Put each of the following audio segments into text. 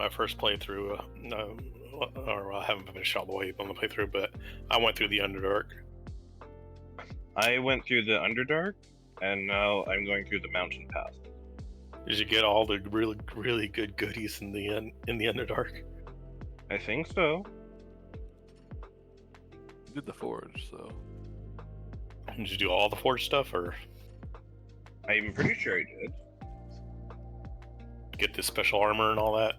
my first playthrough, or I haven't finished all the way on the playthrough, but I went through the Underdark. I went through the Underdark, and now I'm going through the Mountain Path. Did you get all the really, really good goodies in the Underdark? I think so. You did the forge, so. Did you do all the forge stuff, or I'm pretty sure I did. get the special armor and all that?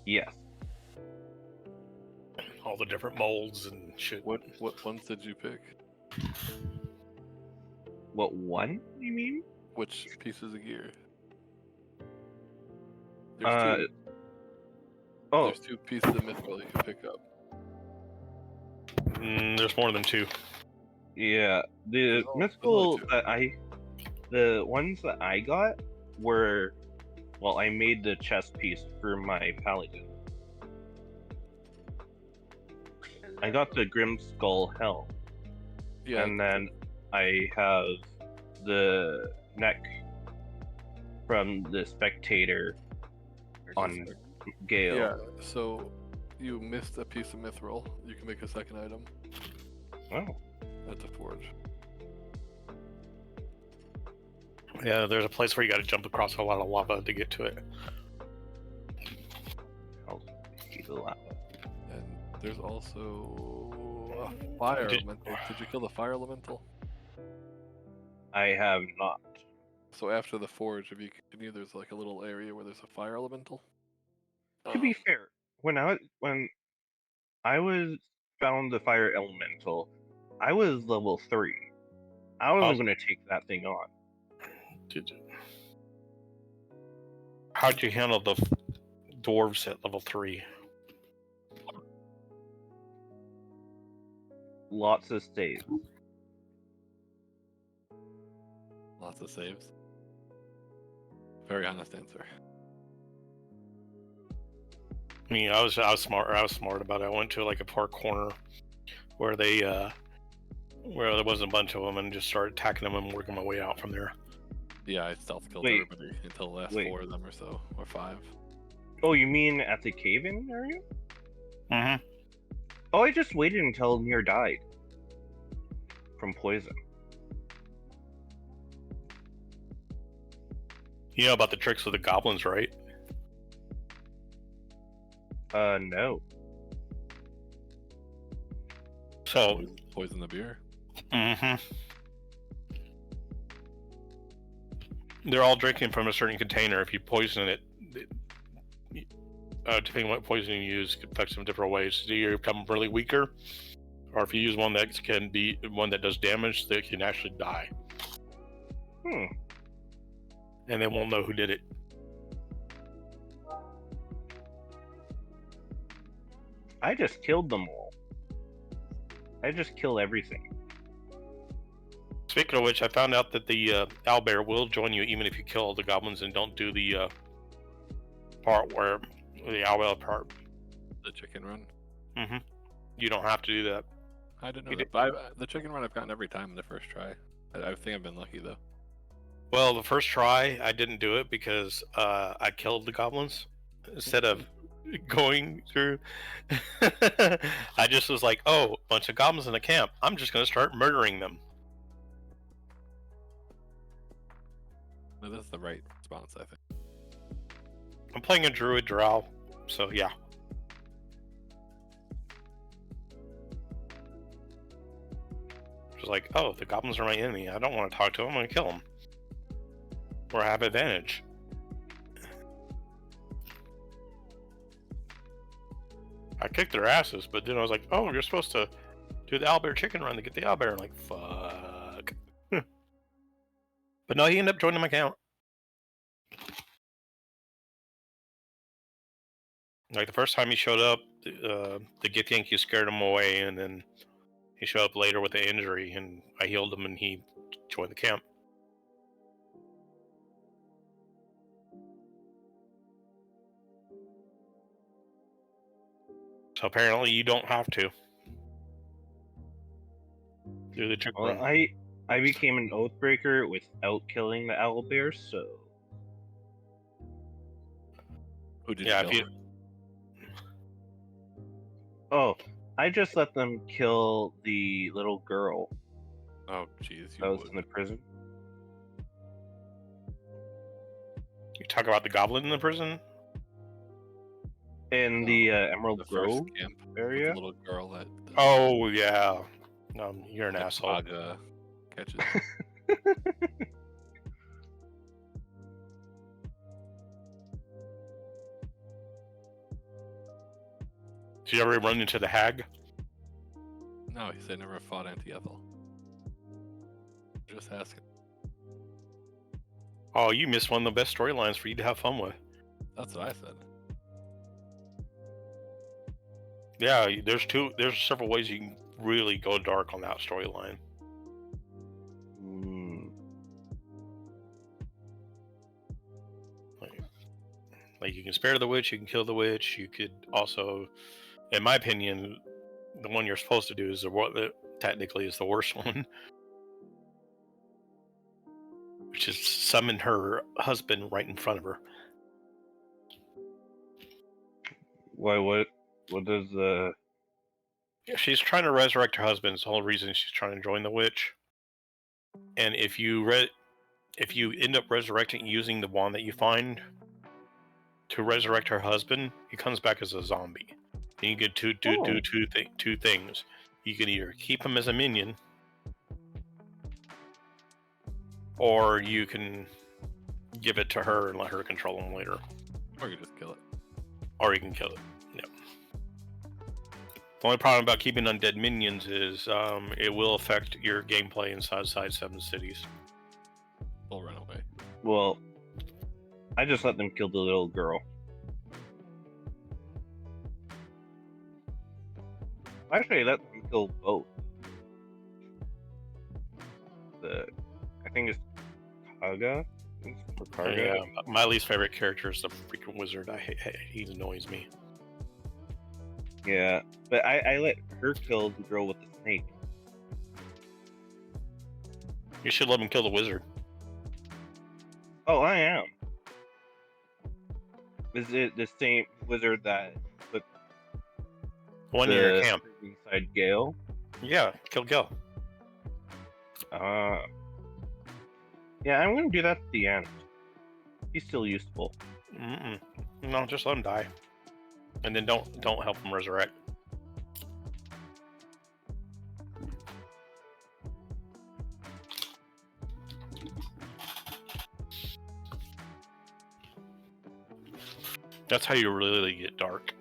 Yes. All the different molds and shit. What ones did you pick? What one, you mean? Which pieces of gear? Oh, There's two pieces of mithril you can pick up. There's more than two. yeah. The mythical the ones that I got were, well, I made the chest piece for my paladin. I got the Grim Skull Helm. Yeah. And then I have the neck from the Spectator on Gale. Yeah, so you missed a piece of mithril. You can make a second item Oh. at the forge. Yeah, there's a place where you got to jump across a lot of lava to get to it. I'll see the lava. And there's also a fire elemental. Did you kill the fire elemental? I have not. So after the forge, if you continue, there's like a little area where there's a fire elemental. To be fair, when I was found the fire elemental, I was level 3. I wasn't going to take that thing on. How'd you handle the dwarves at level 3? Lots of saves. Lots of saves. Very honest answer. I mean, I was smart about it. I went to like a far corner where they where there wasn't a bunch of them, and just started attacking them and working my way out from there. Yeah, I stealth killed everybody until the last 4 of them or so, or 5. Oh, you mean at the cave-in area? Mm-hmm. Oh, I just waited until Nier died from poison. You know about the tricks with the goblins, right? No. So poison the beer. Mm-hmm. They're all drinking from a certain container. If you poison it, depending on what poison you use, it affects them in different ways. So you become really weaker, or if you use one that can be one that does damage, they can actually die. And they won't know who did it. I just killed them all. I just kill everything. Speaking of which, I found out that the owlbear will join you even if you kill all the goblins and don't do the part where the owlbear part. The chicken run. Mm-hmm. You don't have to do that. I didn't know that. But the chicken run I've gotten every time in the first try. I think I've been lucky though. Well, the first try I didn't do it because I killed the goblins instead of going through. I just was like, oh, a bunch of goblins in a camp. I'm just going to start murdering them. No, that's the right response, I think. I'm playing a druid drow, so yeah. Just like, oh, the goblins are my enemy. I don't want to talk to them. I'm going to kill them. Or have advantage. I kicked their asses, but then I was like, oh, you're supposed to do the owlbear chicken run to get the owlbear. I'm like, fuck. But no, he ended up joining my account. Like the first time he showed up, the Githyanki scared him away, and then he showed up later with an injury, and I healed him, and he joined the camp. So apparently you don't have to do the chicken run. I became an Oathbreaker without killing the owlbear, so... Who did Yeah, you if kill? you Oh, I just let them kill the little girl Oh, jeez, that you was would. in the prison. talk about the goblin in the prison, In No, the Emerald the first Grove camp with area. the little girl that oh yeah, you're an asshole. Aga catches. Did you ever run into the hag? No, he said never fought Anti-Ethel. Just asking. Oh, you missed one of the best storylines for you to have fun with. That's what I said. Yeah, there's several ways you can really go dark on that storyline. Like you can spare the witch, you can kill the witch. You could also, in my opinion, the one you're supposed to do is the one that technically is the worst one, which is summon her husband right in front of her. Why? What does the? Yeah, she's trying to resurrect her husband. It's the whole reason she's trying to join the witch. And if you end up resurrecting using the wand that you find to resurrect her husband, he comes back as a zombie. And you get do two things. You can either keep him as a minion, or you can give it to her and let her control him later. Or you just kill it. Or you can kill it. Yep. The only problem about keeping undead minions is it will affect your gameplay inside 7 cities. They'll run away. Well, I just let them kill the little girl. Actually, I let them kill both. I think it's Kaga. Or Karga. Yeah, my least favorite character is the freaking wizard. He annoys me. Yeah, but I let her kill the girl with the snake. You should let him kill the wizard. Oh, I am. Is it the same wizard that put One in your camp. inside Gale? Yeah, kill Gil. Yeah, I'm gonna do that at the end. He's still useful. No, just let him die, and then don't help him resurrect. That's how you really get dark.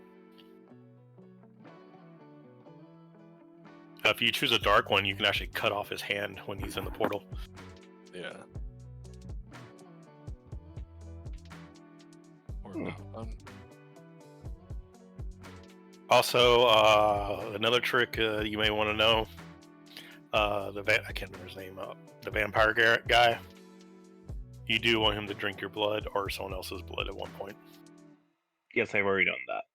If you choose a dark one, you can actually cut off his hand when he's in the portal. Yeah. Or not fun. Also, another trick you may want to know. I can't remember his name. The vampire guy. You do want him to drink your blood or someone else's blood at one point. Yes, I've already done that.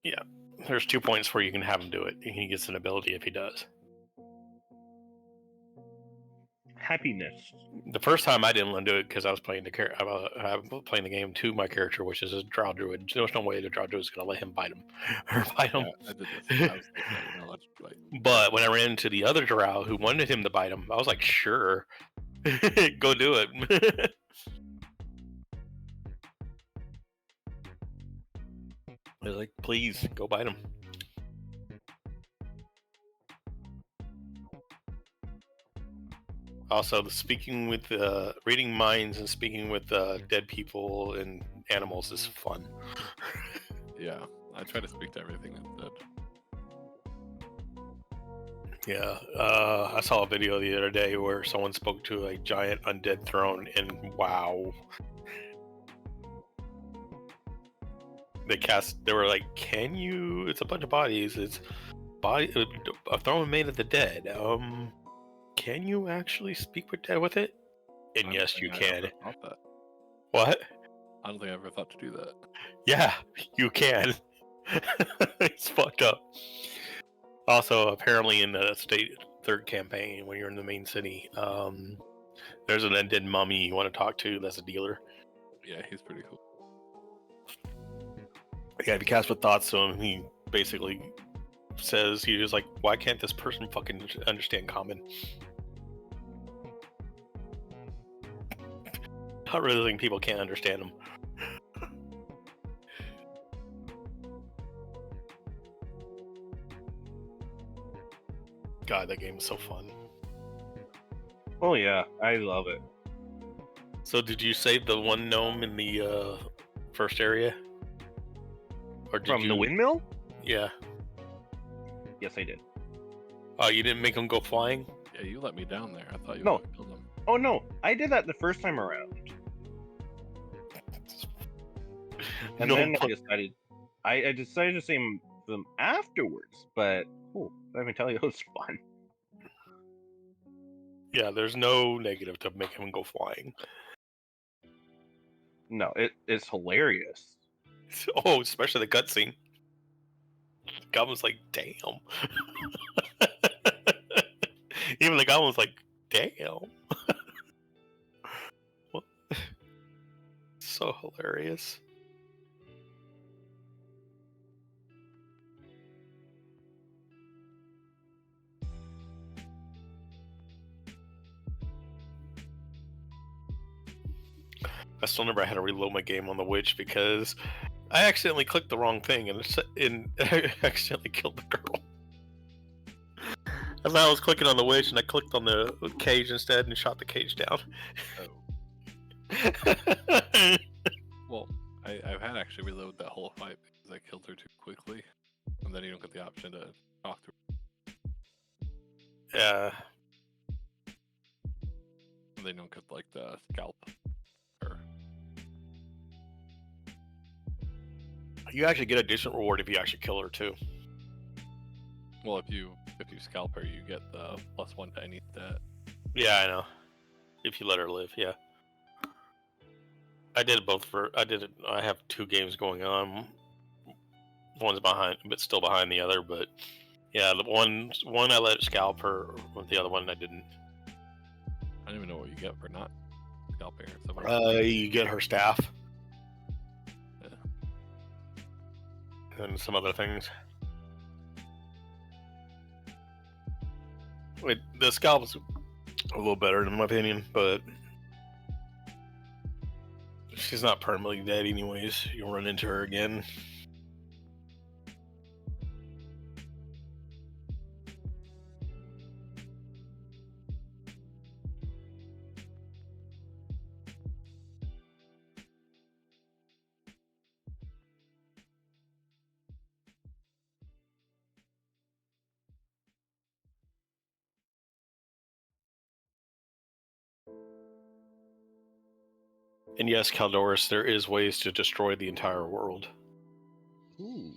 Yeah, there's 2 points where you can have him do it. He gets an ability if he does. Happiness. The first time I didn't let him do it because I was playing the game to my character, which is a drow druid. There was no way the drow druid is going to let him bite him or bite him. Yeah, I did this. I was like, no, you're not allowed to bite. But when I ran into the other drow who wanted him to bite him, I was like, sure, go do it. I was like, please go bite him. Also, speaking with reading minds and speaking with dead people and animals is fun. Yeah, I try to speak to everything that's dead. Yeah, I saw a video the other day where someone spoke to a giant undead throne, and wow. They were like, can you, it's a bunch of bodies, it's a throne made of the dead. Can you actually speak with dead with it? And yes, you can. That. What? I don't think I ever thought to do that. Yeah, you can. It's fucked up. Also, apparently in the state third campaign, when you're in the main city, There's an undead mummy you want to talk to. That's a dealer. Yeah, he's pretty cool. Yeah, if you cast with thoughts to him, he basically says, he was like, why can't this person fucking understand common? I really think people can't understand him. God, that game is so fun. Oh yeah, I love it. So did you save the one gnome in the first area? Or did From you... the windmill? Yeah. Yes, I did. Oh, you didn't make him go flying? Yeah, you let me down there. I thought you No. would have killed him. Oh no, I did that the first time around. And No, then I decided to save them afterwards, but let me tell you, it was fun. yeah, there's no negative to make him go flying. No, it's hilarious. Oh, especially the cutscene. Goblin's like, damn. Even the Goblin's like, damn. What? So hilarious. I still never had to reload my game on the witch because I accidentally clicked the wrong thing and I accidentally killed the girl. And I was clicking on the witch and I clicked on the cage instead and shot the cage down. Oh. Well, I've had to actually reload that whole fight because I killed her too quickly, and then you don't get the option to talk to her. Yeah. And then you don't get like the scalp. Or You actually get a decent reward if you actually kill her too. well, if you scalp her, you get the +1 to any stat. Yeah, I know. If you let her live, yeah. I did both I have 2 games going on. One's behind, but still behind the other, but yeah, the one I let it scalp her, the other one I didn't. I don't even know what you get for not scalping her. You get her staff. Yeah. And some other things. The scalp is a little better in my opinion, but she's not permanently dead anyways. You'll run into her again. And yes, Caldoris, there is ways to destroy the entire world. Ooh.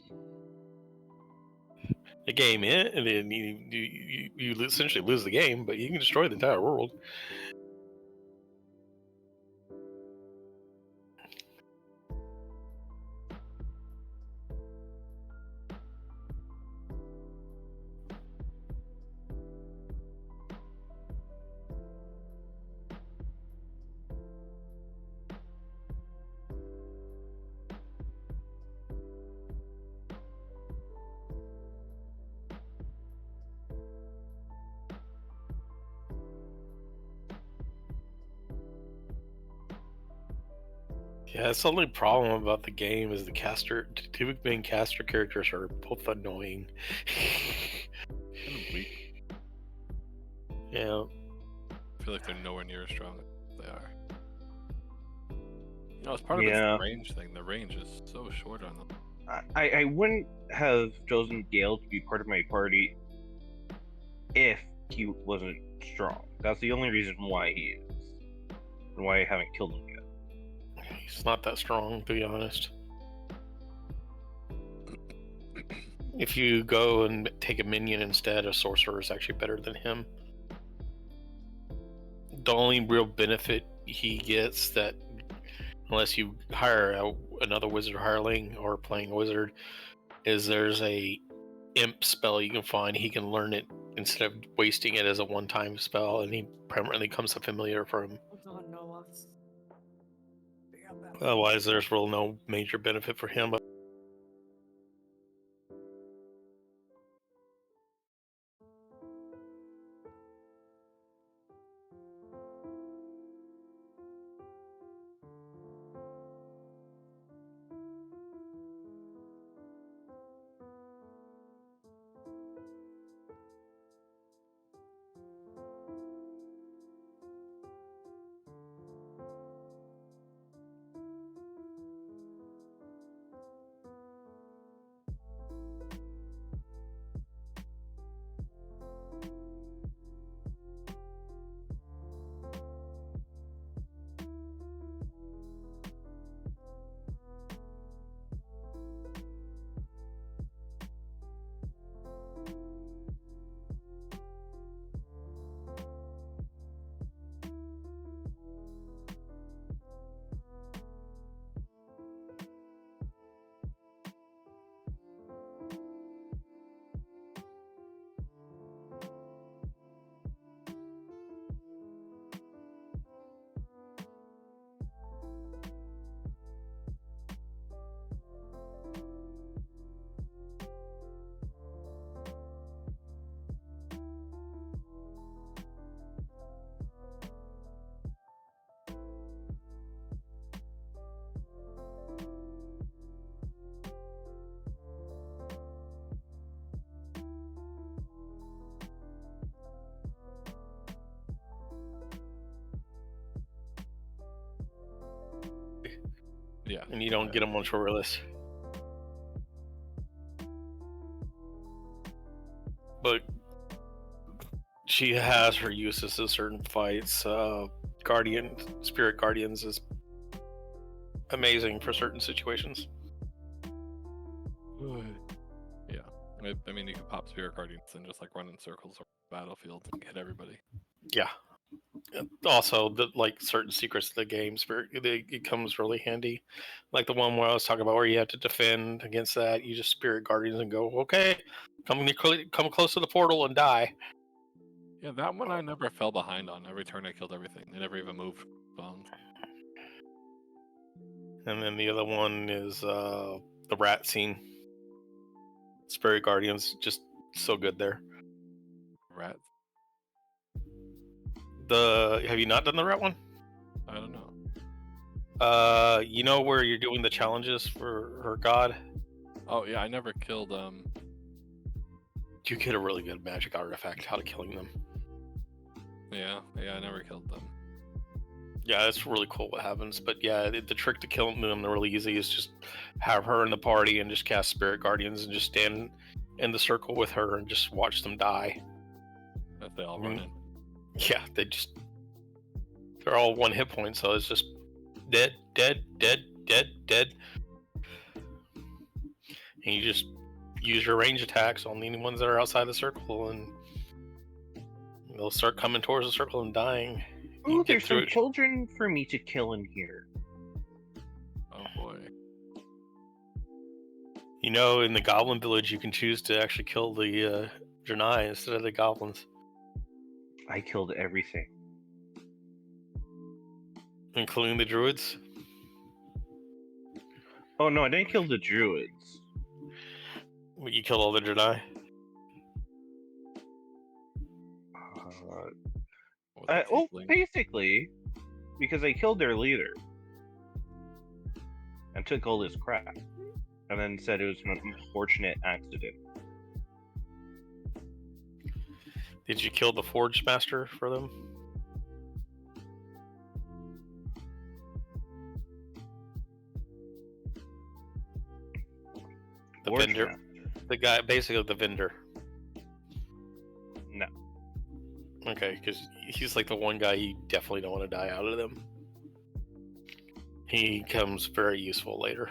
The game, and then you essentially lose the game, but you can destroy the entire world. Yeah, that's the only problem about the game is the two main caster characters are both annoying. Kind of weak. Yeah. I feel like they're nowhere near as strong as they are. You know, it's part of Yeah. it's the range thing. The range is so short on them. I wouldn't have chosen Gale to be part of my party if he wasn't strong. That's the only reason why he is. And why I haven't killed him yet. He's not that strong, to be honest. If you go and take a minion instead, a sorcerer is actually better than him. The only real benefit he gets that, unless you hire another wizard hireling or playing a wizard, is there's a imp spell you can find. He can learn it instead of wasting it as a one-time spell, and he permanently becomes a familiar for him. Otherwise, there's real no major benefit for him. Yeah. And you don't get him on shortlist. But she has her uses in certain fights. Spirit Guardians is amazing for certain situations. Yeah. I mean, you can pop Spirit Guardians and just like run in circles around the battlefield and hit everybody. Yeah. Also, certain secrets of the game, it comes really handy. Like the one where I was talking about, where you have to defend against that. You just Spirit Guardians and go, okay, come close to the portal and die. Yeah, that one I never fell behind on. Every turn I killed everything. They never even moved bones. And then the other one is the rat scene. Spirit Guardians, just so good there. Rat? Have you not done the rat one? I don't know. You know where you're doing the challenges for her god? Oh yeah, I never killed You get a really good magic artifact out of killing them. Yeah, I never killed them. Yeah, it's really cool what happens. But yeah, the trick to killing them really easy is just have her in the party and just cast Spirit Guardians and just stand in the circle with her and just watch them die. If they all run in. Yeah, they're all 1 hit point, so it's just dead. And you just use your range attacks on any ones that are outside the circle, and they'll start coming towards the circle and dying. Ooh, there's some children for me to kill in here. Oh boy. You know, in the Goblin Village, you can choose to actually kill the Janai instead of the goblins. I killed everything. Including the druids? Oh no, I didn't kill the druids. You killed all the Janai? Well, basically, because I killed their leader and took all his crap, and then said it was an unfortunate accident. Did you kill the Forge Master for them? The Forge vendor? Master? The guy, basically the vendor. No. Okay, because he's like the one guy you definitely don't want to die out of them. He comes very useful later.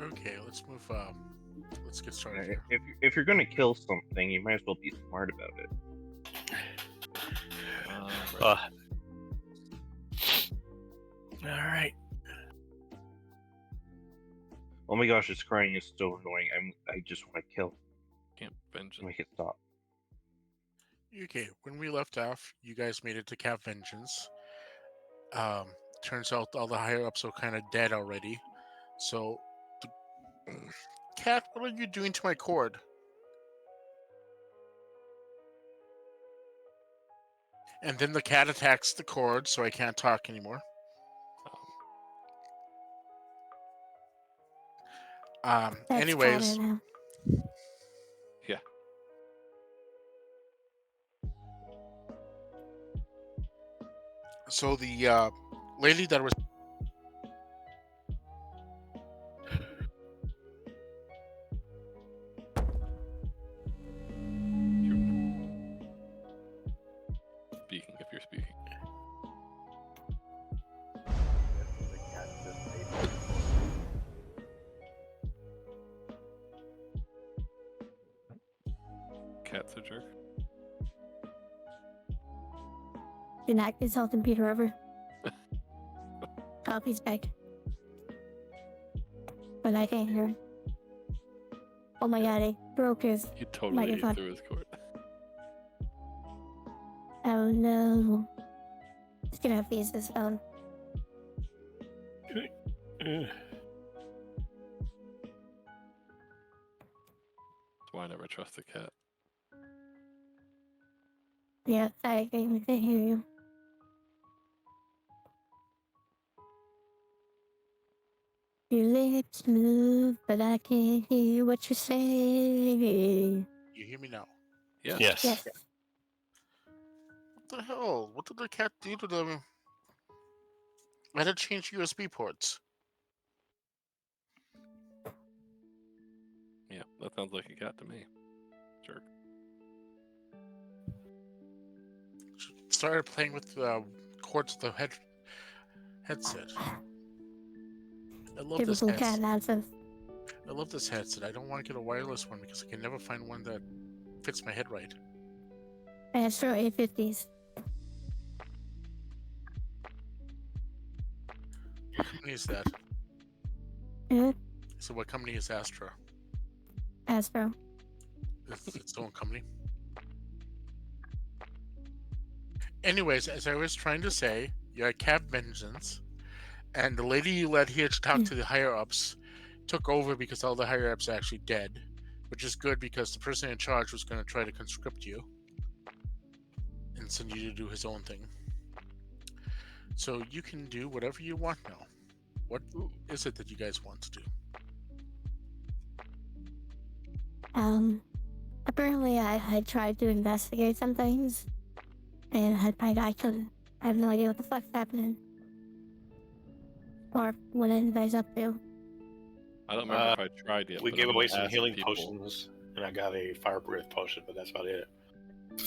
Okay, let's move. Let's get started here. If you're gonna kill something, you might as well be smart about it. Right. All right. Oh my gosh, this crying is so annoying. I just want to kill. Camp Vengeance. Make it stop. Okay, when we left off, you guys made it to Cap Vengeance. Turns out all the higher ups are kind of dead already. So, Cat, what are you doing to my cord? And then the cat attacks the cord, so I can't talk anymore. That's Anyways, Connor now. Yeah. so the lady that was Speaking, if you're speaking. Cat's a jerk. Do not insult him, Peter River. Oh, he's back. But I can't hear him. Oh my god, I broke his. He totally Microphone. ate through his cord. Oh no. He's gonna have to use this phone. That's why I never trust a cat. Yeah, I can hear you. Your lips move, but I can't hear what you say. you hear me now. Yeah. Yes. Yes. What the hell? What did the cat do to them? I had to change USB ports. Yeah, that sounds like a cat to me. Jerk. Started playing with the cords of the headset. I love this Typical cat headset. nonsense. I love this headset. I don't want to get a wireless one because I can never find one that fits my head right. Astro 850s. What company is that? Eh? So what company is Astra? Astro. It's its own company. Anyways, as I was trying to say, you're at Cap Vengeance, and the lady you led here to talk to the higher ups took over because all the higher ups are actually dead, which is good because the person in charge was going to try to conscript you and send you to do his own thing. So you can do whatever you want now. What is it that you guys want to do? Apparently I tried to investigate some things, and I couldn't. I have no idea what the fuck's happening. Or what anybody's up to. I don't remember if I tried yet. We but gave I'm away gonna some ask healing people- potions, and I got a fire breath potion, but that's about it.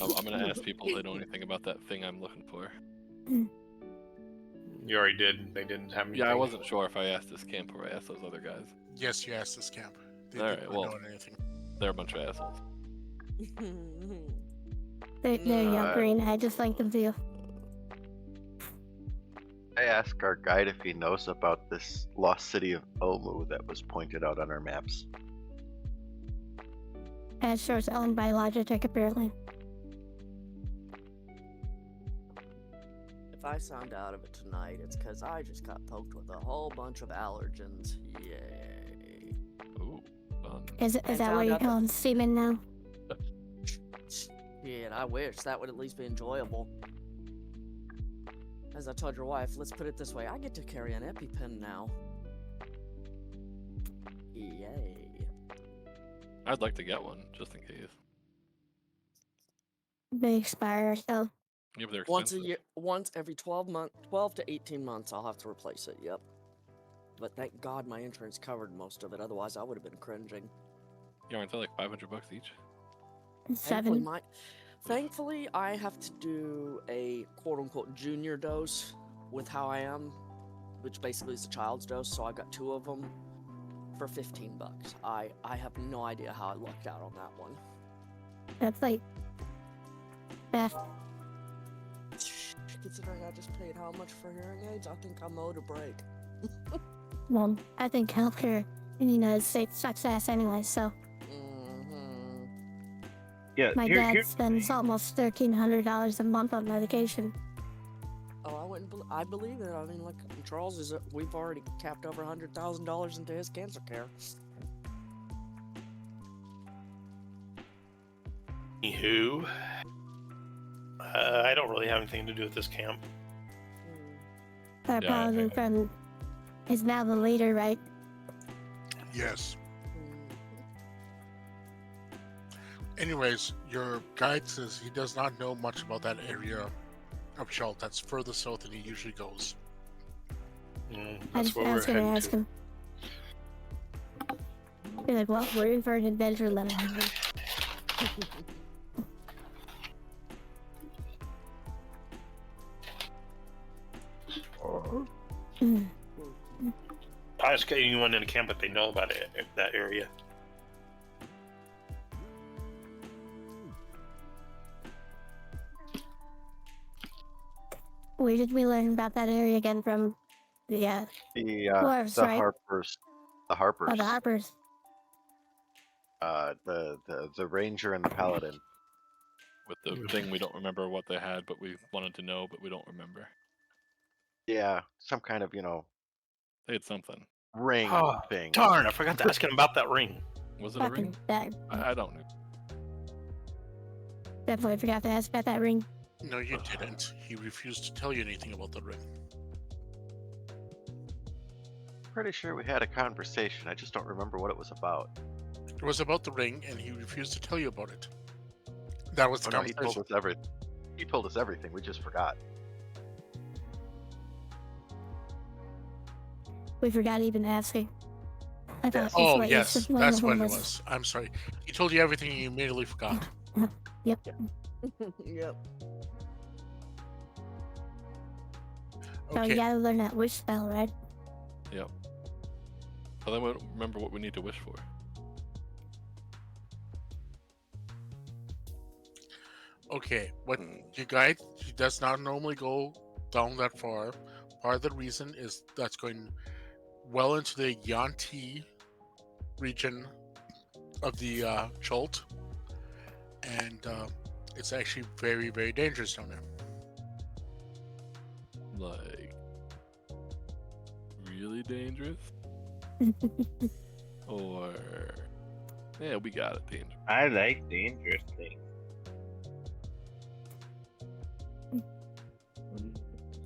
I'm gonna ask people if they know anything about that thing I'm looking for. You already did. They didn't have anything. Yeah, I wasn't sure if I asked this camp or I asked those other guys. Yes, you asked this camp. They Alright, didn't well- know anything. They're a bunch of assholes. There you go, Green. I just like them too. I asked our guide if he knows about this lost city of Omu that was pointed out on our maps. Astro's owned by Logitech, apparently. If I sound out of it tonight, it's because I just got poked with a whole bunch of allergens. Yay. Ooh, fun. Is I that why found you're out that- calling semen now? Yeah, and I wish that would at least be enjoyable. As I told your wife, let's put it this way, I get to carry an EpiPen now. Yay. I'd like to get one, just in case. They expire, so. Yeah, but they're Once a expensive. year, once every 12 to 18 months, I'll have to replace it, yep. But thank God my insurance covered most of it, otherwise I would have been cringing. Yeah, aren't they like $500 each? Seven. Thankfully, I have to do a quote-unquote junior dose with how I am, which basically is a child's dose, so I got 2 of them for $15. I have no idea how I lucked out on that one. That's like. Beth. Considering I just paid how much for hearing aids, I think I'm owed a break. Well, I think healthcare in the United States sucks ass anyway, so Mm-hmm. Yeah, my here, dad here, spends almost $1,300 a month on medication. Oh, I believe it. I mean, like Charles is. We've already capped over $100,000 into his cancer care. Anywho, I don't really have anything to do with this camp. Our Yeah, paladin friend is now the leader, right? Yes. Mm. Anyways, your guide says he does not know much about that area of Chult. That's further south than he usually goes. I That's just where I we're was gonna heading ask to. him. Be like, well, we're in for an adventure, then. I just get anyone in a camp if they know about it, that area. Where did we learn about that area again from? The dwarves, The right? Harpers. The Harpers. Oh, the Harpers. The Ranger and the Paladin. With the thing we don't remember what they had, but we wanted to know, but we don't remember. Yeah, some kind of, They had something. ring Oh, thing. darn, I forgot to ask him about that ring. Was it a ring? That I don't know. definitely forgot to ask about that ring. No, you didn't. He refused to tell you anything about the ring. Pretty sure we had a conversation. I just don't remember what it was about. It was about the ring, and he refused to tell you about it. That was the Oh, no, he conversation. told us everything. He told us everything. We just forgot. We forgot even asking. I thought that's Oh, what yes, you that's said what it was. was. I'm sorry. He told you everything and you immediately forgot. Yep. Yep. So you Okay, gotta learn that wish spell, right? Yep. So then we don't remember what we need to wish for. okay. What your guide, he does not normally go down that far. Part of the reason is that's going well into the Yanti region of the Chult, and it's actually very, very dangerous down there. Like, really dangerous? Or, yeah, we got it, dangerous. I like dangerous things.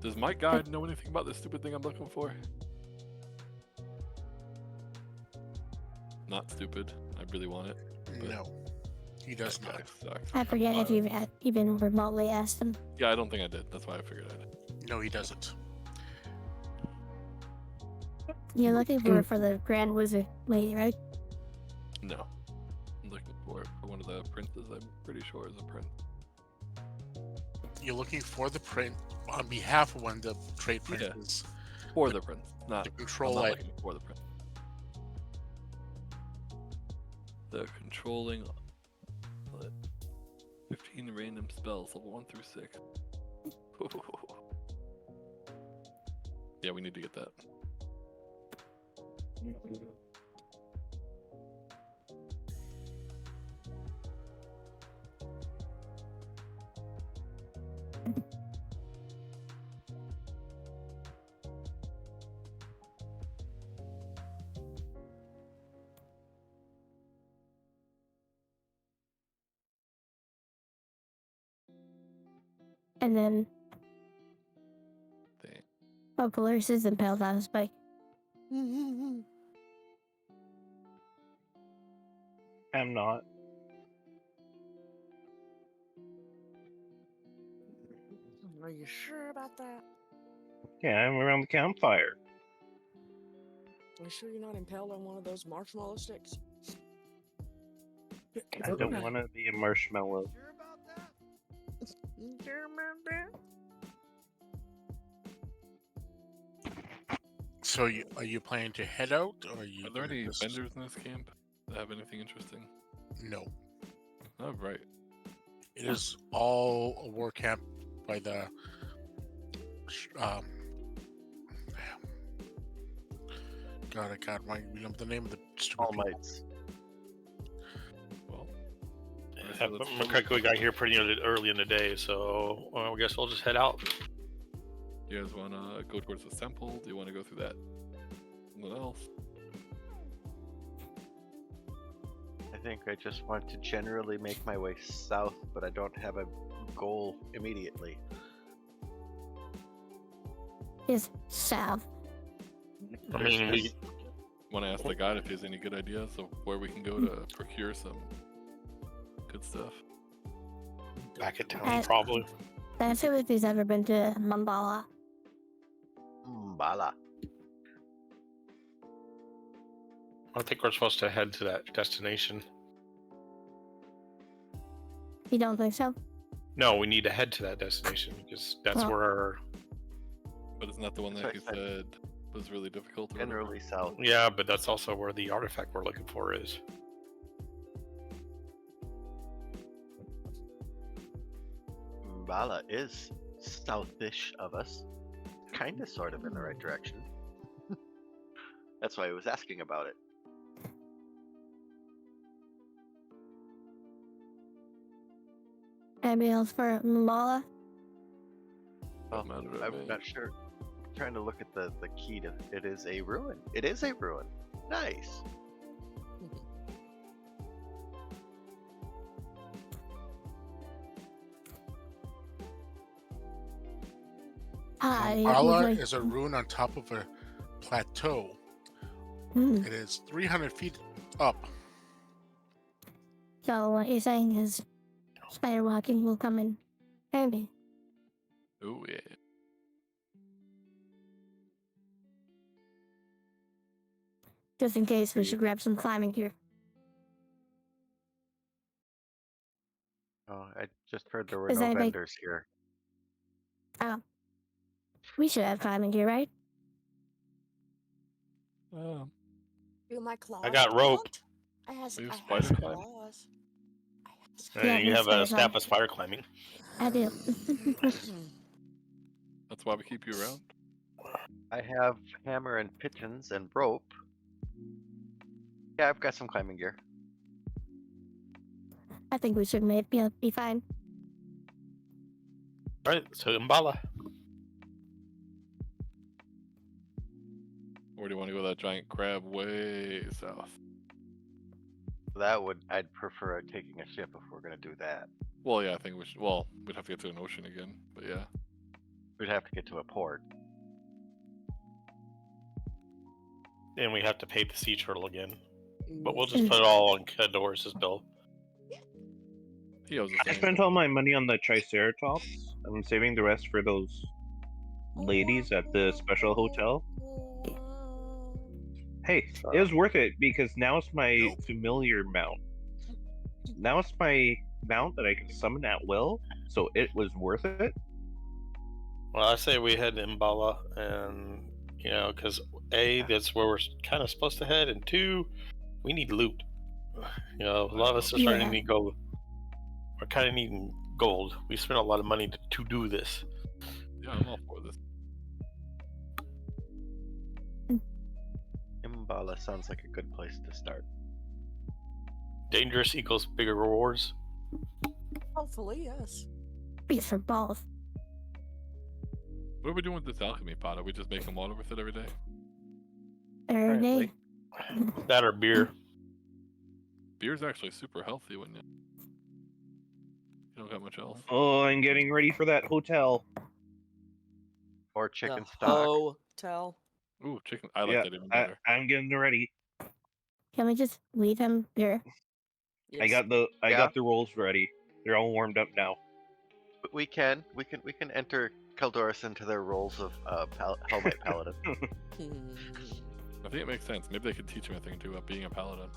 Does my guide know anything about this stupid thing I'm looking for? Not stupid. I really want it. But No, he does that guy not. sucks. I forget if you even remotely asked him. Yeah, I don't think I did. That's why I figured I did. No, he doesn't. You're looking for the Grand Wizard lady, right? No. I'm looking for one of the princes I'm pretty sure is a prince. You're looking for the print on behalf of one of the trade Yeah. princes. For the prince. Not, The I'm control not item. looking for the prince. The controlling 15 random spells, level 1 through 6. Yeah, we need to get that. And then Dang. Polaris is impaled on a spike. I'm not. Are you sure about that? Yeah, I'm around the campfire. Are you sure you're not impaled on one of those marshmallow sticks? I don't want to be a marshmallow. You sure about that? So, are you planning to head out, or are you? Are there gonna any just- vendors in this camp that have anything interesting? No, Oh, right. it is all a war camp by the. God, I can't remember the name of the All mites. Well, Yeah, but McCracken, we got here pretty early in the day, so I guess we'll just head out. you guys want to go towards the temple? Do you want to go through that? What else? I think I just want to generally make my way south, but I don't have a goal immediately. Is south. I mean, we, Want to ask the guide if he has any good ideas of where we can go to procure some good stuff? back at town, probably. That's if he's ever been to Mambala. Bala. I think we're supposed to head to that destination. You don't think so? No, we need to head to that destination because that's Well- where our... But isn't that the one That's that what you I said. said was really difficult? Or whatever? Generally south. Yeah, but that's also where the artifact we're looking for is. Bala is southish of us. Kinda sort of in the right direction. That's why I was asking about it. Anybody else for Mambala? Oh, matter to I'm me. not sure. I'm trying to look at the key to it is a ruin. It is a ruin. Nice. Mambala is a ruin on top of a plateau. Hmm. It is 300 feet up. So what you're saying is spider walking will come in handy. Oh yeah. Just in case we should grab some climbing gear. Oh, I just heard there were Is no anybody- vendors here. We should have climbing gear, right? Do my claws I got rope. count? I has, We have I spider has climb. claws. I has And Yeah, you we have a stairs staff on. of spider climbing. I do. That's why we keep you around. I have hammer and pigeons and rope. Yeah, I've got some climbing gear. I think we should be fine. Right, so Mbala. Or do you want to go that giant crab way south? I'd prefer taking a ship if we're gonna do that. Well, yeah, I think we should. Well, we'd have to get to an ocean again, but yeah. We'd have to get to a port. And we have to pay the sea turtle again. But Mm. we'll just put it all on Cador's bill. He owes us I anyway. spent all my money on the Triceratops. I'm saving the rest for those ladies at the special hotel. Hey, it was worth it because now it's my familiar mount. Now it's my mount that I can summon at will, so it was worth it. Well, I say we head to Mbala, and because A, that's where we're kind of supposed to head, and 2, we need loot. A lot of us are starting Yeah. to need gold. We're kind of needing gold. We spent a lot of money to do this. Yeah, I'm all for this. Imbala sounds like a good place to start. Dangerous equals bigger rewards. Hopefully, yes. Beats for balls. What are we doing with this alchemy pot? Are we just making water with it every day? Every day. That or beer. Beer's actually super healthy when you don't got much else. Oh, I'm getting ready for that hotel. Or chicken The stock. hotel. Ooh, chicken. I like Yeah, that even better. I'm getting ready. Can we just leave him here? I Yes. got the rolls ready. They're all warmed up now. But we can enter Caldoris into their roles of Hellknight Paladin. I think it makes sense. Maybe they could teach him a thing or two about being a paladin,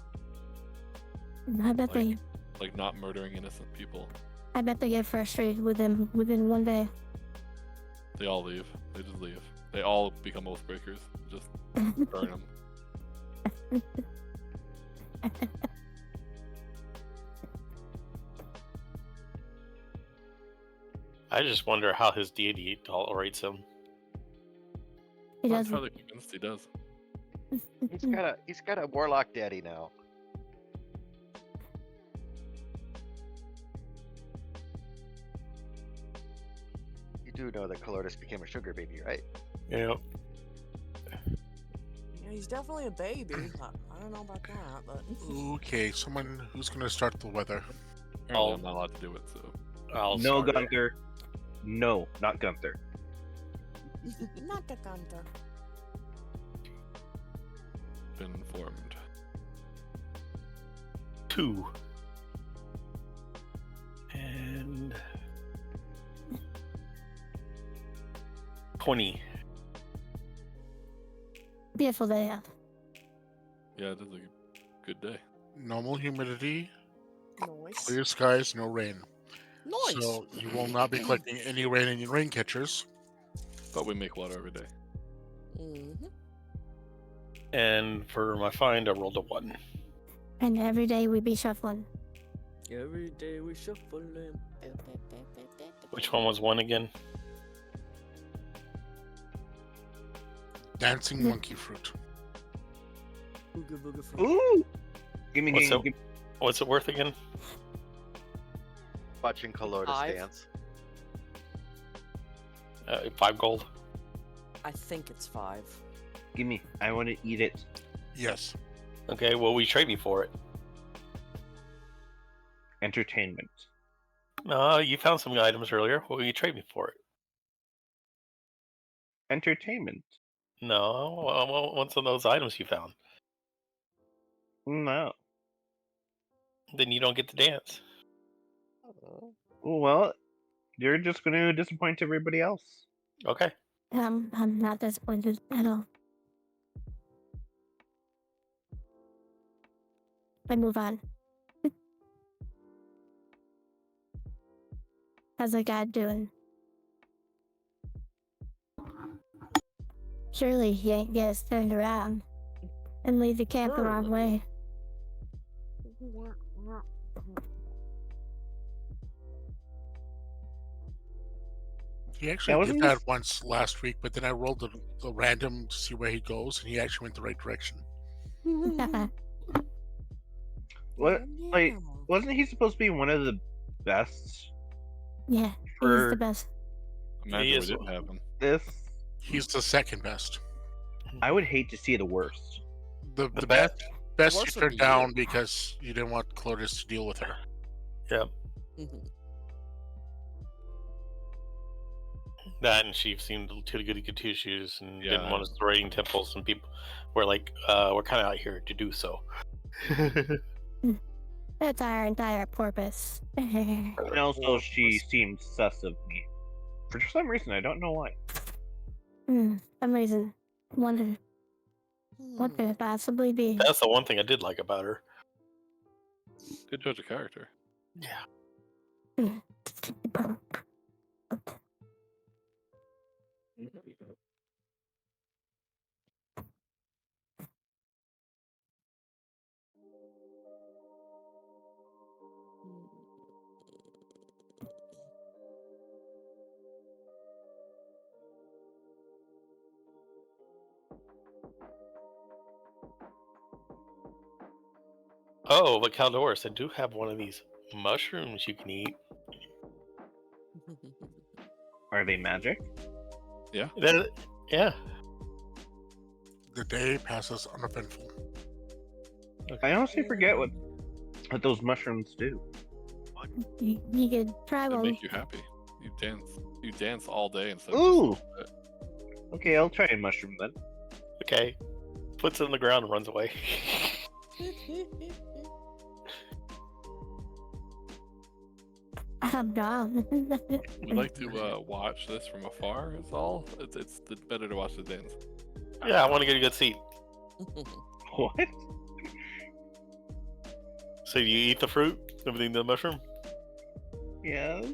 I bet they. like not murdering innocent people. I bet they get frustrated with him within one day. They all leave. They just leave. They all become oath breakers. Just burn them. I just wonder how his deity tolerates him. He I'm doesn't. entirely convinced he does. He's got a warlock daddy now. You do know that Colordus became a sugar baby, right? Yeah. Yeah, he's definitely a baby. I don't know about that, but Okay, someone who's gonna start the weather. Apparently I'm not allowed to do it, so I'll No, start it. Gunther. No, not Gunther. not the Gunther. been informed. 2. And 20. Beautiful day out. Yeah, it is a good day. Normal humidity, Nice. clear skies, no rain. Nice. So you will not be collecting any rain in your rain catchers. But we make water every day. Mm-hmm. And for my find, I rolled a 1. And every day we be shuffling. Every day we shuffle them. Which one was 1 again? Dancing monkey fruit. Booga booga fruit. Ooh! Give me, What's give up? me. What's it worth again? Watching Colordus 5. dance. 5 gold. I think it's 5. Give me. I want to eat it. Yes. Okay, well, we trade me for it. Entertainment. You found some items earlier. What will you trade me for it? Entertainment. No, what's on those items you found? No. Then you don't get to dance. Well, you're just going to disappoint everybody else. Okay. I'm not disappointed at all. I move on. How's the guy doing? Surely he ain't get us turned around and leave the camp the wrong way. He actually That did wasn't that his- once last week, but then I rolled the random to see where he goes, and he actually went the right direction. What? Like, wasn't he supposed to be one of the best Yeah, he's for the best. Imagine He we is- didn't have him. this? He's the second best. I would hate to see the worst. The The best best you worst would turned be down you. because you didn't want Clotis to deal with her. Yeah. Mhm. That and she seemed too good to get two shoes and didn't Yeah. want us raiding temples, and people were like, we're kind of out here to do so. That's our entire purpose. And also, she seemed sus of me. For some reason, I don't know why. Some reason. Wonder what could it possibly be? That's the one thing I did like about her. Good judge of character. Yeah. Oh, but Caldoris, I do have one of these mushrooms you can eat. Are they magic? Yeah. The day passes uneventful. I honestly forget what those mushrooms do. You could try They one. make you happy. You dance all day instead of Ooh! just Okay, I'll try a mushroom then. Okay. Puts it on the ground and runs away. I'm down. we like to watch this from afar. Is all. It's better to watch the dance. Yeah, I want to get a good seat. What? So you eat the fruit? Everything the mushroom? Yes.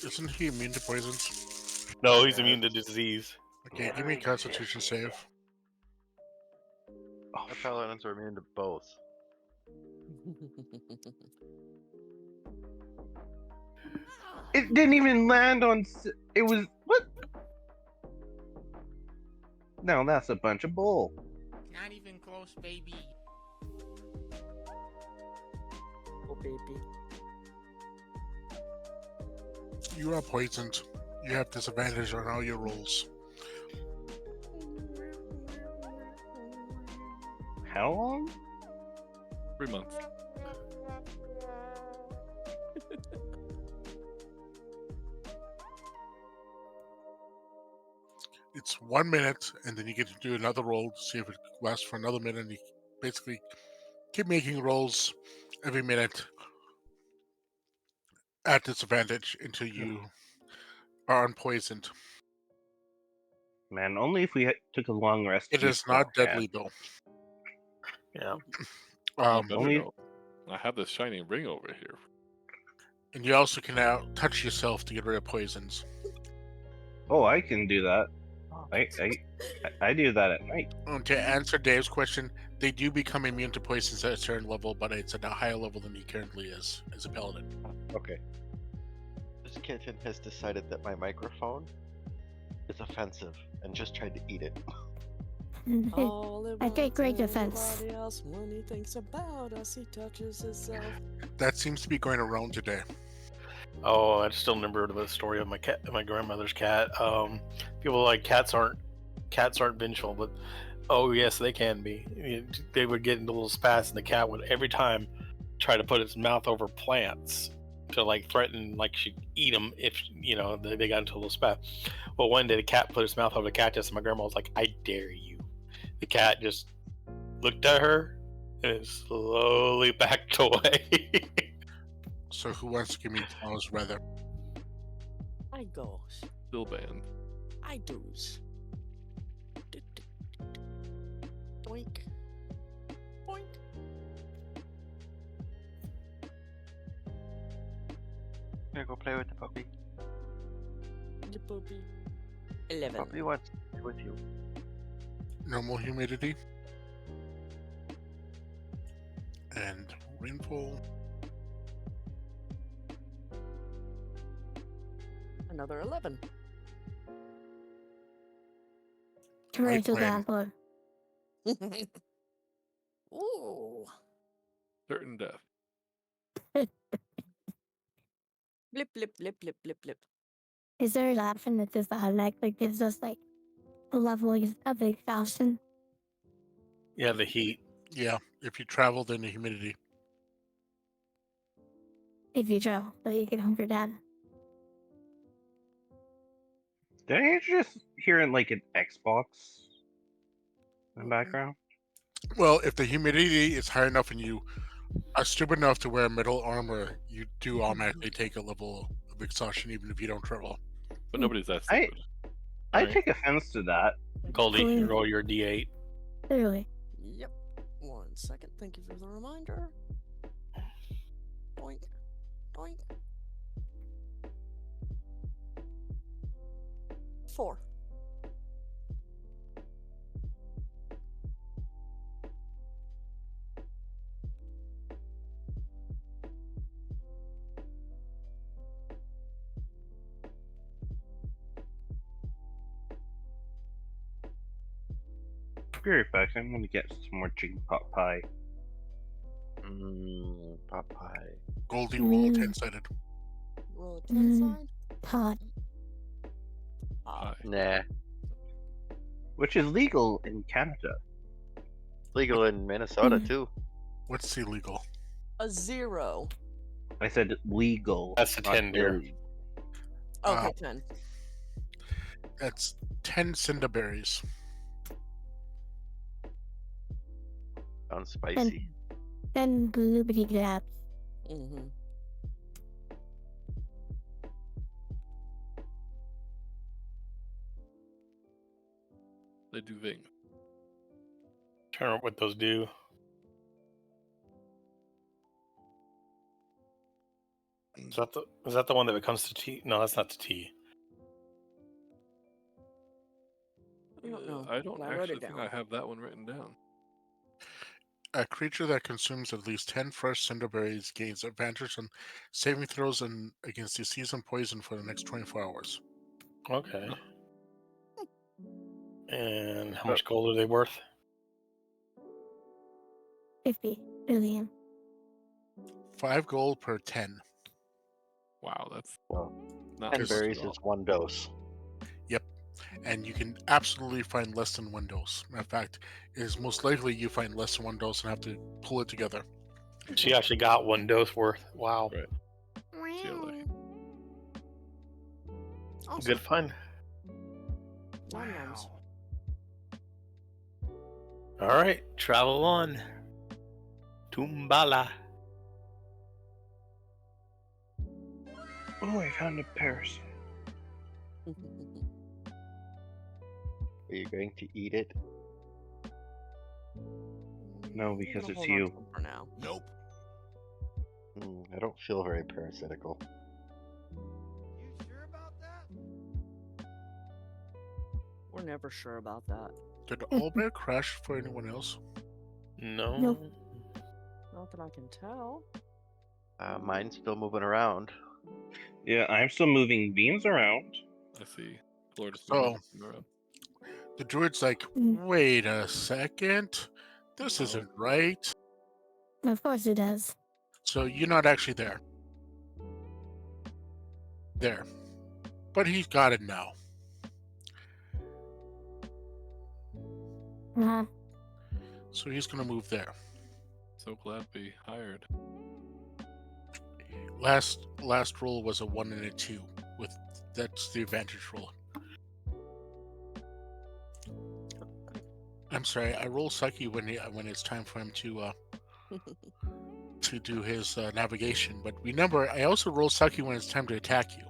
Isn't he immune to poisons? No, he's immune to disease. Okay, give me a Constitution save. My paladins are immune to both. It didn't even land on. It was what? No, that's a bunch of bull. Not even close, baby. Oh, baby. You are poisoned. You have disadvantage on all your rolls. How long? 3 months. It's 1 minute, and then you get to do another roll to see if it lasts for another minute. And you basically keep making rolls every minute at disadvantage until you are unpoisoned. Man, only if we took a long rest. It to is get not strong, deadly, though. Yeah. You better only- know. I have this shiny ring over here. And you also can now touch yourself to get rid of poisons. Oh, I can do that. I do that at night. To answer Dave's question, they do become immune to poisons at a certain level, but it's at a higher level than he currently is as a paladin. Okay. This kitten has decided that my microphone is offensive and just tried to eat it. All it I take wants great offense. everybody else when he thinks about us, he touches himself. That seems to be going around today. Oh, I still remember the story of my cat, my grandmother's cat. People are like cats aren't vengeful, but oh yes, they can be. They would get into little spats, and the cat would every time try to put its mouth over plants to like threaten like she'd eat them if they got into a little spat. Well, one day the cat put its mouth over the cactus, and my grandma was like, "I dare you." The cat just looked at her and slowly backed away. So who wants to give me tomorrow's weather? I goes. Still banned. I do's. Doink. Boink. Gonna go play with the puppy. The puppy. 11. Puppy wants to play with you. Normal humidity. And rainfall. Another 11. Torrential plan. downpour. Ooh. Certain death. Blip, blip, blip, blip, blip, blip. Is there an option that just automatically gives us like a level of exhaustion? Yeah, the heat. Yeah, if you travel, then the humidity. If you travel, so you can hunker down. Did I just hear like an Xbox in the background? Well, if the humidity is high enough and you are stupid enough to wear metal armor, you do automatically take a level of exhaustion even if you don't travel. But nobody's that I- stupid. I Alright. take offense to that. Goldie, you Cool. roll your d8. Literally. Yep. 1 second. Thank you for the reminder. Doink. Doink. 4. Be right back. I'm gonna get some more chicken pot pie. Pot pie. Goldie roll Mm. 10-sided. Roll a 10 Mm. side. Pot. Ah. Hi. Nah. Which is legal in Canada. Legal in Minnesota Mm. too. What's illegal? A 0. I said legal. That's a not 10, dear. illegal. Okay, Uh, 10. That's 10 cinderberries. Sounds spicy. Then bloopity grabs. Mm-hmm. They do Ving. Trying to remember what those do. Is that the one that becomes to tea? No, that's not to tea. I don't know, I don't but I wrote actually it think down. I have that one written down. A creature that consumes at least 10 fresh cinderberries gains advantage on saving throws and against disease and poison for the next 24 hours. Okay. And how much gold are they worth? 50 billion. 5 gold per 10. Wow, that's Well, not 10 much berries at all. is 1 dose. Yep. And you can absolutely find less than 1 dose. Matter of fact, it is most likely you find less than 1 dose and have to pull it together. She actually got 1 dose worth. Wow. Right. She got lucky. Awesome. Good fun. Nom noms. All right, travel on. Tumbala. Oh, I found a parasite. Are you going to eat it? No, I'm because gonna it's hold on you. to them for now. Nope. I don't feel very parasitical. You sure about that? We're never sure about that. Did Owlbear crash for anyone else? No. Nope. Not that I can tell. Mine's still moving around. Yeah, I'm still moving Veens around. I see. Florida's So- moving around. The druid's like, Mm. wait a second. This Oh. isn't right. Of course it does. So you're not actually there. There. But he's got it now. Uh-huh. So he's going to move there. So glad we hired. Last roll was a 1 and a 2. That's the advantage roll. I'm sorry, I roll sucky when it's time for him to do his navigation. But remember, I also roll sucky when it's time to attack you.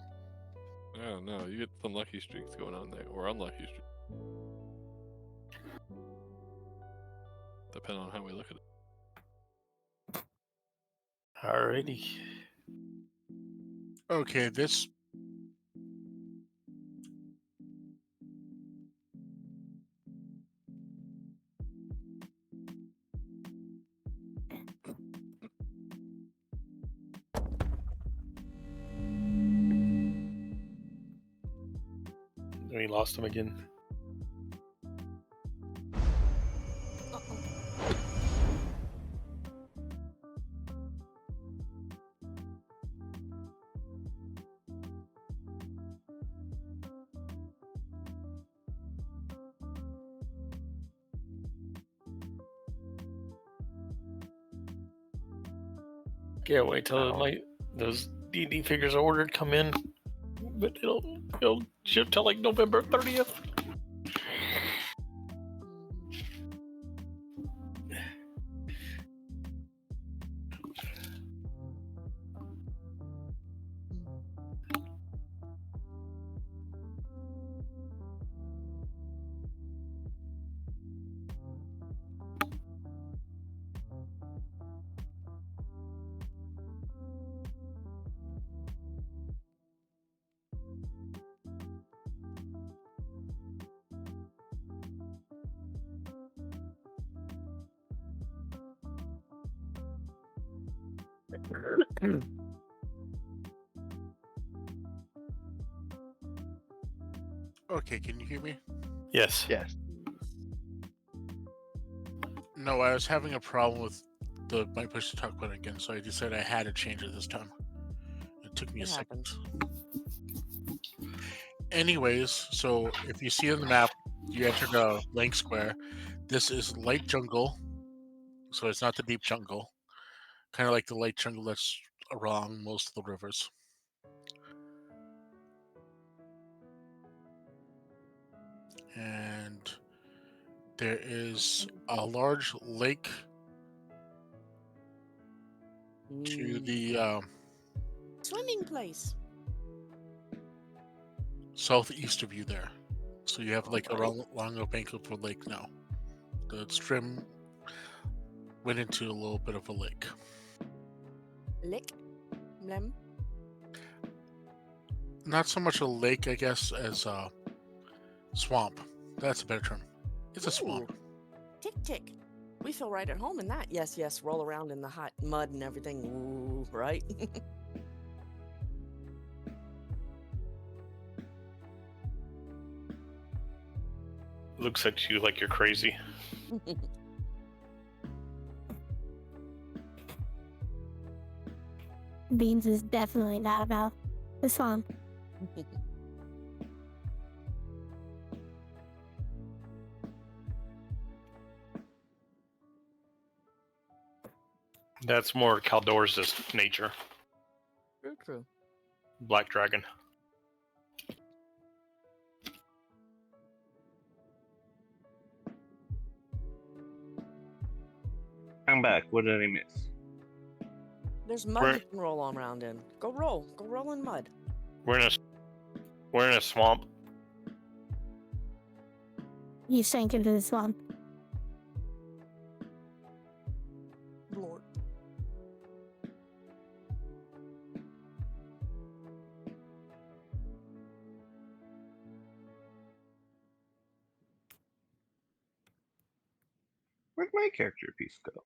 Oh no, you get some lucky streaks going on there, or unlucky streaks. Depending on how we look at it. Alrighty. Okay, this. We lost him again. Can't wait till those D&D figures are ordered come in, but it'll ship till like November 30th. Okay, can you hear me? Yes. Yes. No, I was having a problem with my push to talk button again, so I decided I had to change it this time. It took me a It second. happens. Anyways, so if you see on the map, you entered a blank square. This is light jungle, so it's not the deep jungle. Kind of like the light jungle that's along most of the rivers. And there is a large lake to the Swimming place. southeast of you there. So you have like Alright. a long bank of a lake now. The stream went into a little bit of a lake. Lick. Lem. Not so much a lake, I guess, as a swamp. That's a better term. It's a swamp. Tick tick. We feel right at home in that. Yes, yes. Roll around in the hot mud and everything. Ooh, right? Looks at you like you're crazy. Beans is definitely not about the swamp. That's more Caldor's nature. True, true. Black dragon. I'm back. What did I miss? There's mud We're- you can roll on around in. Go roll. Go roll in mud. We're in a swamp. You sank into the swamp. Lord. Where'd my character piece go?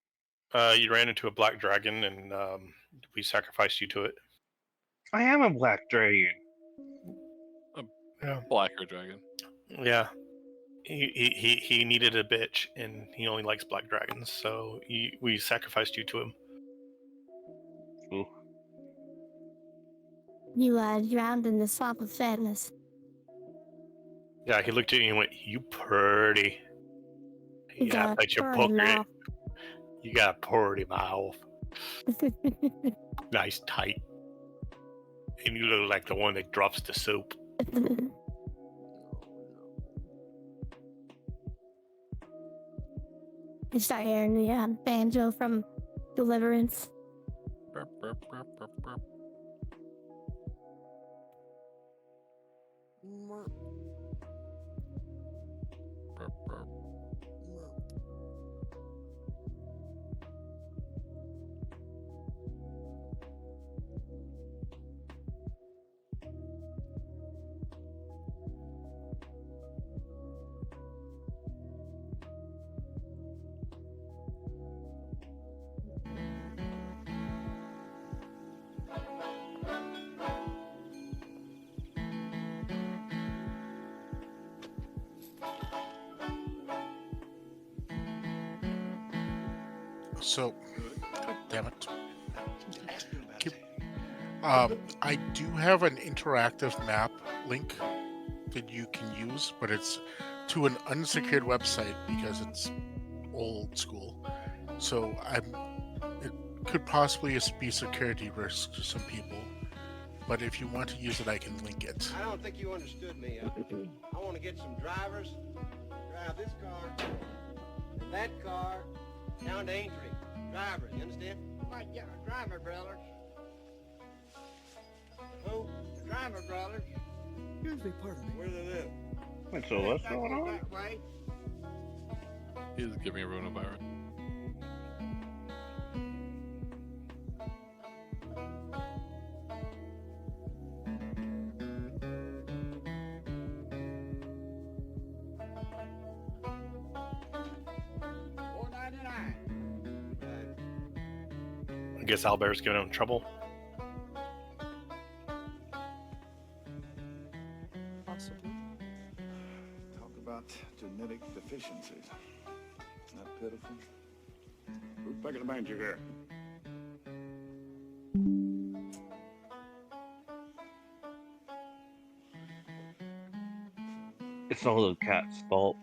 You ran into a black dragon, and we sacrificed you to it. I am a black dragon. Yeah. Blacker dragon. Yeah. He needed a bitch, and he only likes black dragons, so we sacrificed you to him. Ooh. You drowned in the swamp of sadness. Yeah, he looked at you and went, "You pretty." You Yeah, got a but your pretty poker. mouth. You got a pretty mouth. Nice tight. And you look like the one that drops the soap. You start hearing the banjo from Deliverance. Burp, burp, burp, burp, burp. Merp, Burp, burp. merp. So, God damn it. I do have an interactive map link that you can use, but it's to an unsecured website because it's old school. So it could possibly be a security risk to some people. But if you want to use it, I can link it. I don't think you understood me. I want to get some drivers, drive this car, and that car, down to Aintree. Driver, you understand? Right, yeah, driver, brother. Who? Driver, brother. Excuse me, pardon me. Where do they live? Wait, so what's going on? That way. He's giving coronavirus. I guess Albert's giving him trouble. Possibly. Talk about genetic deficiencies. Isn't that pitiful? Who's picking the manger here? It's all the cat's fault.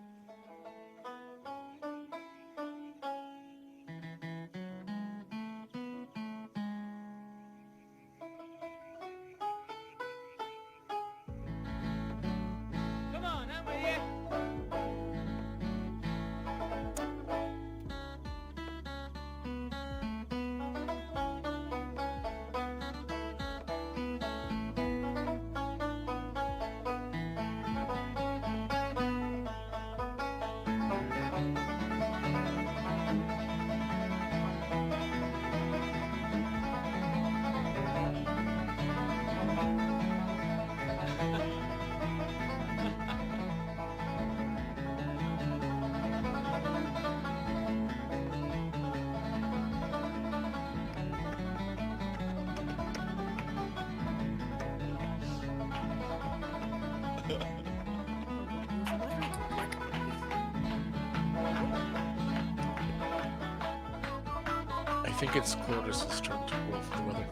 Come on, I'm with you. I think it's Clotus's turn to roll for the weather.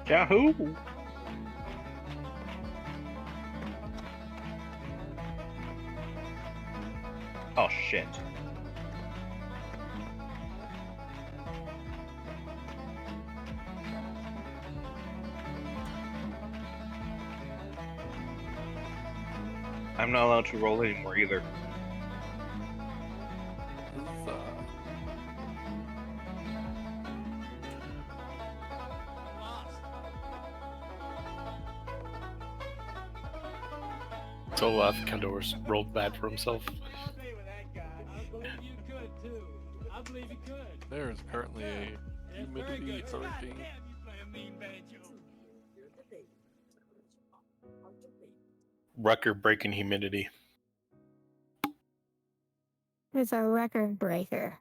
Yahoo! Oh shit. I'm not allowed to roll anymore either. ToA Condor's rolled bad for himself. There is currently a humidity hurricane. Record-breaking humidity. It's a record breaker.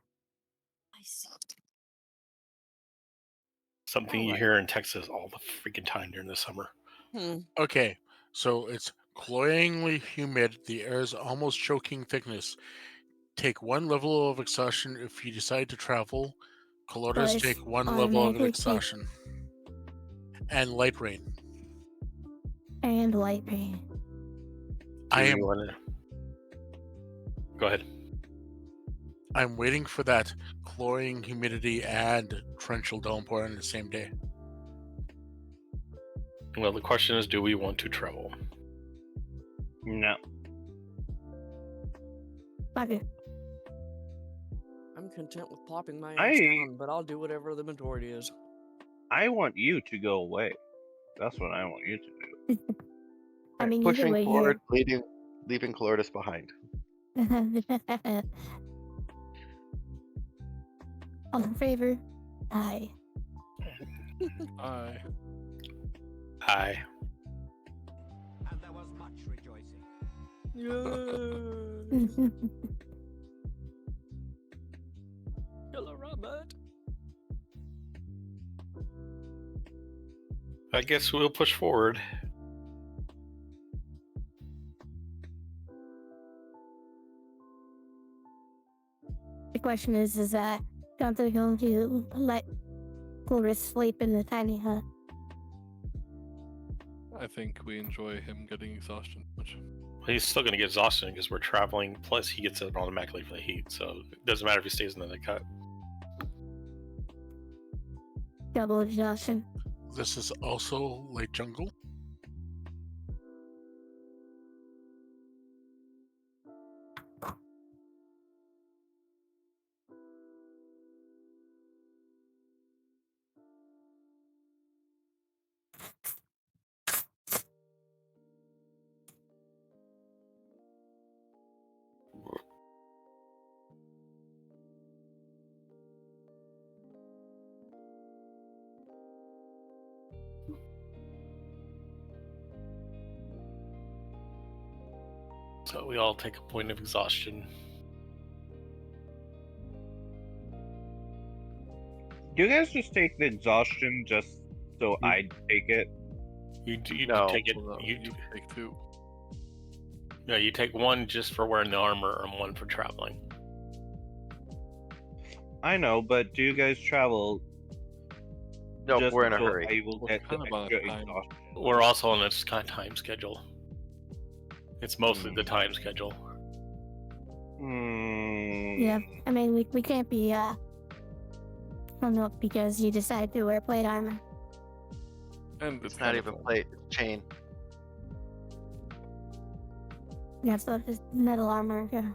Something you Alright. hear in Texas all the freaking time during the summer. Okay, so it's cloyingly humid. The air is almost choking thickness. Take 1 level of exhaustion if you decide to travel. Colores But take it's 1 level of automatically exhaustion. And light rain. and light rain. I Do am you want to... Go ahead. I'm waiting for that cloying humidity and torrential downpour on the same day. Well, the question is, do we want to travel? No. Fuck it. I'm content with plopping my ass I- down, but I'll do whatever the majority is. I want you to go away. That's what I want you to do. I mean, either Pushing way, forward, leaving Cloris behind. All in favor? Aye. Aye. Aye. And there was much rejoicing. Yay! Hello, Robert. I guess we'll push forward. The question is that Gunther going to let Cloris sleep in the tiny hut? I think we enjoy him getting exhaustion much. He's still going to get exhausted because we're traveling. Plus, he gets it automatically for the heat, so it doesn't matter if he stays in the cut. Double exhaustion. This is also late jungle. So we all take a point of exhaustion. Do you guys just take the exhaustion just so I take it? You No. take it. Well, no, You you take 2. no, you take 1 just for wearing the armor and 1 for traveling. I know, but do you guys travel? Nope, just we're in a so hurry. I will We're get the kind of on a extra time. exhaustion. We're also on this kind of time schedule. It's mostly the time schedule. Yeah, I mean, we can't be, hung up because you decide to wear plate armor. And It's not even plate, it's chain. Yeah, so it's metal armor, yeah.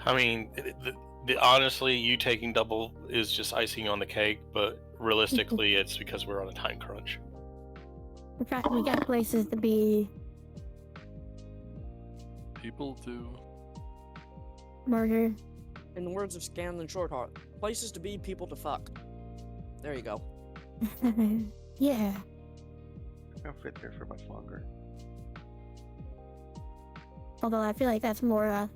I mean, honestly, you taking double is just icing on the cake, but realistically, it's because we're on a time crunch. We got places to be. People do. Murder. In the words of Scanlan Shortheart, places to be, people to fuck. There you go. Yeah. I don't fit there for much longer. Although I feel like that's more,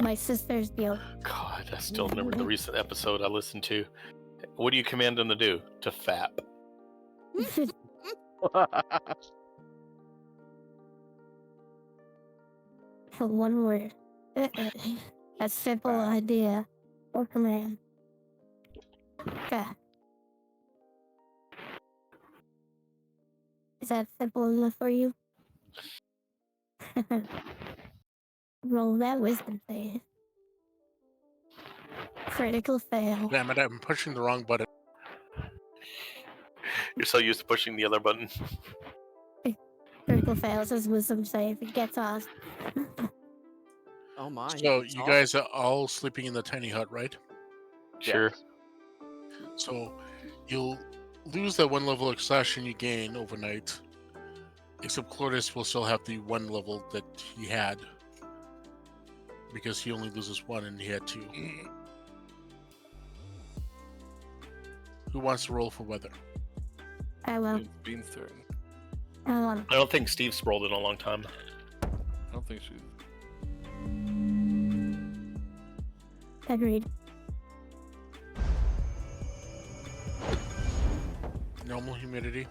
my sister's deal. God, I still remember the recent episode I listened to. What do you command them to do? To fap. One word. A simple idea or command. Okay. Is that simple enough for you? Roll that wisdom save. Critical fail. Damn it, I'm pushing the wrong button. You're so used to pushing the other button. Critical fails his wisdom save. He gets off. Oh my. he So gets you off? guys are all sleeping in the tiny hut, right? Sure. Yes. So you'll lose that 1 level exhaustion you gain overnight. Except Cloris will still have the 1 level that he had. Because he only loses 1 and he had 2. Who wants to roll for weather? I will. It's Bean's turn. I want. I don't think Steve's rolled in a long time. I don't think she's. Agreed. Normal humidity.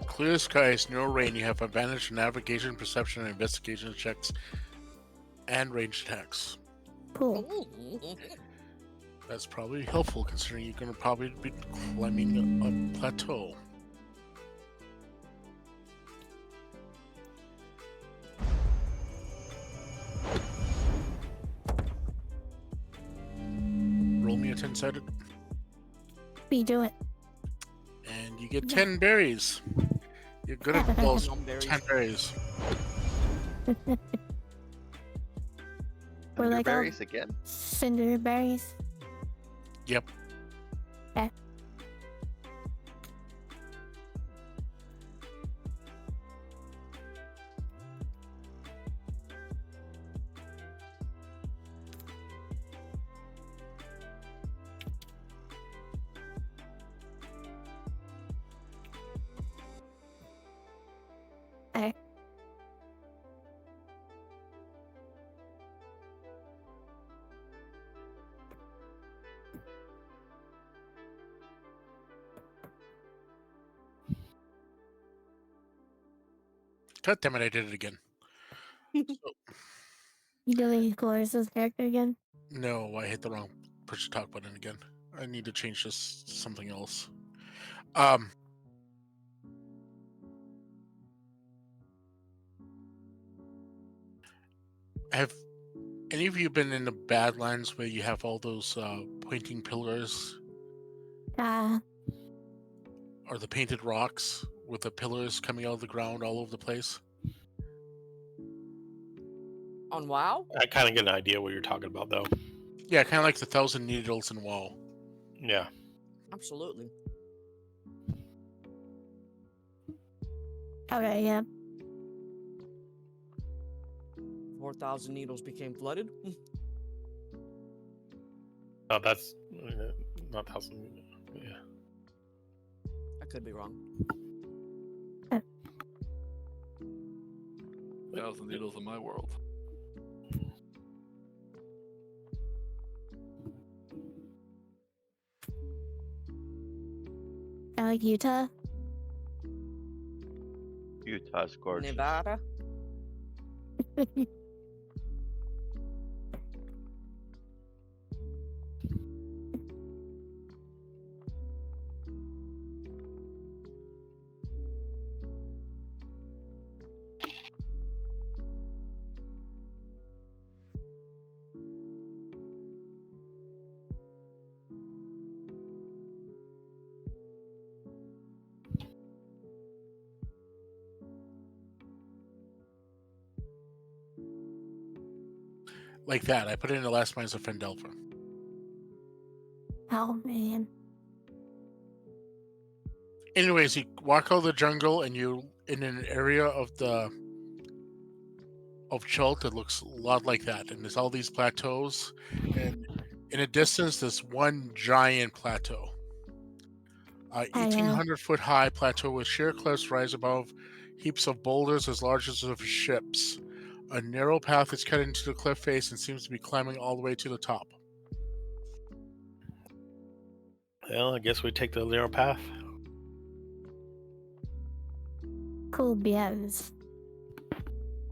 Clear skies, no rain. You have advantage in navigation, perception, and investigation checks, and ranged attacks. Cool. That's probably helpful considering you're going to probably be climbing a plateau. Roll me a 10-sided. We do it. And you get 10 berries. You're good at those Nom berries. 10 berries. We're like all berries again. cinder berries. Yep. Okay. Okay. God damn it, I did it again. You doing Cloris's character again? No, I hit the wrong push to talk button again. I need to change this to something else. Have any of you been in the Badlands where you have all those pointing pillars or the painted rocks with the pillars coming out of the ground all over the place? On WoW? I kind of get an idea what you're talking about, though. Yeah, kind of like the 1,000 Needles in WoW. Yeah. Absolutely. Okay, yeah. 4,000 needles became flooded. No, that's not 1,000. Yeah. I could be wrong. 1,000 needles in my world. I like Utah. Utah's gorgeous. Nevada? Like that. I put it in the last mines of Fendelver. Oh man. Anyways, you walk out of the jungle and you're in an area of Chult that looks a lot like that. And there's all these plateaus. And in a distance, there's one giant plateau. 1,800 foot high plateau with sheer cliffs rise above heaps of boulders as large as of ships. A narrow path is cut into the cliff face and seems to be climbing all the way to the top. Well, I guess we take the narrow path. Cool BMs.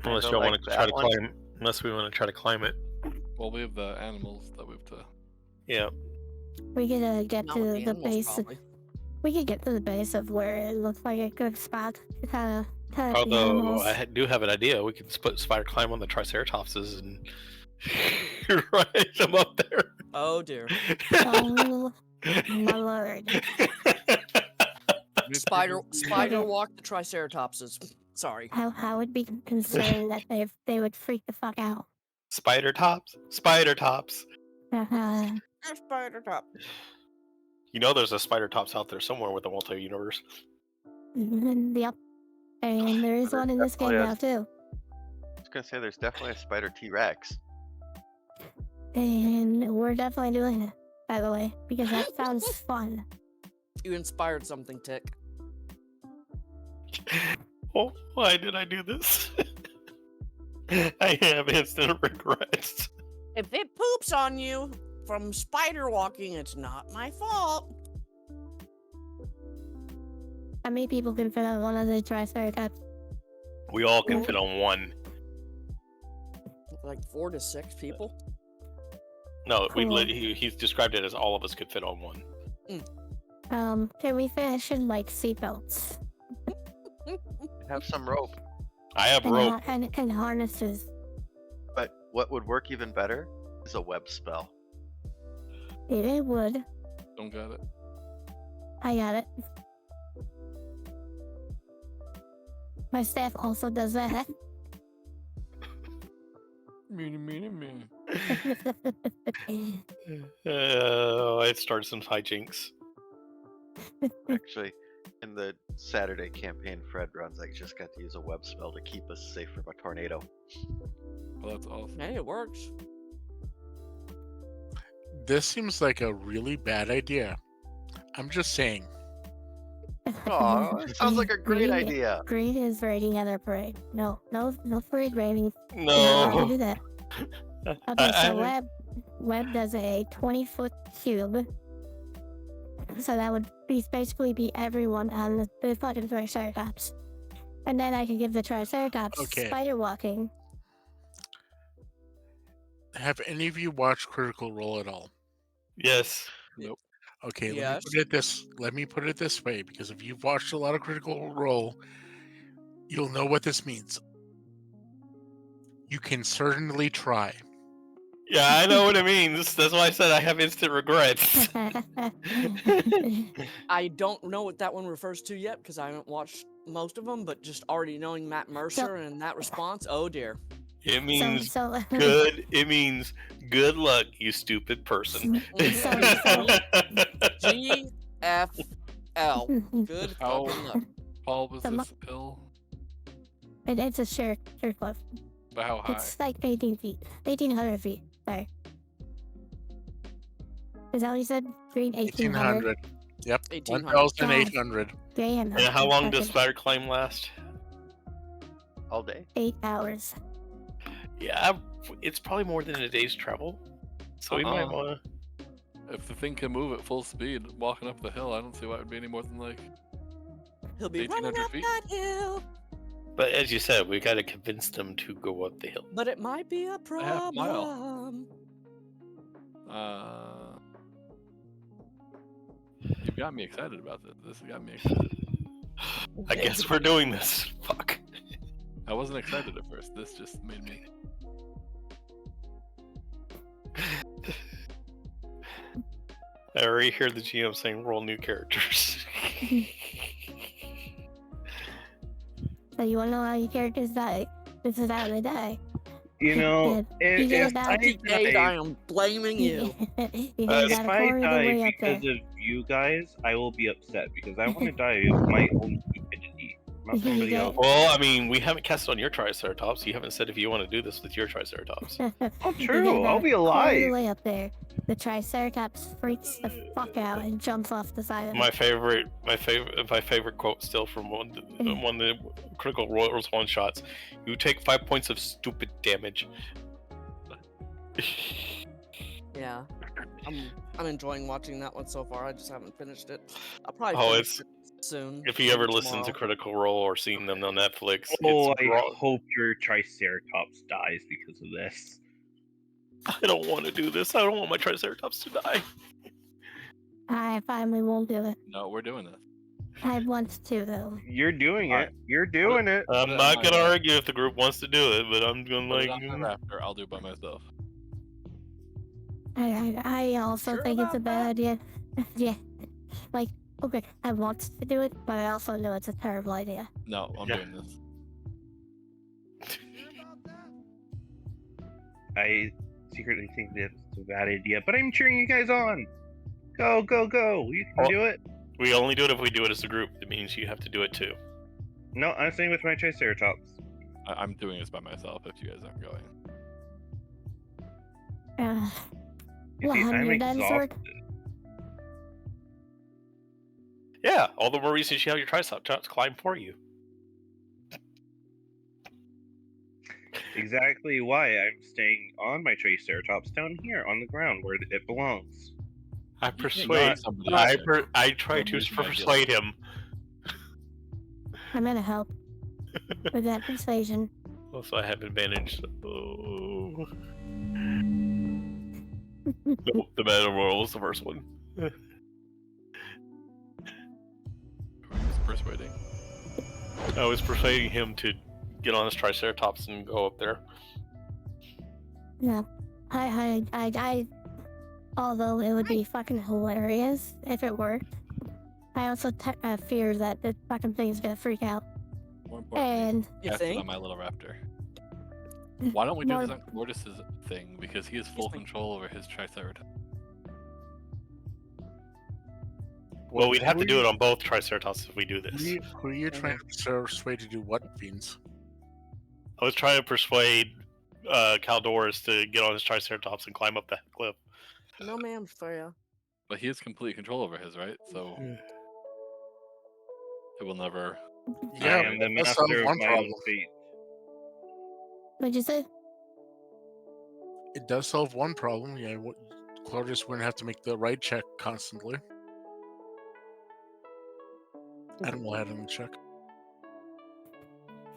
Unless I y'all like want to that try to one. climb. Unless we want to try to climb it. Well, we have the animals that we have to Yeah. We could get Not to with the animals, base. probably. We could get to the base of where it looks like a good spot to kind of the Although animals. I do have an idea, we could put spider climb on the Triceratopses and ride them up there. Oh dear. Oh my lord! Spider Okay. walk the Triceratopses. Sorry. I would be concerned that they would freak the fuck out. Spider tops. Spider top. You know, there's a spider tops out there somewhere with a multi-universe. Yep. And there is There's one in this game definitely now too. I was gonna say there's definitely a spider T-Rex. And we're definitely doing it, by the way, because that sounds fun. You inspired something, Tick. Oh, why did I do this? I have instant regrets. If it poops on you from spider walking, it's not my fault. How many people can fit on one of the Triceratops? We all can fit on one. Like 4 to 6 people. No, Cool. he's described it as all of us could fit on one. Can we finish in like seatbelts Have some rope. I have and, rope. and harnesses? But what would work even better is a web spell. It would. Don't got it. I got it. My staff also does that. Me. It started some hijinks. Actually, in the Saturday campaign Fred runs, I just got to use a web spell to keep us safe from a tornado. Well, that's awesome. Hey, it works. This seems like a really bad idea. I'm just saying. Aw, sounds like a great Green- idea. Green is raiding other parade. No parade raiding. Not No. do that. Okay, so Web does a 20-foot cube. So that would basically be everyone on the fucking Triceratops. And then I can give the Triceratops Okay. spider walking. Have any of you watched Critical Role at all? Yes. Nope. Okay, Yes. let me put it this way, because if you've watched a lot of Critical Role, you'll know what this means. You can certainly try. Yeah, I know what it means. That's why I said I have instant regrets. I don't know what that one refers to yet because I haven't watched most of them, but just already knowing Matt Mercer and that response, oh dear. It means so good. It means good luck, you stupid person. GFL. Good How- fucking luck. Paul, was The this hill? It's a sheer cliff. But how high? It's like 18 feet. 1,800 feet. Sorry. Is that what you said? 1,800? 1,800. Yep, 1,800. 1,800. Damn. And how long does spider climb last? All day. 8 hours. Yeah, it's probably more than a day's travel. So we might want to. If the thing can move at full speed, walking up the hill, I don't see why it would be any more than like. He'll be running 1,800 up feet. that hill. But as you said, we got to convince them to go up the hill. But it might be a half mile. problem. You've got me excited about this. This has got me excited. I guess we're doing this. Fuck. I wasn't excited at first. This just made me. I already hear the GM saying roll new characters. So you wanna know how your characters die? This is how they die. You know, You if get I that- Dave, I die, am blaming you. You Uh, guys if gotta I corner the die way up there. because of you guys, I will be upset because I want to die of my own stupidity, not somebody else. Well, I mean, we haven't cast on your Triceratops. You haven't said if you want to do this with your Triceratops. Oh, You true. guys I'll be gotta corner the alive. way up there. The Triceratops freaks the fuck out and jumps off the side of My it. favorite quote still from one of the Critical Royals one shots. You take 5 points of stupid damage. Yeah. I'm enjoying watching that one so far. I just haven't finished it. I'll probably Oh, finish it soon. If you ever maybe listen to tomorrow. Critical Role or seen them on Netflix, Oh, it's I hope your Triceratops dies because of this. I don't want to do this. I don't want my Triceratops to die. I finally won't do it. No, we're doing this. I want to though. You're doing Alright. it. You're doing it. Put I'm it not on gonna my- argue if the group wants to do it, but I'm gonna Put like. it on my raptor. I'll do it by myself. I also Sure think it's a about bad idea. Yeah. Like, okay, I want to do it, but I also know it's a terrible idea. No, I'm Yeah. doing this. I secretly think that it's a bad idea, but I'm cheering you guys on. Go, go, go! You can Oh. do it. We only do it if we do it as a group. It means you have to do it too. No, I'm staying with my Triceratops. I'm doing this by myself if you guys aren't going. You Well, see, have I'm you done, Sword? exhausted. Yeah, all the more reason you have your Triceratops climb for you. Exactly why I'm staying on my Triceratops down here on the ground where it belongs. I You can't persuade. use somebody I else. try You're to losing my deal. persuade him. I'm gonna help with that persuasion. Also, I have advantage. Oh. No, the Battle Royal was the first one. Who's persuading? I was persuading him to get on his Triceratops and go up there. No, I. Although it would be fucking hilarious if it worked, I also fear that the fucking thing is gonna freak out. More importantly, And You cast it think? on my little raptor. Why don't we do More- this on Mortis's thing? Because he has full me. control over his Triceratops. Well, we'd have to do it Who on both Triceratops if we do Who this. are you trying to persuade to do what, Veens? I was trying to persuade Caldoris to get on his Triceratops and climb up that cliff. No, ma'am, for you. But he has complete control over his, right? So it will never. I Yeah, am the that solves master of one my problem. own fate. what'd you say? It does solve one problem. Yeah, Claudius wouldn't have to make the right check constantly. Animal handling check.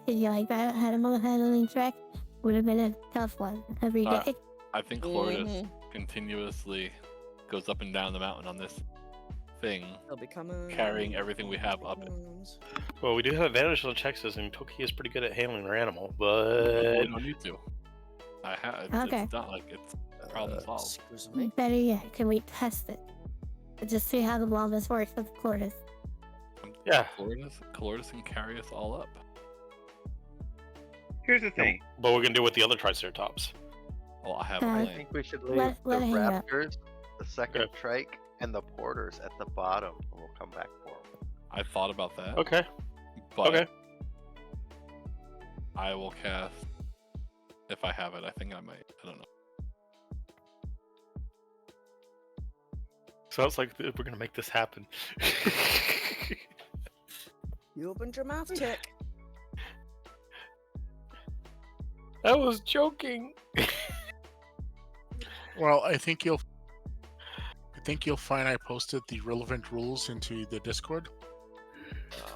Did you like that? Animal handling track would have been a tough one every Uh, day. I think Clortis continuously goes up and down the mountain on this thing, They'll be coming. carrying everything we have up it. Well, we do have advantage on check system. Toki is pretty good at handling her animal, We but don't need to. I have. Okay. It's not like it's problem solved. Excuse me. Better yet, can we test it? To just see how well this works with Clortis. yeah. Clortis can carry us all up. Here's the thing. But we're gonna do it with the other Triceratops. Well, I have a Uh, I plan. think we should leave Let the hang up. raptors, the second Okay. trike, and the porters at the bottom, and we'll come back for them. I thought about that. Okay. But Okay. I will cast if I have it. I think I might. I don't know. Sounds like we're gonna make this happen. You opened your mouth, Tick. I was joking. Well, I think you'll find I posted the relevant rules into the Discord.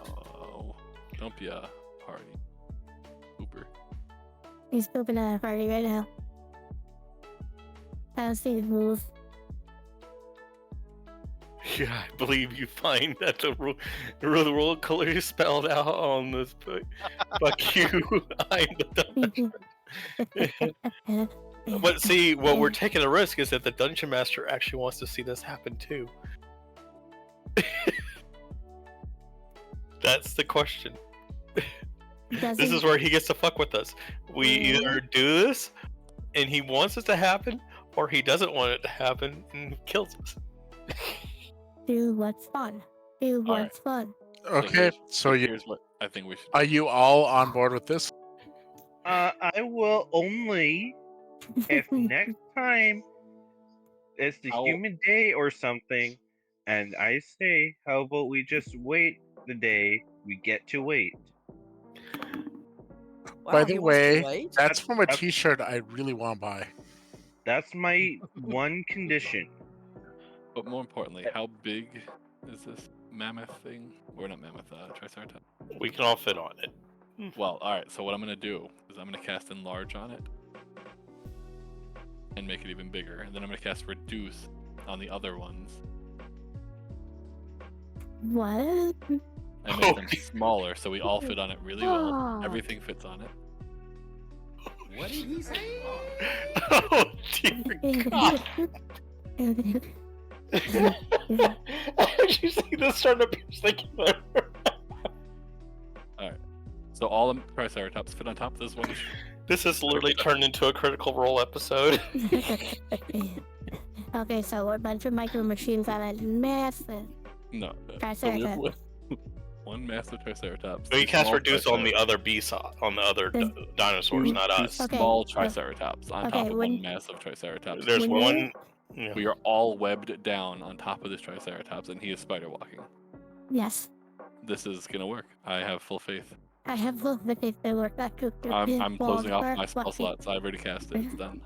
Oh, don't be a party pooper. He's pooping at a party right now. I don't see the rules. Yeah, I believe you find that the rule clearly spelled out on this book. Fuck you, I'm the dungeon. But see, what we're taking a risk is that the dungeon master actually wants to see this happen too. That's the question. This is where he gets to fuck with us. We either do this, and he wants it to happen, or he doesn't want it to happen and kills us. Do what's fun. Do All right. what's fun. Okay, so here's what I think we should. are you all on board with this? I will only if next time it's the I'll- human day or something, and I say, how about we just wait the day we get to wait? Wow, By he the wants to way, wait? that's from a That's- T-shirt I really want to buy. That's my one condition. But more importantly, how big is this mammoth thing? Or not mammoth, Triceratops. We can all fit on it. Well, all right. So what I'm gonna do is I'm gonna cast enlarge on it, and make it even bigger. And then I'm going to cast Reduce on the other ones What? and make them smaller so we all fit on it really well. Oh. Everything fits on it. What did he say? Oh dear God! Did you see this starting to pierce the killer? So all the Triceratops fit on top of this one. This has literally turned into a Critical Role episode. Okay, so a bunch of micro machines on a massive No. Triceratops. One massive Triceratops. So you two cast small Reduce on the Triceratops, other beasts, on the other Then- dinosaurs, not two us. Okay, small so- Triceratops on okay, top of when- one massive Triceratops. There's When one. Yeah. We are all webbed down on top of this Triceratops, and he is spider walking. Yes. This is gonna work. I have full faith. I have full faith they work. I'm closing off my spell slots. I've already cast it. It's done.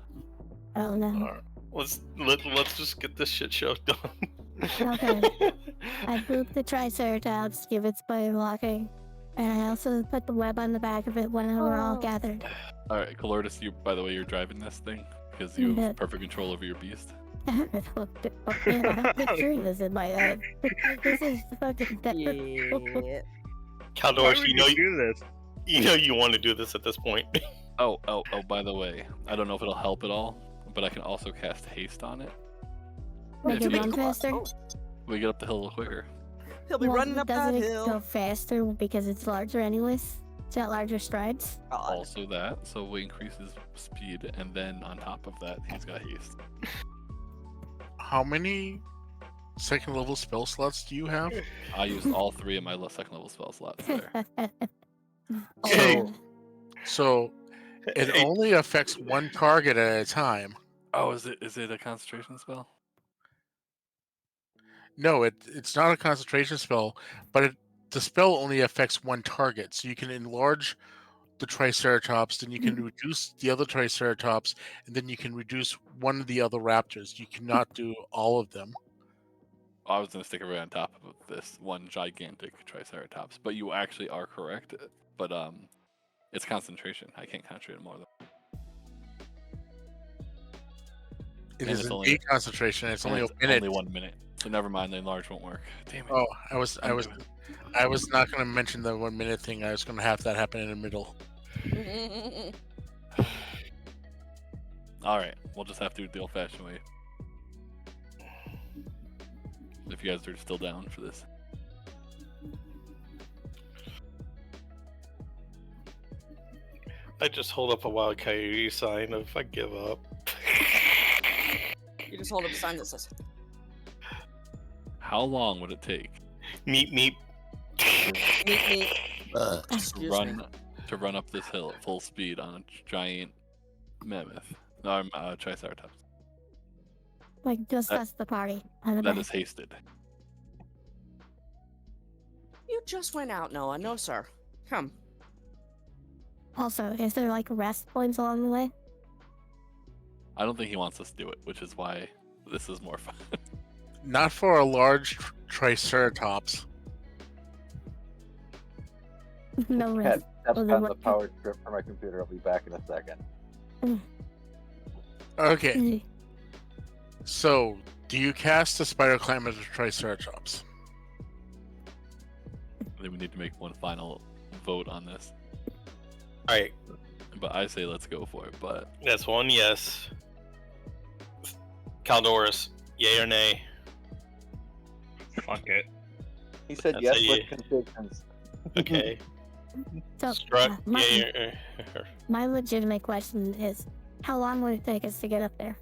Oh no. Alright, let's just get this shit show done. Okay. I grouped the Triceratops, give it spider walking, and I also put the web on the back of it when we're all gathered. All right, Calordis, you. By the way, you're driving this thing because you Yeah. have perfect control over your beast. I have pictures in my head. This is fucking Yeah. Caldorus, Why would you do this? you want to do this at this point. Oh, by the way, I don't know if it'll help at all, but I can also cast haste on it. Make If it you run make- faster. We get up the hill a little quicker. He'll be running up that doesn't it hill. go faster because it's larger anyways? It's got larger strides. God. Also that, so we increase his speed, and then on top of that, he's got haste. How many second level spell slots do you have? I used all 3 of my second level spell slots there. So, so it only affects one target at a time. Oh, is it a concentration spell? No, it's not a concentration spell, but the spell only affects one target. So you can enlarge the Triceratops, then you can reduce the other Triceratops, and then you can reduce one of the other raptors. You cannot do all of them. I was gonna stick it right on top of this one gigantic Triceratops, but you actually are correct. But it's concentration. I can't concentrate more than. It And is it's an only- 8 concentration. It's only a It's minute. only 1 minute. So never mind. The enlarge won't work. Damn it. Oh, I was not going to mention the 1 minute thing. I was going to have that happen in the middle. All right, we'll just have to do it the old-fashioned way. If you guys are still down for this. I just hold up a wild coyote sign of I give up. You just hold up a sign that says, How long would it take Meep meep. meet me. Excuse me. to run up this hill at full speed on a giant mammoth? Triceratops. Like just That- us the party. On the That back. is hasted. You just went out, Noah. No, sir. Come. Also, is there like rest points along the way? I don't think he wants us to do it, which is why this is more fun. Not for a large Triceratops. No rest. Tap Well, then on the what- power strip for my computer. I'll be back in a second. Okay, so do you cast a spider climb as a Triceratops? Then we need to make one final vote on this. Alright, But I say let's go for it. But that's one yes. Caldorus, yay or nay? Fuck it. He said That's yes a with yeah. conditions. Okay. So, Struck, my, yay or... my legitimate question is, how long would it take us to get up there?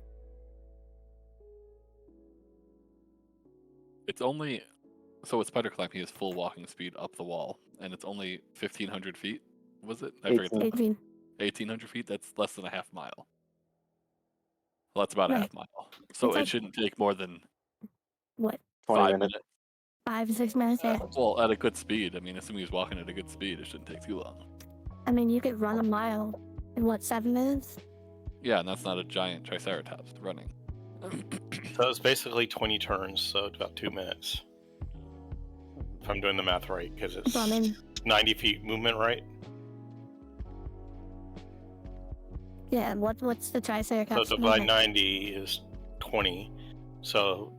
it's only so with spider climb, he has full walking speed up the wall, and it's only 1,500 feet. Was it? I forget. 18. 1,800 feet. That's less than a half mile. Well, that's about a Right. half mile. So It's it like- shouldn't take more than What? 20 5 minutes. minutes. 5 6 minutes? Yeah. Well, at a good speed. I mean, assuming he's walking at a good speed, it shouldn't take too long. I mean, you could run a mile in what, 7 minutes? Yeah, and that's not a giant Triceratops running. So it's basically 20 turns, so about 2 minutes. If I'm doing the math right, because it's So, I mean, 90 feet movement, right? Yeah, what's the So Triceratops divide movement? 90 is 20. So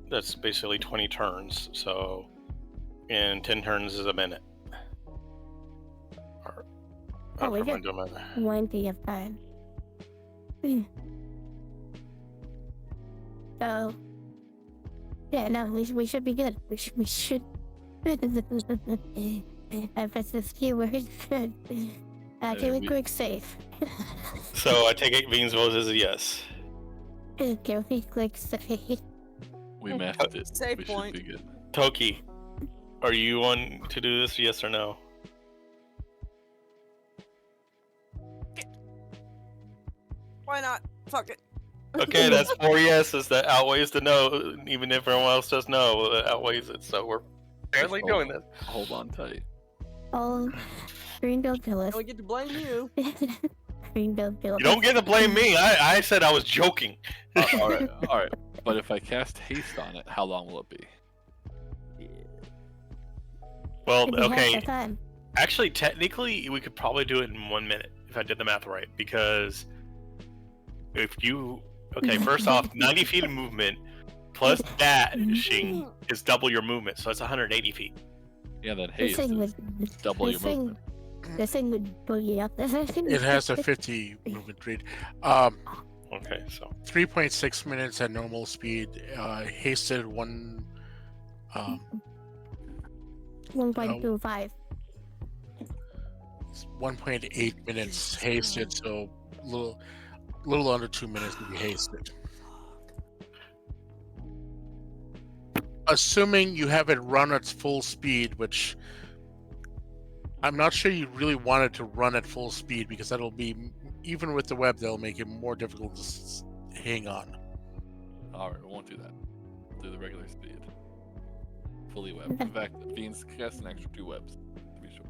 that's basically 20 turns. So and 10 turns is a minute. Oh, we Am I got doing my- plenty of time. So, yeah, no, we should be good. We should. I press this keyword. Accurate, we- quick, safe. So I take it Veens votes as a yes. Guilty, click, safe. We matched it. Save We point. should be good. Toki, are you on to do this? Yes or no? Why not? Fuck it. Okay, that's 4 yeses. That outweighs the no. Even if everyone else does no, that outweighs it. So we're apparently Just doing this. Hold on tight. Oh, Greenville Now we Phyllis. get to blame you. Greenville Phyllis. You don't get to blame me. I said I was joking. All right, all right. But if I cast haste on it, how long will it be? Well, If we have okay. the time. Actually, technically, we could probably do it in 1 minute if I did the math right. Because if you first off, 90 feet of movement plus dashing is double your movement, so it's 180 feet. Yeah, then This haste thing is would double your movement. This thing would boogie up. It has a 50 movement rate. Okay, so 3.6 minutes at normal speed. Hasted 1.25. 1.8 minutes hasted, so little under 2 minutes to be hasted. Assuming you have it run at full speed, which I'm not sure you really want it to run at full speed because that'll be, even with the web, that'll make it more difficult to hang on. All right, we won't do that. We'll do the regular speed. Fully web. In fact, Veens cast an extra 2 webs, to be sure.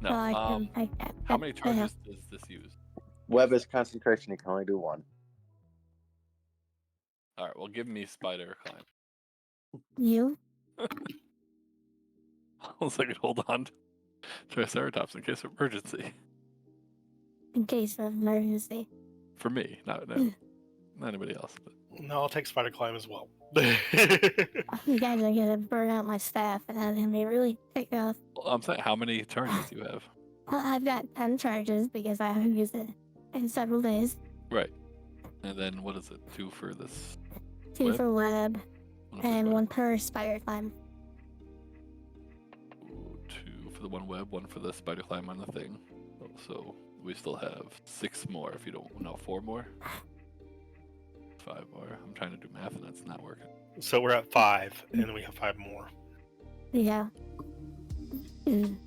No, how many charges does this use? Web is concentration. You can only do one. All right, well, give me spider climb. You? I was like, hold on. Triceratops in case of emergency. In case of emergency. For me, not anybody else. But no, I'll take spider climb as well. You guys are gonna burn out my staff, and that's gonna be really tick off. well, I'm saying, how many turns do you have? Well, I've got 10 charges because I haven't used it in several days. Right. And then what is it? 2 for this? 2 Web? for web, One for and spider. 1 per spider climb. Ooh, 2 for the one web, 1 for the spider climb on the thing. So we still have 6 more if you don't. No, 4 more? 5 more. I'm trying to do math and it's not working. So we're at 5, and then we have 5 more. Yeah. Mm.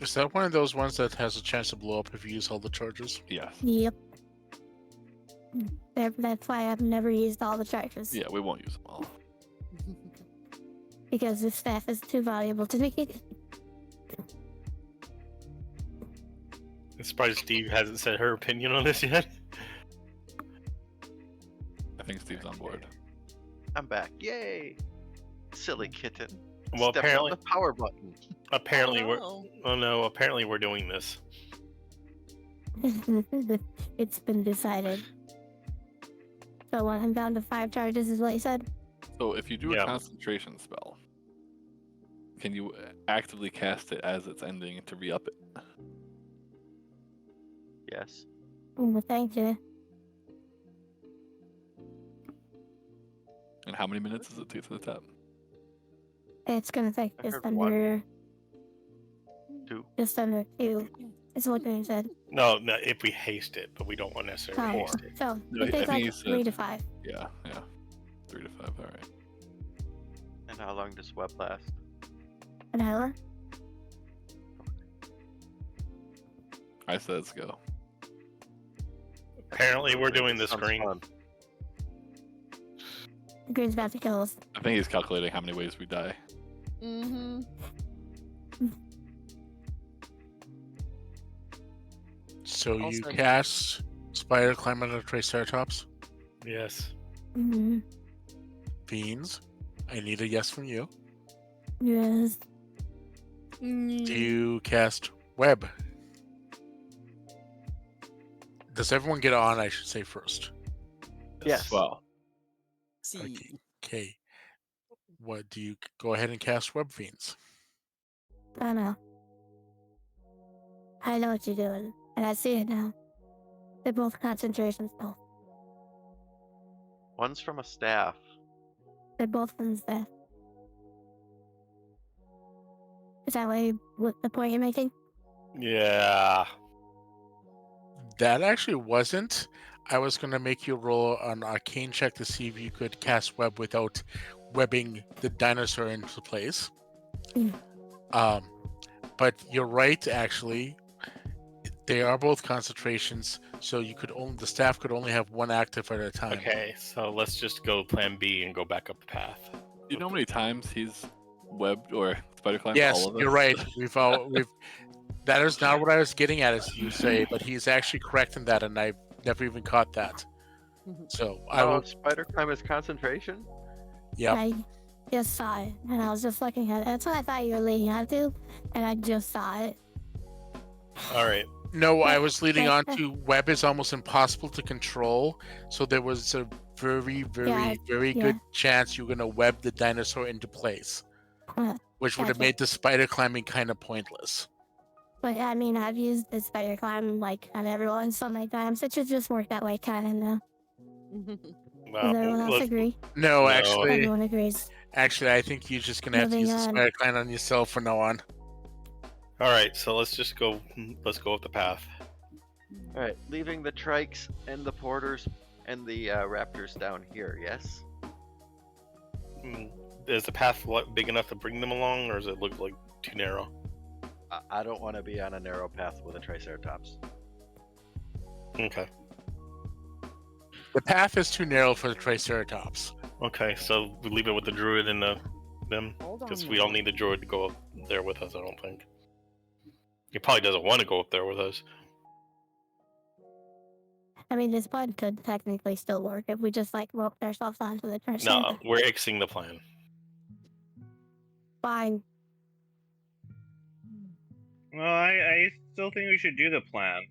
Is that one of those ones that has a chance to blow up if you use all the charges? Yes. Yep. That's why I've never used all the charges. Yeah, we won't use them all. Because this staff is too valuable to me. I'm surprised Steve hasn't said her opinion on this yet. I think Steve's on board. I'm back. Yay! Silly kitten. Well, Stepped on apparently, the power button. apparently we're. Oh, Oh no! Apparently we're doing this. It's been decided. So when I'm down to 5 charges is what you said? So if you do Yeah. a concentration spell, can you actively cast it as it's ending to re-up it? Yes. Well, thank you. And how many minutes does it take to the top? It's gonna take I just heard one. under 2. just under 2. Is what they said. No, if we haste it, but we don't want necessarily Oh, haste it. so No, I it takes think like he said- 3 to 5. Yeah. 3 to 5, alright. And how long does web last? An hour? I said let's go. Apparently we're doing the Sounds screen. fun. Green's about to kill us. I think he's calculating how many ways we die. Mm-hmm. So you Also- cast Spider Climb on the Triceratops. Yes. Mm-hmm. Veens, I need a yes from you. Yes. Do you cast web? Does everyone get on? I should say first. Yes. Well, See. Okay. What do you go ahead and cast web, Veens? I know. I know what you're doing, and I see it now. They're both concentration spells. One's from a staff. They're both from staff. Is that what the point you're making? Yeah. That actually wasn't. I was going to make you roll an arcane check to see if you could cast web without webbing the dinosaur into place. But you're right, actually. They are both concentrations, so the staff could only have one active at a time. Okay, so let's just go plan B and go back up the path. you know how many times he's webbed or spider climbed Yes, all of us? you're right. We've that is not what I was getting at, as you say, but he's actually correct in that, and I never even caught that. So I will. Spider climb is concentration? Yeah. I just saw it, and I was just looking at it. That's what I thought you were leading on to, and I just saw it. All right. No, I was leading on to web is almost impossible to control, so there was a very good chance you're going to web the dinosaur into place, which would have made the spider climbing kind of pointless. But I mean, I've used the spider climb like on everyone so many times. It should just work that way, kind of now. Does everyone else agree? No, actually, everyone agrees. Actually, I think you're just going to have to use the spider climb on yourself from now on. All right, so let's go up the path. All right, leaving the trikes and the porters and the raptors down here. Yes. Is the path big enough to bring them along, or does it look like too narrow? I don't want to be on a narrow path with a triceratops. Okay. The path is too narrow for the triceratops. Okay, so we leave it with the druid and them, because we don't need the druid to go up there with us. I don't think. He probably doesn't want to go up there with us. I mean, this plan could technically still work if we just like roped ourselves onto the triceratops. No, we're Xing the plan. Fine. Well, I still think we should do the plan.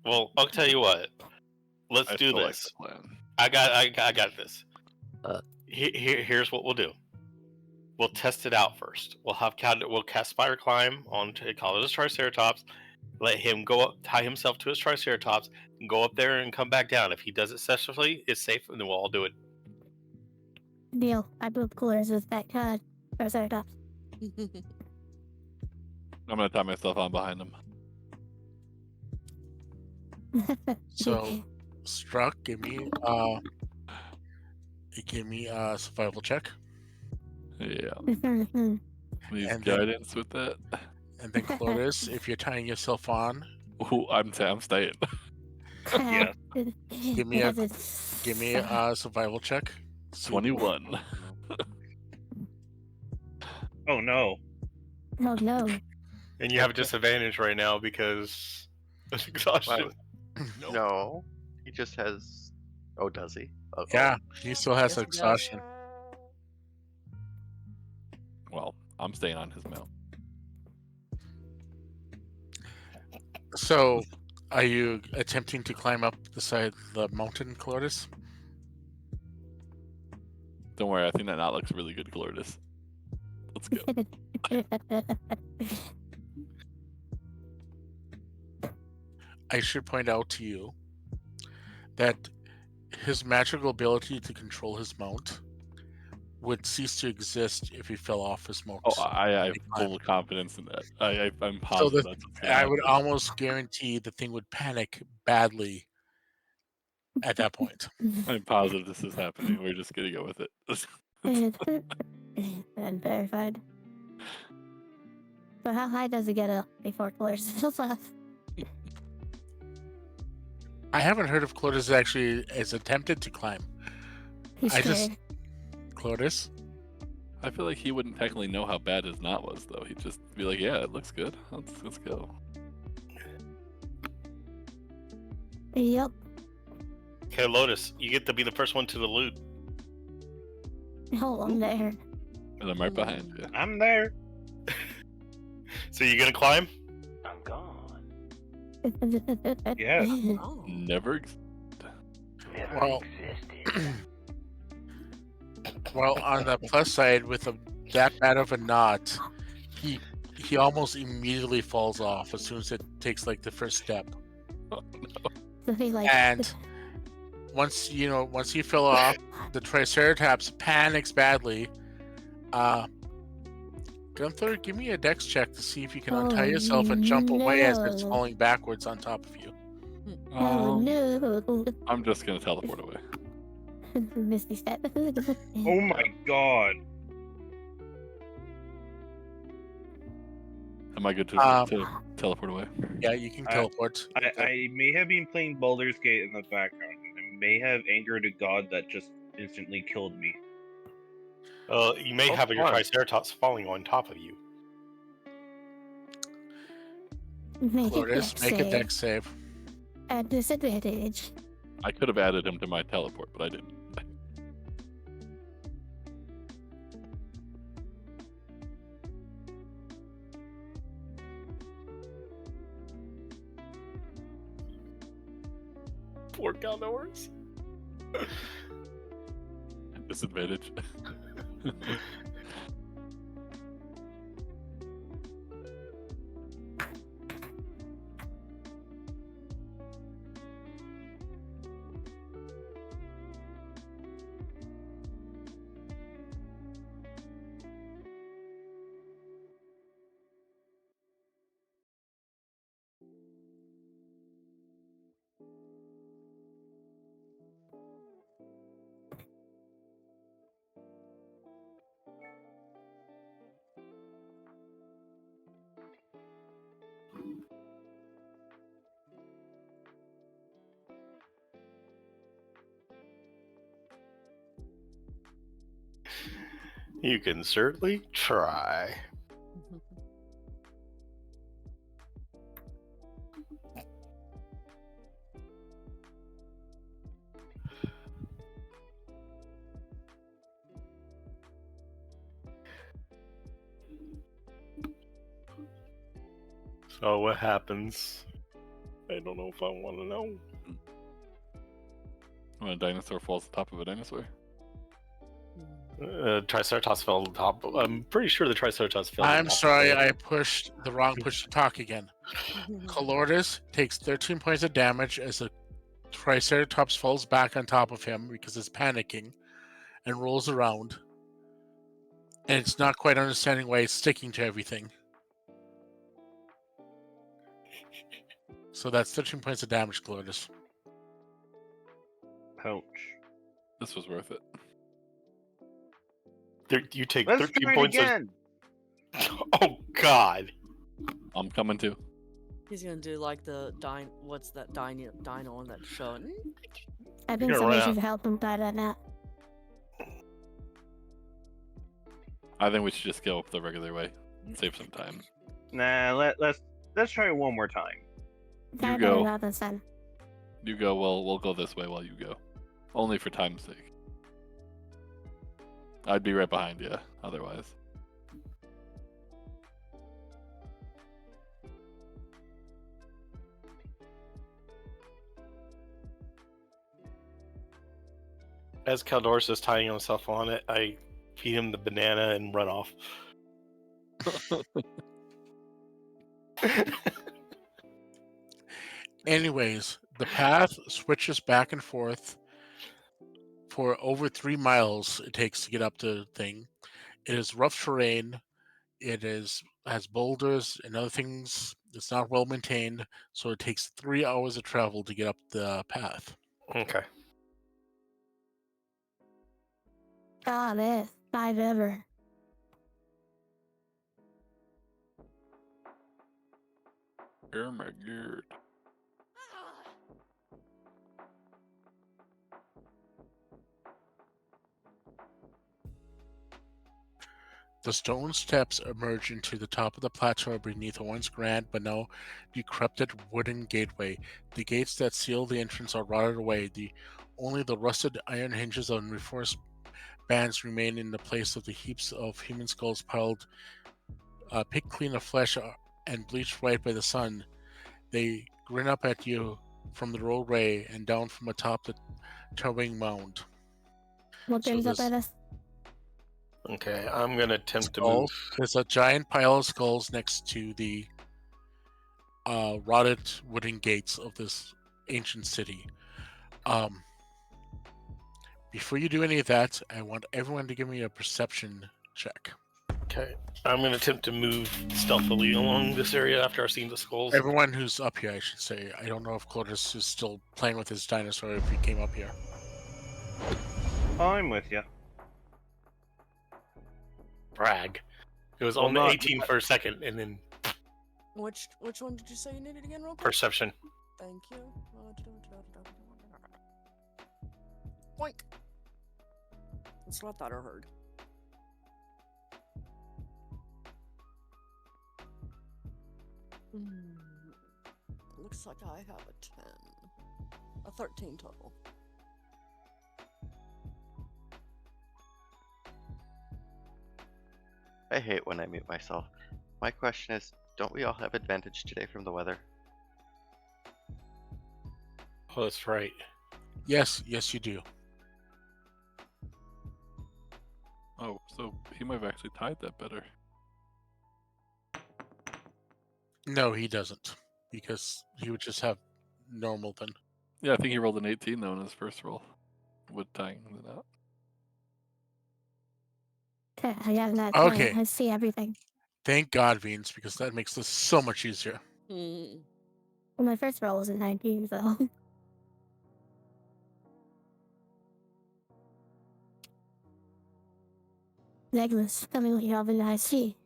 Well, I'll tell you what. Let's do this. I got this. Here's what we'll do. We'll test it out first. We'll cast Spider Climb onto Colossus Triceratops. Let him go up, tie himself to his Triceratops, and go up there and come back down. If he does it successfully, it's safe, and then we'll all do it. Deal. I blew coolers with that Triceratops. I'm gonna tie myself on behind him. So, Struck, give me a survival check. Yeah. Please And guidance with that. And then Cloris, if you're tying yourself on, Ooh, I'm staying. Yeah. give me a survival check. 21. Oh no. Oh no. And you have a disadvantage right now because of exhaustion. No, he just has. Oh, does he? Okay. Yeah, he still has Yes, he does. exhaustion. Well, I'm staying on his mount. So, are you attempting to climb up the side of the mountain, Cloris? Don't worry, I think that looks really good, Glordis. Let's go. I should point out to you that his magical ability to control his mount would cease to exist if he fell off his mount. Oh, I have full confidence in that. I'm positive So that's what's gonna I would happen. almost guarantee the thing would panic badly at that point. I'm positive this is happening. We're just gonna go with it. And verified. So how high does it get up before Cloris falls off? I haven't heard if Clotis actually has attempted to climb. He's scared. Clotis? I feel like he wouldn't technically know how bad his knot was, though. He'd just be like, "Yeah, it looks good. Let's go." Yep. Okay, Lotus, you get to be the first one to the loot. Hold on there. And I'm right behind you. I'm there. So you gonna climb? I'm gone. Yeah. Oh. Never. Never Well, existed. well, on the plus side, with that bad of a knot, he almost immediately falls off as soon as it takes like the first step. And once he fell off, the Triceratops panics badly. Gunther, give me a dex check to see if you can untie yourself and jump away as it's falling backwards on top of you. No. I'm just gonna teleport away. Misty step. Oh my god. Am I good to teleport away? Yeah, you can teleport. I may have been playing Baldur's Gate in the background, and I may have angered a god that just instantly killed me. You may have your Triceratops falling on top of you. Glorious, make a dex save. At disadvantage. I could have added him to my teleport, but I didn't. Poor Caldors. Disadvantage. You can certainly try. So what happens? I don't know if I want to know. When a dinosaur falls on top of a dinosaur. Triceratops fell on top. I'm pretty sure the Triceratops fell. I'm sorry, I pushed the wrong push to talk again. Colordus takes 13 points of damage as the Triceratops falls back on top of him because it's panicking and rolls around. And it's not quite understanding why it's sticking to everything. So that's 13 points of damage, Colordus. Ouch. This was worth it. You take Let's 13 try it points again. Oh God! I'm coming too. He's gonna do like the what's that dino on that show? I think somebody should help him by that now. I think we should just go the regular way. Save some time. Nah, let's try it one more time. You go. You go. We'll go this way while you go. Only for time's sake. I'd be right behind you, otherwise. As Caldorus is tying himself on it, I feed him the banana and run off. Anyways, the path switches back and forth for over 3 miles it takes to get up to the thing. It is rough terrain. It has boulders and other things. It's not well maintained, so it takes 3 hours of travel to get up the path. Okay. God, this 5 ever. Oh my god. The stone steps emerge into the top of the plateau beneath a once grand but now decrepit wooden gateway. The gates that seal the entrance are rotted away. Only the rusted iron hinges and reinforced bands remain in the place of the heaps of human skulls piled, picked clean of flesh and bleached white by the sun. They grin up at you from the roadway and down from atop the towering mound. What brings up this- at us? Okay, I'm gonna attempt to move. There's a giant pile of skulls next to the rotted wooden gates of this ancient city. Before you do any of that, I want everyone to give me a perception check. Okay, I'm gonna attempt to move stealthily along this area after I've seen the skulls. Everyone who's up here, I should say. I don't know if Clotus is still playing with his dinosaur if he came up here. I'm with you. Brag. It was Well, only not- 18 for a second, and then Which one did you say you needed again, real quick? perception. Thank you. Boink. That's what I thought I heard. Looks like I have a 10. A 13 total. I hate when I mute myself. My question is, don't we all have advantage today from the weather? Oh, that's right. Yes, you do. Oh, so he might have actually tied that better. No, he doesn't. Because he would just have normal then. Yeah, I think he rolled an 18 though in his first roll. With tying it out. Okay, I got that. Okay. I see everything. Thank God, Veens, because that makes this so much easier. Hmm. Well, my first roll was a 19, so. Legless, coming with you oven, I see.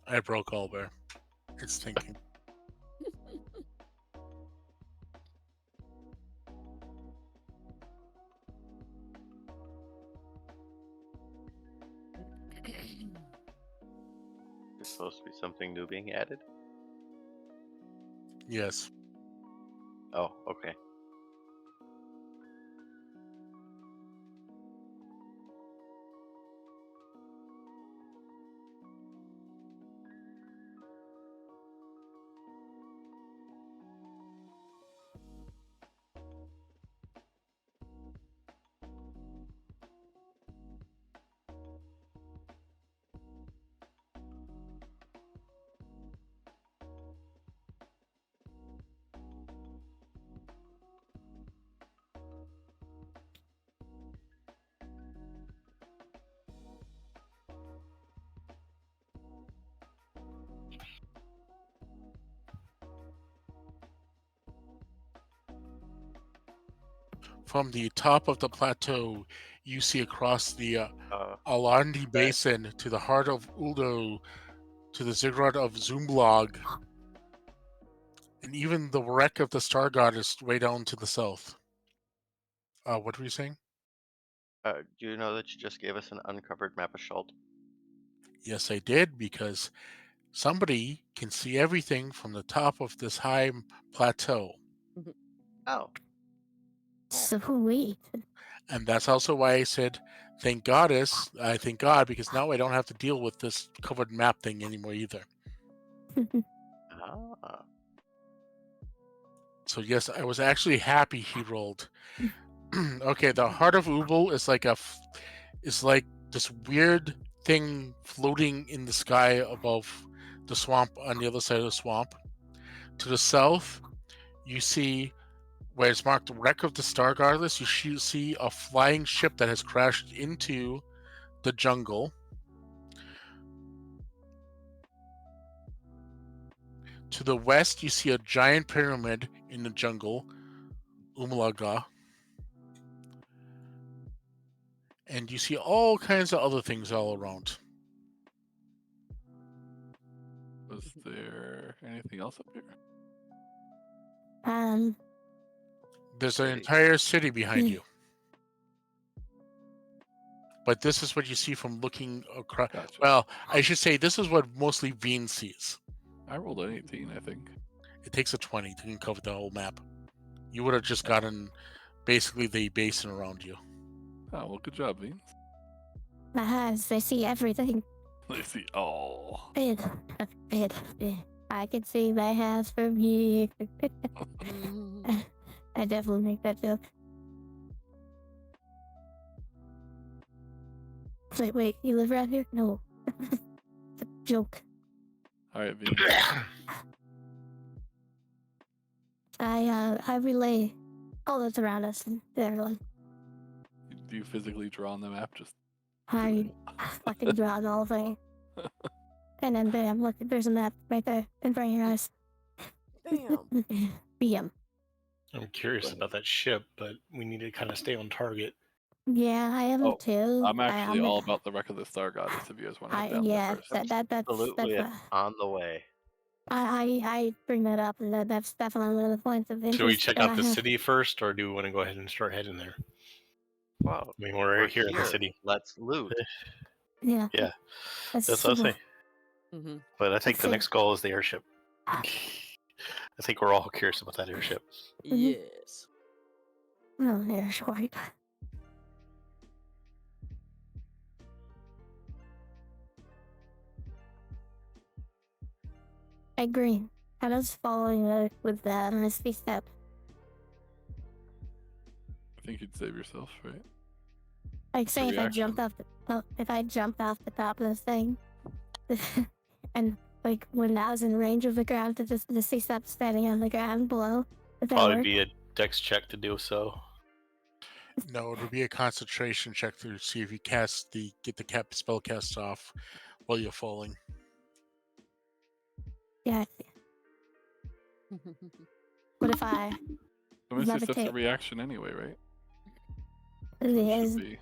I broke Albert. It's thinking. There's supposed to be something new being added? Yes. Oh, okay. From the top of the plateau, you see across the Alandi Basin to the heart of Uldo, to the ziggurat of Zumblog, and even the wreck of the Star Goddess way down to the south. What were you saying? Do you know that you just gave us an uncovered map of Schult? Yes, I did, because somebody can see everything from the top of this high plateau. Oh. Sweet. And that's also why I said, thank Goddess. I thank God, because now I don't have to deal with this covered map thing anymore either. Ah. So yes, I was actually happy he rolled. Okay, the heart of Ubel is like this weird thing floating in the sky above the swamp on the other side of the swamp. To the south, you see where it's marked wreck of the Star Goddess. You see a flying ship that has crashed into the jungle. To the west, you see a giant pyramid in the jungle, Umlaga. And you see all kinds of other things all around. Was there anything else up here? There's an City. entire city behind you. But this is what you see from looking across. Gotcha. Well, I should say this is what mostly Veens sees. I rolled an 18, I think. It takes a 20 to cover the whole map. You would have just gotten basically the basin around you. Oh, well, good job, Veens. My eyes, they see everything. They see all. Big. I can see my house from here. I definitely make that joke. Wait, you live around here? No. It's a joke. Alright, Veens. I relay all that's around us to everyone. Do you physically draw on the map? Just I fucking draw the whole thing. And then bam, look, there's a map right there in front of your eyes. Damn. Bam. I'm curious about that ship, but we need to kind of stay on target. Yeah, I am too. I'm actually all about the wreck of the Star Goddess if you guys want to head down there first. that's Absolutely on the way. I bring that up, and that's definitely one of the points of interest. Should we check that out I the have. city first, or do we want to go ahead and start heading there? Wow. I mean, we're right here in the city. Let's loot. Yeah. Yeah, that's what I was saying. Mm-hmm. But I think the next goal is the airship. I think we're all curious about that airship. Yes. Oh, there's white. I agree. How does following with the misty step? I think you'd save yourself, right? Like, say if I reaction. jumped off the top of this thing, and like when I was in range of the ground, to just see step standing on the ground below. Would that Probably work? be a dex check to do so. No, it'll be a concentration check to see if you get the spell cast off while you're falling. Yeah. What if I? The Misty Step's a levitate? reaction anyway, right? It is. Should be.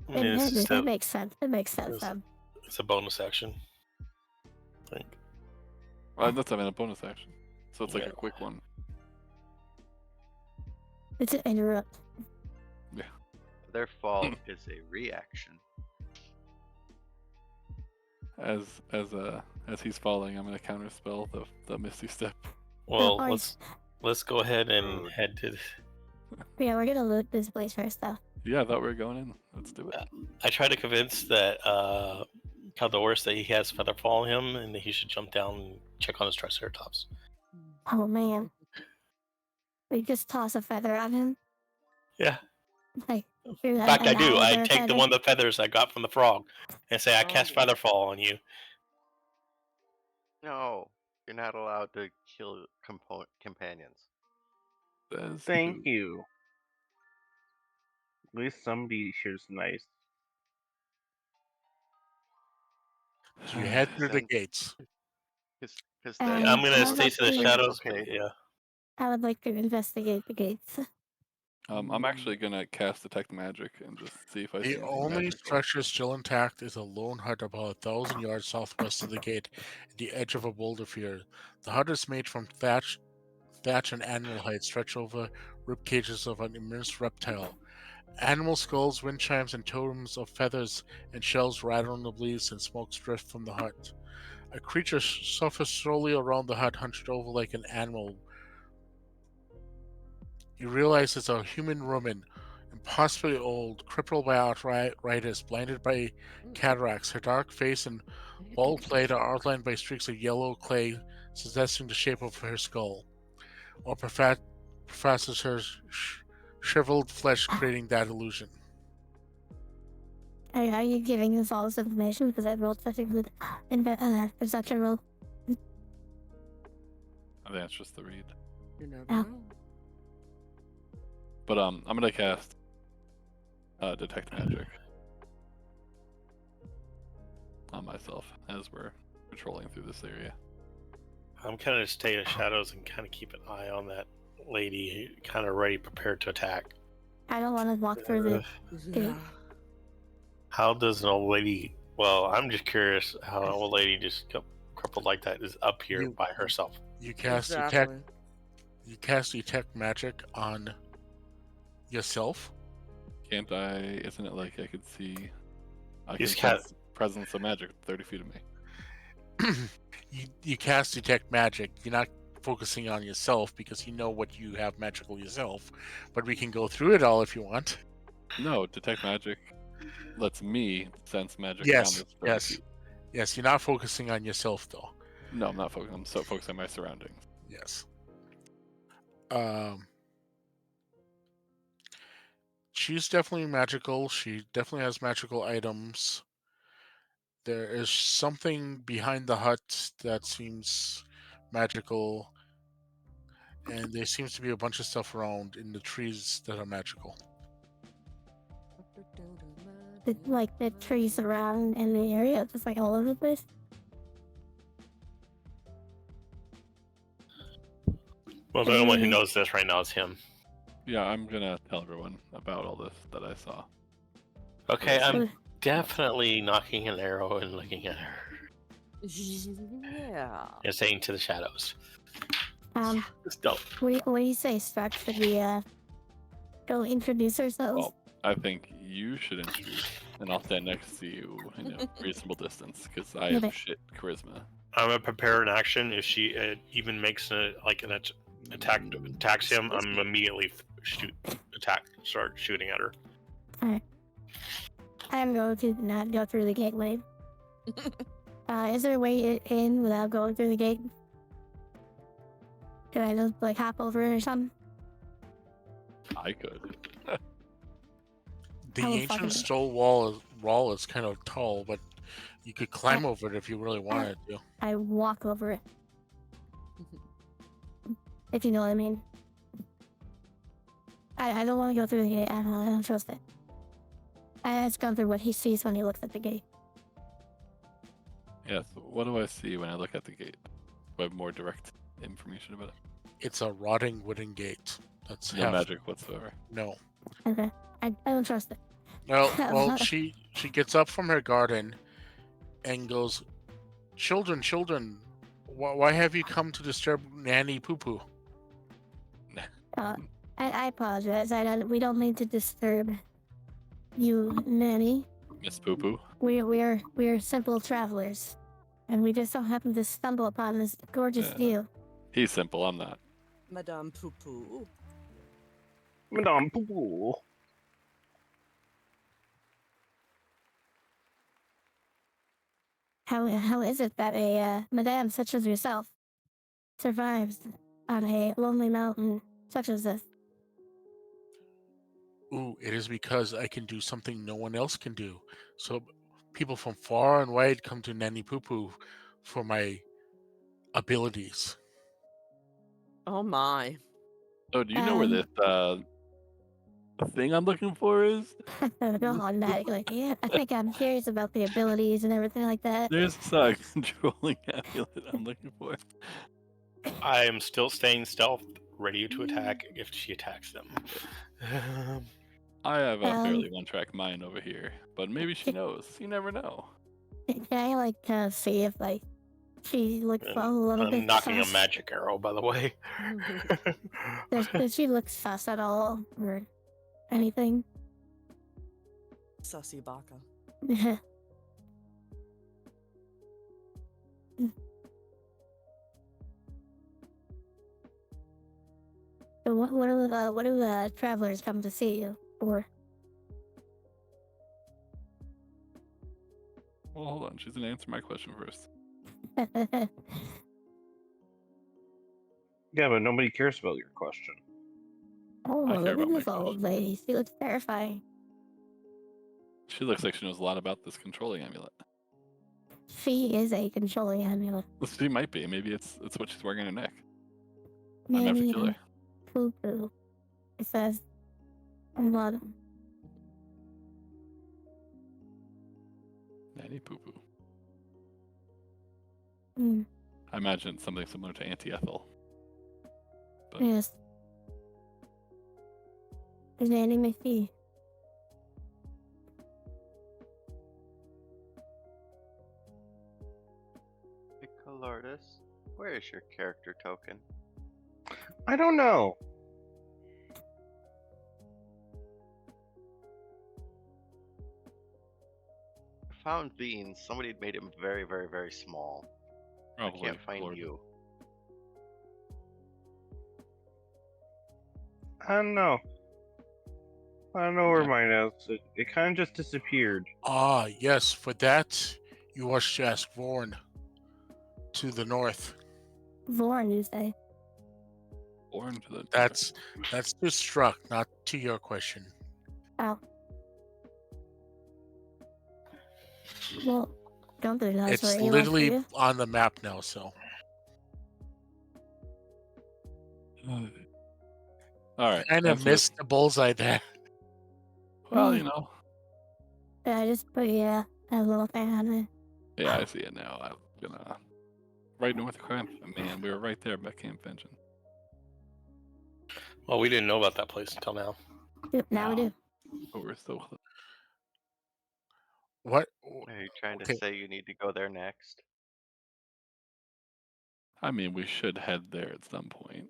It makes sense. It makes sense. It's a bonus action. I think. Well, that's a bonus action. So it's like a quick one. It's an interrupt. Yeah. Their fall is a reaction. As he's falling, I'm gonna counterspell the Misty Step. Well, Oh, let's go ahead and head to. Yeah, we're gonna loot this place first, though. Yeah, I thought we were going in. Let's do it. I try to convince that Caldoris that he has feather fall on him and that he should jump down and check on his Triceratops. Oh man, we just toss a feather at him. Yeah. Like, In fact, I do. I take the one of the feathers I got from the frog and say, I cast feather fall on you. No, you're not allowed to kill companions. Thank you. At least somebody here's nice. So you head through the gates. Because I'm gonna stay to the like- shadows. Okay. Yeah. I would like to investigate the gates. I'm actually gonna cast Detect Magic and just see if I see The anything only magical. structure still intact is a lone hut about 1,000 yards southwest of the gate, at the edge of a boulder field. The hut is made from thatch and animal hides stretched over rib cages of an immense reptile. Animal skulls, wind chimes, and totems of feathers and shells rattle on the leaves and smoke drift from the hut. A creature suffers slowly around the hut, hunched over like an animal. You realize it's a human woman, impossibly old, crippled by arthritis, blinded by cataracts. Her dark face and bald plate are outlined by streaks of yellow clay, suggesting the shape of her skull, or professes her shriveled flesh, creating that illusion. Are you giving us all this information? Because I rolled such a good perception roll. I think that's just the read. You never Yeah. know. But I'm gonna cast Detect Magic on myself as we're patrolling through this area. I'm kind of stay in shadows and kind of keep an eye on that lady, kind of ready, prepared to attack. I don't want to walk through the gate. How does an old lady? Well, I'm just curious how an old lady just crippled like that is up here by herself. You cast Exactly. detect magic on yourself. Can't I? Isn't it like I could see? I He's can sense presence of magic 30 feet of me. You cast detect magic. You're not focusing on yourself because you know what you have magical yourself. But we can go through it all if you want. No, detect magic lets me sense magic Yes, around this 30 feet. Yes. You're not focusing on yourself though. No, I'm not focused. I'm so focused on my surroundings. Yes. She's definitely magical. She definitely has magical items. There is something behind the hut that seems magical, and there seems to be a bunch of stuff around in the trees that are magical. Like the trees around in the area, just like all over the place. Well, the only one who knows this right now is him. Yeah, I'm gonna tell everyone about all this that I saw. Okay, I'm definitely knocking an arrow and looking at her. Yeah. And saying to the shadows. What do you say, Struck? Should we go introduce ourselves? Well, I think you should introduce, and I'll stand next to you in a reasonable distance because I have shit charisma. I'm gonna prepare an action. If she even makes an attacks him, I'm immediately start shooting at her. Alright. I'm going to not go through the gateway. Is there a way in without going through the gate? Could I just like hop over it or something? I could. The ancient stone wall is kind of tall, but you could climb over it if you really wanted to. I walk over it. If you know what I mean. I don't want to go through the gate. I don't trust it. I just gone through what he sees when he looks at the gate. Yes. What do I see when I look at the gate? Do I have more direct information about it? It's a rotting wooden gate. That's no magic whatsoever. No. Okay. I don't trust it. Well, she gets up from her garden and goes, Children, why have you come to disturb Nanny Poo Poo? I apologize. We don't mean to disturb you, Nanny. Miss Poo Poo. We're simple travelers, and we just don't happen to stumble upon this gorgeous view. He's simple. I'm not. Madame Poo Poo. Madame Poo Poo. How is it that a madame such as yourself survives on a lonely mountain such as this? Ooh, it is because I can do something no one else can do. So people from far and wide come to Nanny Poo Poo for my abilities. Oh my. Oh, do you know where this thing I'm looking for is? Go on, Matt. Yeah, I think I'm curious about the abilities and everything like that. There's a controlling amulet I'm looking for. I am still staying stealth, ready to attack if she attacks them. I have a fairly one-track mind over here, but maybe she knows. You never know. Can I see if she looks a little bit? I'm knocking a magic arrow, by the way. Does she look sus at all or anything? Sussy baka. So what do the travelers come to see you for? Well, hold on. She's gonna answer my question first. Yeah, but nobody cares about your question. Oh, look at this old lady. She looks terrifying. She looks like she knows a lot about this controlling amulet. She is a controlling amulet. She might be. Maybe it's what she's wearing on her neck. Maybe. I'm never killer. Poo poo. It says on the bottom. Nanny Poo Poo. Mm. I imagine it's something similar to anti-Ethel. But... Yes. Is there any fee? Picolordus, where is your character token? I don't know. I found Veens. Somebody had made him very, very, very small. Probably I can't find Lord. you. I don't know. I don't know where Okay. mine is. It kind of just disappeared. Ah, yes. For that, you wish to ask Vorn to the north. Vorn, you say? Born to the... That's to Struck, not to your question. Oh. Well, don't do that. It's literally on the map now, so. All right. Kind of missed the bullseye there. Well, you know. Yeah, I just put a little thing on it. Yeah, I see it now. I'm gonna... Right north of Camp... Man, we were right there by Camp Vengeance. Well, we didn't know about that place until now. Yep, now we do. But we're still close. What? Are you trying Okay. to say you need to go there next? I mean, we should head there at some point.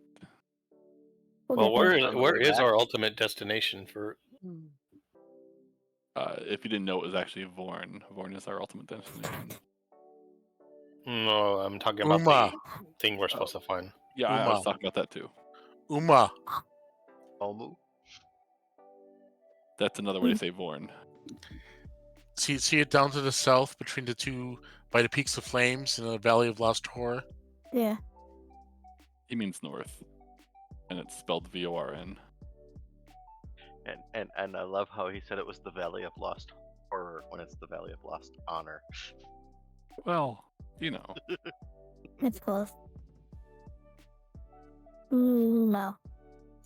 Well, On the where way is back? our ultimate destination for? If you didn't know, it was actually Vorn. Vorn is our ultimate destination. No, I'm talking about Uma. the thing we're supposed to find. Yeah, I was talking about that too. Uma. Omu? That's another way to say Vorn. See it down to the south between the two, by the peaks of flames in the Valley of Lost Horror? Yeah. He means north. And it's spelled V-O-R-N. And I love how he said it was the Valley of Lost Horror when it's the Valley of Lost Honor. Well, you know. It's close. No.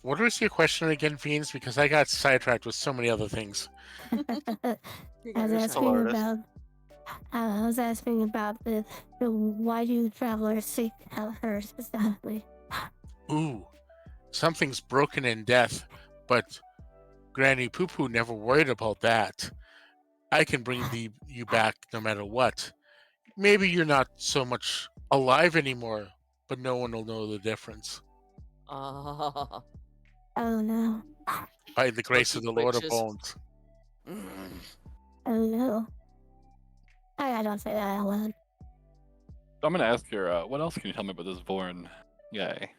What was your question again, Veens? Because I got sidetracked with so many other things. I was asking about the why do travelers seek out her specifically? Ooh, something's broken in death, but Granny Poo Poo never worried about that. I can bring you back no matter what. Maybe you're not so much alive anymore, but no one will know the difference. Oh no. By the grace of the Lord of Witches. Bones. Oh no. I don't say that out loud. I'm gonna ask her, what else can you tell me about this Vorn guy?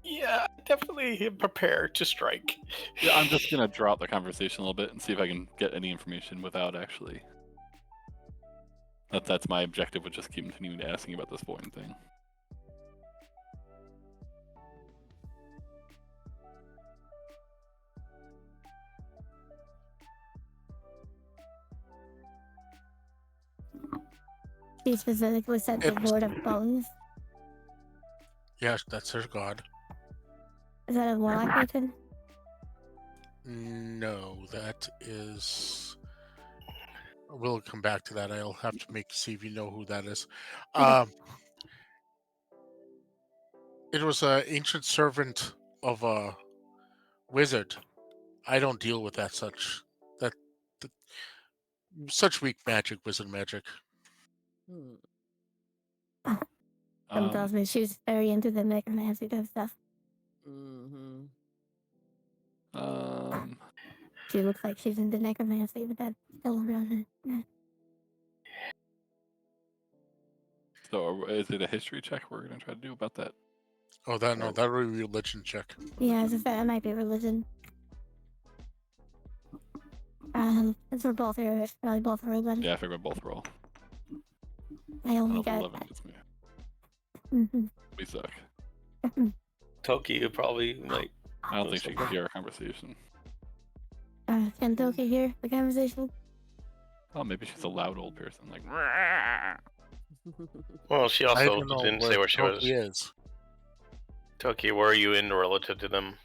Yeah, definitely prepared to strike. Yeah, I'm just gonna drop the conversation a little bit and see if I can get any information without actually. That's my objective with just continuing asking about this Vorn thing. She specifically said the Lord of Bones. Yes, that's her god. Is that a warlock patron? No, that is. We'll come back to that. I'll have to see if you know who that is. It was an ancient servant of a wizard. I don't deal with such weak magic, wizard magic. Someone tells me she's very into the necromancy type stuff. She looks like she's into necromancy, but that's still around it. So is it a history check we're gonna try to do about that? Oh, that would be a religion check. Yeah, as I said, it might be religion. It's for both here. It's probably both for everybody. Yeah, I figured both roll. I only got 11 gets me. Mm-hmm. We suck. Toki, you probably like. I don't think she can hear our conversation. Can Toki hear the conversation? Oh, maybe she's a loud old person. Like. Well, she also didn't say where she was. Toki is. Toki, where are you in relative to them?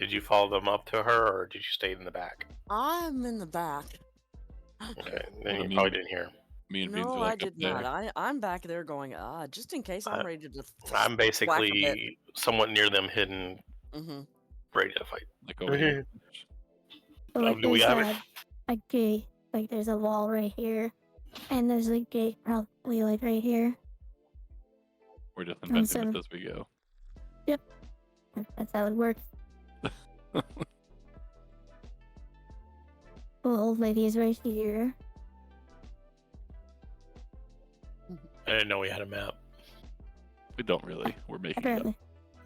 Did you follow them up to her, or did you stay in the back? I'm in the back. Okay, then Well, you probably didn't hear. Me and Veens No, are I like up did not. there. I'm back there going, just in case I'm ready to just I'm whack a bit. basically somewhat near them, hidden, Mm-hmm. ready to fight. Like over here. So like Do we have it? there's a gate, like there's a wall right here, and there's a gate probably like right here. We're just inventing so- it as we go. Yep, that's how it works. The old lady is right here. I didn't know we had a map. We don't really. We're making it Apparently,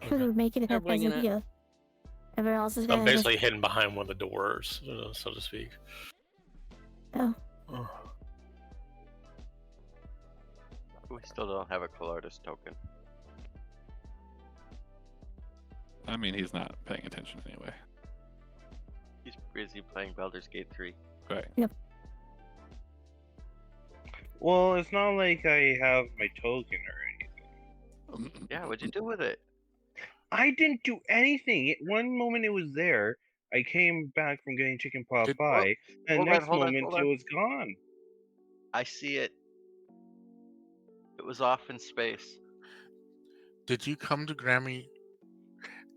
we're making it They're up as winging we it. go. Everyone else is So I'm gonna basically hidden behind one of the doors, so to speak. Oh. We still don't have a Colortus token. I mean, he's not paying attention anyway. He's busy playing Baldur's Gate 3. Right. Well, it's not like I have my token or anything. Yeah, what'd you do with it? I didn't do anything. One moment it was there. I came back from getting chicken pot pie, and hold on, next hold on, moment hold on. it was gone. I see it. It was off in space. Did you come to Grammy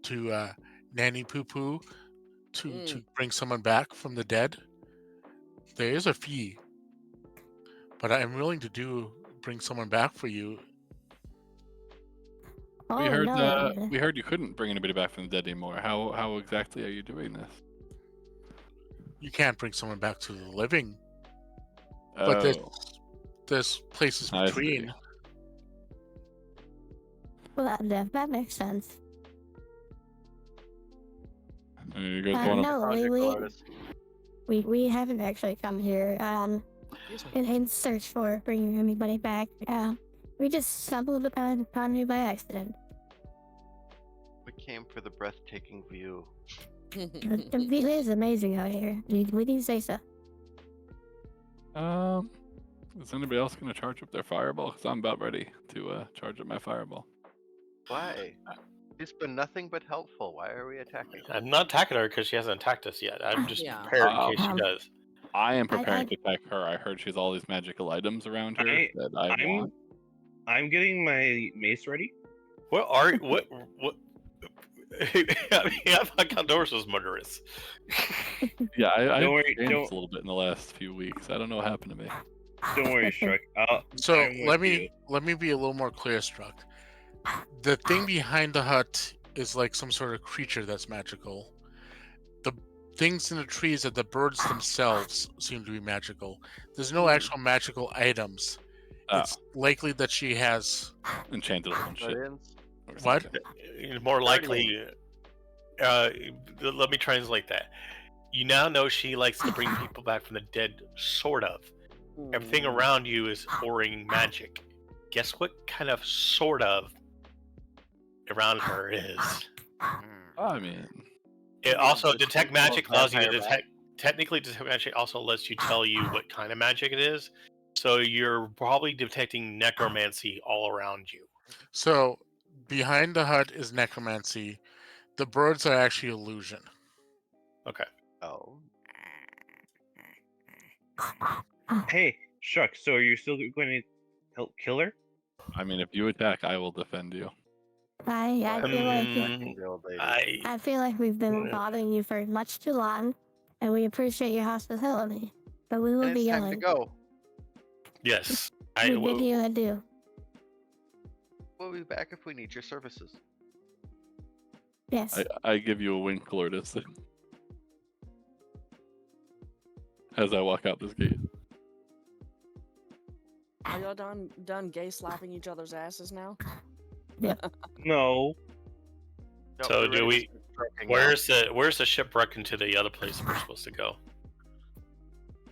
to Nanny Poo Poo to bring someone back from the dead? There is a fee, but I'm willing to bring someone back for you. Oh, we heard no. we heard you couldn't bring anybody back from the dead anymore. How exactly are you doing this? You can't bring someone back to the living, but there's places I between. see. Well, that makes sense. You guys want to? No, we haven't actually come here in search for bringing anybody back. We just stumbled upon you by accident. We came for the breathtaking view. The view is amazing out here. We do say so. Is anybody else going to charge up their fireball? Because I'm about ready to charge up my fireball. Why? She's been nothing but helpful. Why are we attacking her? I'm not attacking her because she hasn't attacked us yet. I'm just prepared in case she does. I am preparing to attack her. I heard she has all these magical items around her that I want. I'm getting my mace ready. What are what? I mean, I thought Condorus was murderous. Yeah, I Don't worry, experienced a little bit in the last few weeks. I don't know what happened to me. Don't worry, Struck. So I'm with let you. me be a little more clear, Struck. The thing behind the hut is like some sort of creature that's magical. The things in the trees are the birds themselves seem to be magical. There's no actual magical items. It's likely that she has enchanted some shit. What? More likely, let me translate that. You now know she likes to bring people back from the dead, sort of. Everything around you is pouring magic. Guess what kind of sort of around her is? I mean, it also detect magic allows you to detect. Technically, detect magic also lets you tell you what kind of magic it is. So you're probably detecting necromancy all around you. So behind the hut is necromancy. The birds are actually illusion. Okay. Oh. Hey, Struck. So are you still going to help kill her? I mean, if you attack, I will defend you. I feel like we've been bothering you for much too long, and we appreciate your hospitality. But we will be time going. to go. Yes, we bid you adieu. We'll be back if we need your services. Yes. I give you a wink, Lourdes, as I walk out this gate. Are y'all done gay slapping each other's asses now? Yeah. No. So do we? Where's the shipwreck into the other place we're supposed to go?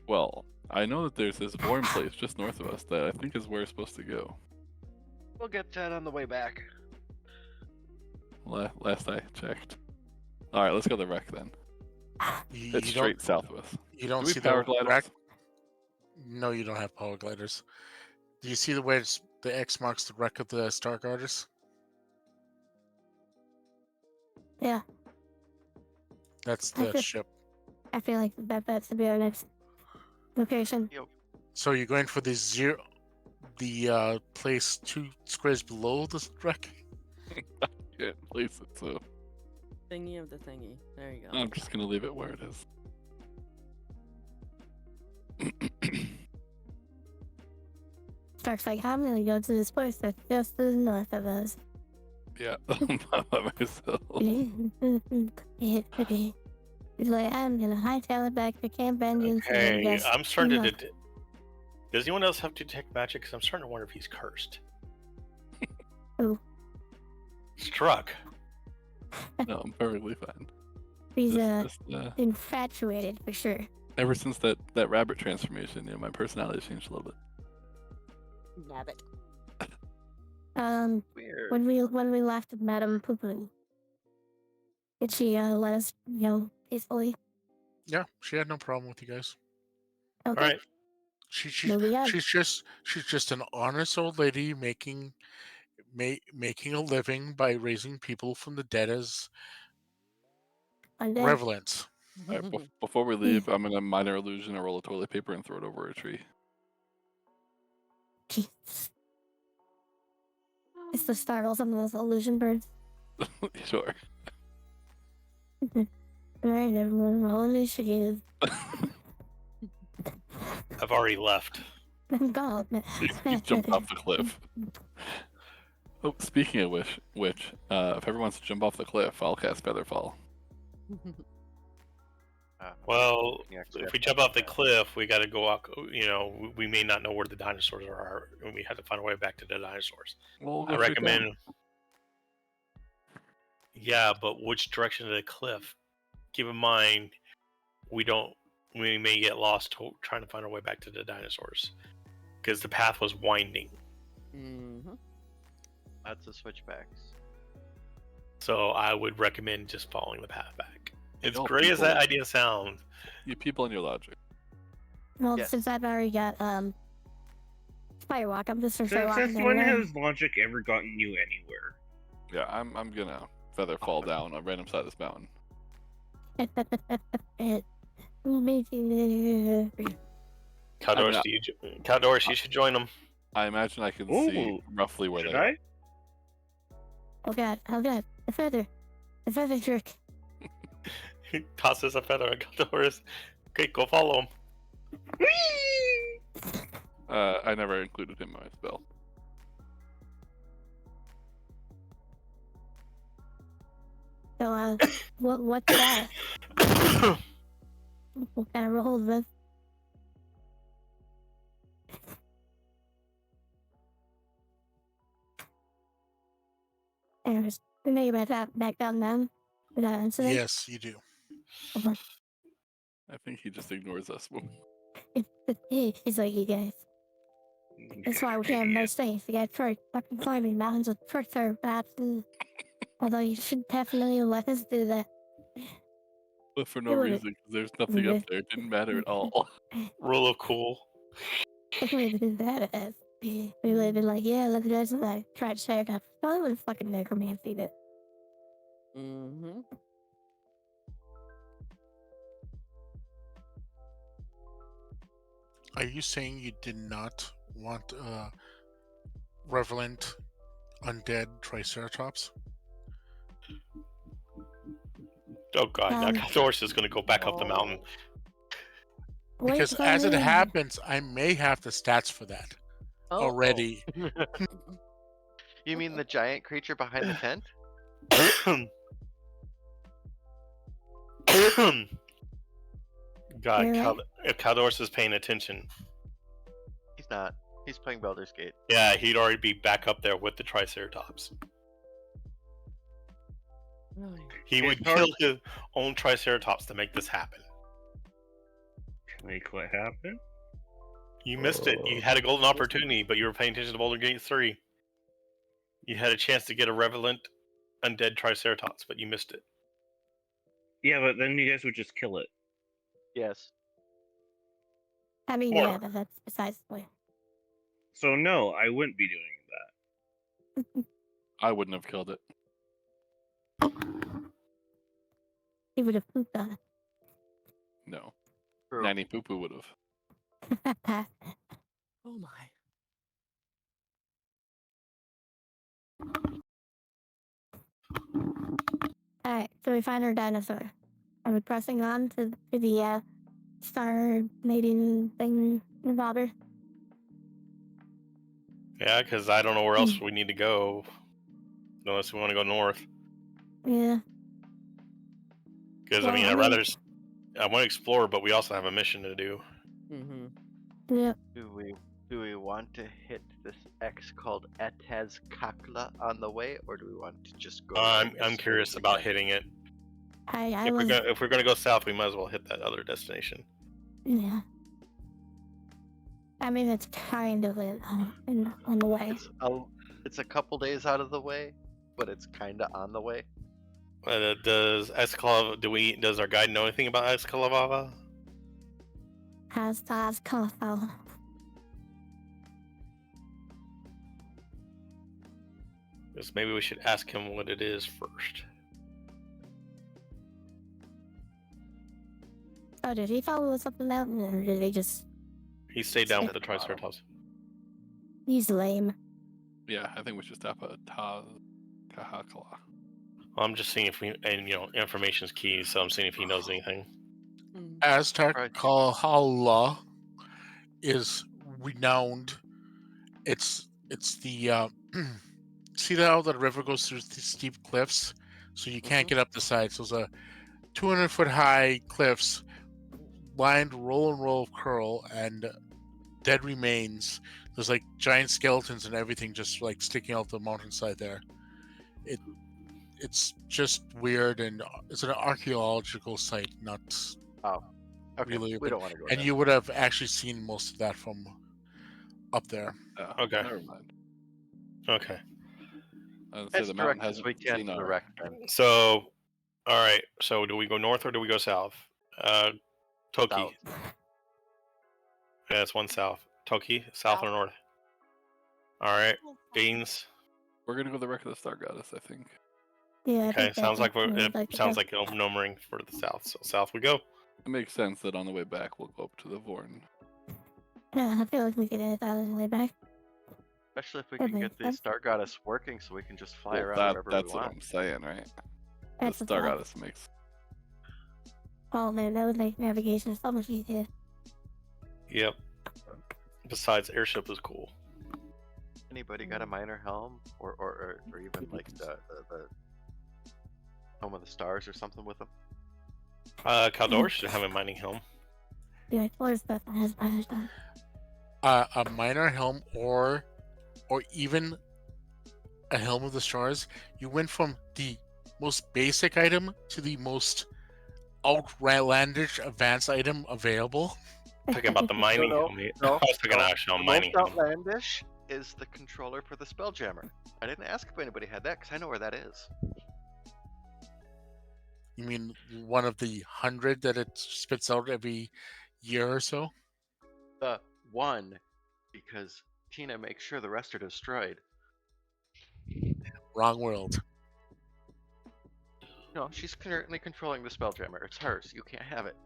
Well, I know that there's this warm place just north of us that I think is where we're supposed to go. We'll get that on the way back. Last I checked. All right, let's go to the wreck then. It's straight south of us. You don't Do we see power the gliders? wreck? No, you don't have power gliders. Do you see the way the X marks the wreck of the Stargarders? Yeah. That's the ship. I feel like that's the our next location. Yep. So you're going for the place 2 squares below the wreck? Yeah, place it so. Thingy of the thingy. There you go. I'm just gonna leave it where it is. Stark's like, I'm gonna go to this place that's just to the north of us. Yeah, by myself. He's like, I'm gonna hightail it back to Camp Vengeance. Hey, I'm starting to. Does anyone else have to detect magic? Because I'm starting to wonder if he's cursed. Who? Struck. No, I'm perfectly fine. He's infatuated for sure. Ever since that rabbit transformation, my personality changed a little bit. Rabbit. Weird. When we left Madame Poopoo, did she let us peacefully? Yeah, she had no problem with you guys. Okay. All right. She's just an honest old lady making a living by raising people from the dead as revelants. All right, before we leave, I'm gonna minor illusion or roll a toilet paper and throw it over a tree. Jesus. It's the startles of those illusion birds. Sure. Alright, everyone, roll initiative. I've already left. God. You jumped off the cliff. Oh, speaking of which, if everyone wants to jump off the cliff, I'll cast Featherfall. Well, if we jump off the cliff, we got to go out. We may not know where the dinosaurs are, and we have to find a way back to the dinosaurs. Well, I recommend. Yeah, but which direction of the cliff? Keep in mind, we may get lost trying to find our way back to the dinosaurs because the path was winding. Mm-hmm. Lots of switchbacks. So I would recommend just following the path back. As Y'all great as people- that idea sounds. You people and your logic. Well, Yes. since I've already got Firewalk, I'm just gonna start Since walking when down. has logic ever gotten you anywhere? Yeah, I'm gonna Featherfall down a random side of this mountain. Caldorus, you should join them. I imagine I can see Ooh, roughly where Should they are. I? Oh god, the feather trick. He tosses a feather at Caldorus. Okay, go follow him. I never included him in my spell. So, what's that? What kind of roll is this? Anyways, we may get back down then. Without incident. Yes, you do. I think he just ignores us. He's like, you guys. That's why we can't have nice things. You gotta try fucking climbing mountains with triceratops. Although you should definitely let us do that. But for no reason, because there's nothing up there. It didn't matter at all. Rule of cool. If we would have been badass, we would have been like, yeah, let's go to that triceratops. I would have fucking necromancied it. Mm-hmm. Are you saying you did not want Revelant undead Triceratops? Oh god, now Caldorus is going to go back up the mountain. Because as it happens, I may have the stats for that already. You mean the giant creature behind the tent? God, if Caldorus is paying attention. He's not. He's playing Baldur's Gate. Yeah, he'd already be back up there with the Triceratops. He would kill his own Triceratops to make this happen. Make what happen? You missed it. You had a golden opportunity, but you were paying attention to Baldur's Gate 3. You had a chance to get a Revelant undead Triceratops, but you missed it. Yeah, but then you guys would just kill it. Yes. I mean, yeah, but that's besides the point. So no, I wouldn't be doing that. I wouldn't have killed it. he would have pooped on No. True. Nanny Poo Poo would have. it. Oh my. Alright, so we find our dinosaur. Are we pressing on to the star mating thing robber? Yeah, because I don't know where else we need to go. Unless we want to go north. Yeah. Because, Well, I mean, I I mean- want to explore, but we also have a mission to do. Mm-hmm. Yeah. Do we want to hit this X called Etezcacla on the way, or do we want to just go? I'm as straight curious as we about can? hitting it. I If was. we're gonna go south, we might as well hit that other destination. Yeah. I mean, it's kind of on the way. It's a couple days out of the way, but it's kind of on the way. Does does our guide know anything about Escalavava? Has cauliflower. Because maybe we should ask him what it is first. Oh, did he follow us up the mountain, or did he just? He stayed down with the At the bottom. Triceratops. He's lame. Yeah, I think we should stop at Kahakala. I'm just seeing if information's key, so I'm seeing if he knows anything. Aztec Right. Valhalla is renowned. It's the see how the river goes through these steep cliffs, so you can't get up the sides. Those are 200-foot high cliffs, lined roll and roll of coral and dead remains. There's like giant skeletons and everything just like sticking out the mountainside there. It's just weird, and it's an archaeological site, not Oh, okay. really. We don't want to go. And there. you would have actually seen most of that from up there. Okay. Never mind. Okay. I'd say As the mountain direct as hasn't we can seen to the our. wreck, then. So, all right. So, do we go north or do we go south? Toki. South. Yeah, it's one south. Toki, south or north? All right. Veens. We're gonna go the wreck of the Star Goddess, I think. Yeah. I Okay. think Sounds like it sounds like a numbering for the south. So south we go. It makes sense that on the way back we'll go up to the Vorn. Yeah, I feel like we could get it out of the way back. Especially if we That can makes get the sense. Star Goddess working, so we can just fly Well, around wherever that's we what want. I'm saying, right? That's the a Star fact. Goddess makes. Oh man, that would make navigation so much easier. Yep. Besides, airship is cool. Anybody got a minor helm, or even like the Home of the Stars or something with them? Caldor should have a mining helm. The explorer's stuff has better stuff. A minor helm or even a helm of the stars. You went from the most basic item to the most outlandish advanced item available. Talking about the mining No, helm. no, I was talking no. actual The mining most helm. outlandish is the controller for the Spelljammer. I didn't ask if anybody had that because I know where that is. You mean one of the 100 that it spits out every year or so? The one, because Tina makes sure the rest are destroyed. Wrong world. No, she's currently controlling the Spelljammer. It's hers. You can't have it.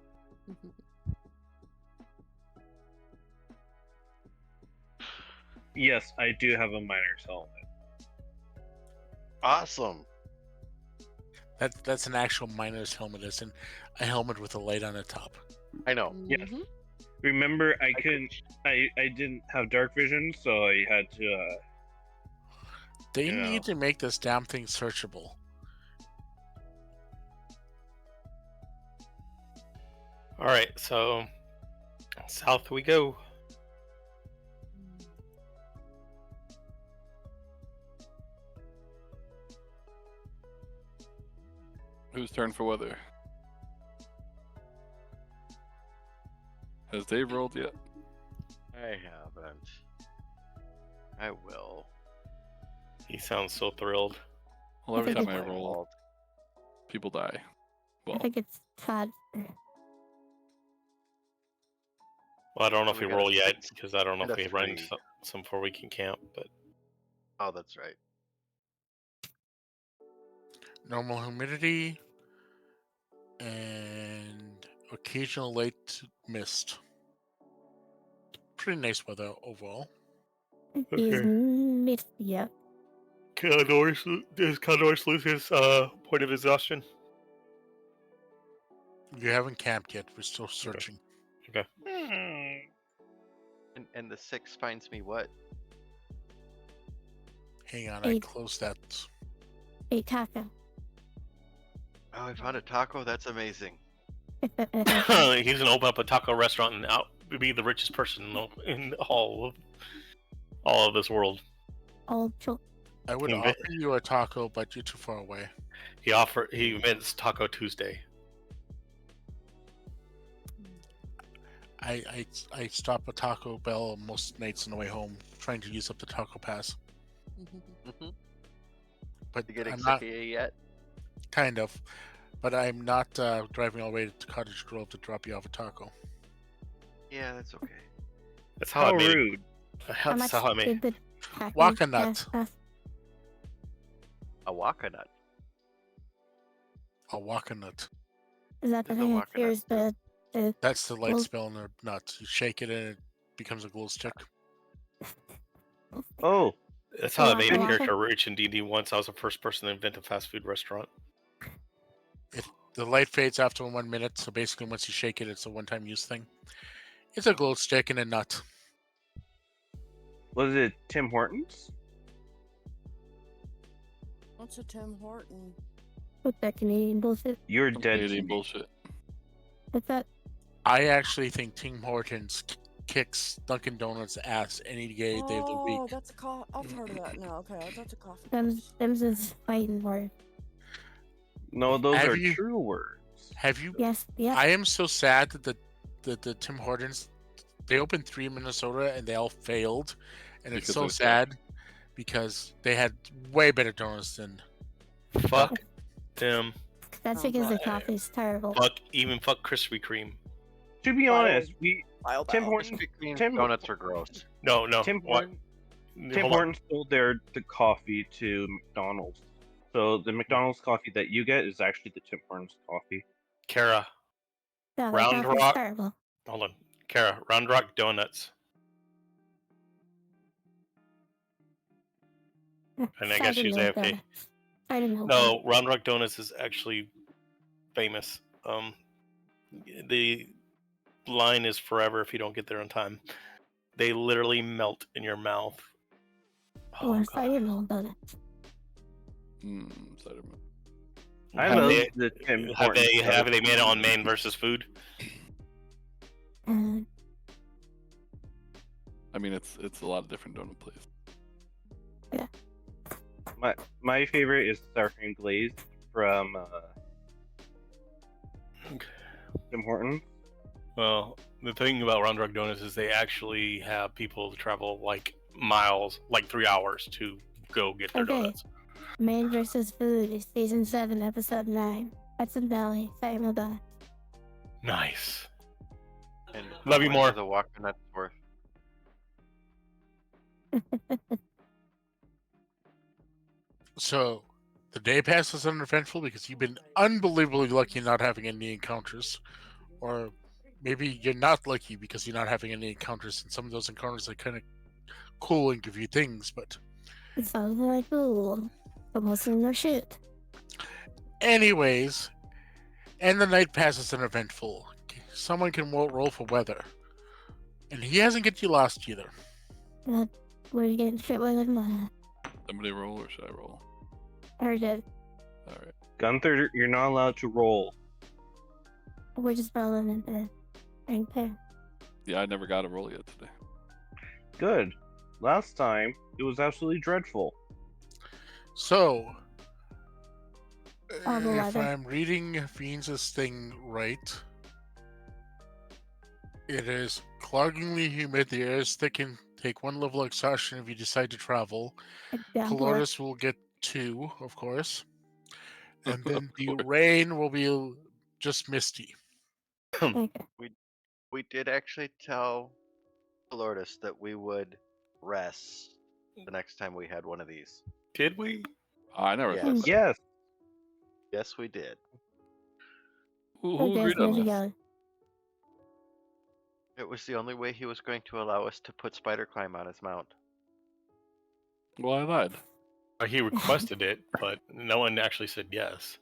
Yes, I do have a miner's helmet. Awesome. That's an actual miner's helmet, isn't a helmet with a light on the top. I know. Yes. Remember, I didn't have dark vision, so I had to. They You need know. to make this damn thing searchable. All right, so south we go. Whose turn for weather? Has Dave rolled yet? I haven't. I will. He sounds so thrilled. Well, every I think time I it's- roll, people die. I Well, think it's Todd. Well, I don't know if We we gotta roll yet split because I don't know if into we run three. some before we can camp. But Oh, that's right. Normal humidity, and occasional late mist. Pretty nice weather overall. He's missed yet. Does Condor's lose his point of exhaustion? You haven't camped yet. We're still searching. Okay. And the 6 finds me what? Hang on, I closed that. A taco. Oh, I found a taco. That's amazing. He's gonna open up a taco restaurant and be the richest person in all of this world. I would offer you a taco, but you're too far away. He invents Taco Tuesday. I stop at Taco Bell most nights on the way home, trying to use up the taco pass. But You getting I'm sick not, of it yet? kind of, but I'm not driving all the way to Cottage Grove to drop you off a taco. Yeah, that's okay. That's how I made rude. That's how I made it. Wakanut. A wakanut. A wakanut. Is that the thing that cures the That's the light spell in the nut. You shake it and it becomes a glow stick. Oh. That's how I made a character rich in D&D once. I was the first person to invent a fast food restaurant. The light fades after 1 minute, so basically once you shake it, it's a one-time use thing. It's a glow stick and a nut. Was it Tim Hortons? What's a Tim Horton? What's that Canadian bullshit? You're dead. Canadian bullshit. What's that? I actually think Tim Hortons kicks Dunkin' Donuts' ass any day of the week. Oh, that's a I've heard of that now. Okay, that's a coffee. Them's is fighting word. No, those are true words. Have you? Yes. Yeah. I am so sad that the Tim Hortons, they opened 3 in Minnesota and they all failed, and it's so sad because they had way better donuts than. Fuck Tim. That's because the coffee is terrible. Fuck Krispy Kreme. To be honest, Tim Hortons donuts are gross. No. Tim Hortons sold the coffee to McDonald's. So the McDonald's coffee that you get is actually the Tim Hortons coffee. Kara. No, Round Rock. Terrible. Hold on. Kara, Round Rock Donuts. And I guess she's AFK. No, Round Rock Donuts is actually famous. The line is forever if you don't get there on time. They literally melt in your mouth. Oh, cider mill donuts. Cider mill. I love the Tim Hortons. Have they made it on Maine versus food? I mean, it's a lot of different donut places. Yeah. My favorite is sour cream glazed from Tim Hortons. Well, the thing about Round Rock Donuts is they actually have people travel like miles, like 3 hours to go get their donuts. Man vs. Food is season 7, episode 9. Hudson Valley, Samuel Donuts. Nice. And love you more. The wakanut worth. So, the day passes uneventful because you've been unbelievably lucky not having any encounters. Or maybe you're not lucky because you're not having any encounters, and some of those encounters are kind of cool and give you things, but... It sounds like cool. But mostly no shit. Anyways, and the night passes uneventful. Someone can roll for weather. And he hasn't get you lost either. We're getting shit with money. Somebody roll or should I roll? I did. Alright. Gunther, you're not allowed to roll. We're just rolling in the ring pair. Yeah, I never got a roll yet today. Good. Last time, it was absolutely dreadful. So, Oh, the if weather. I'm reading Veens' thing right, it is cloggingly humid, the air is thick and take 1 level exhaustion if you decide to travel. Colores will get 2, of course. And then the rain will be just misty. We did actually tell Lourdes that we would rest the next time we had one of these. Did we? I never thought that. Yes. Yes, we did. Who agreed on this? Going. It was the only way he was going to allow us to put Spider Climb on his mount. Well, I lied. He requested it, but no one actually said yes.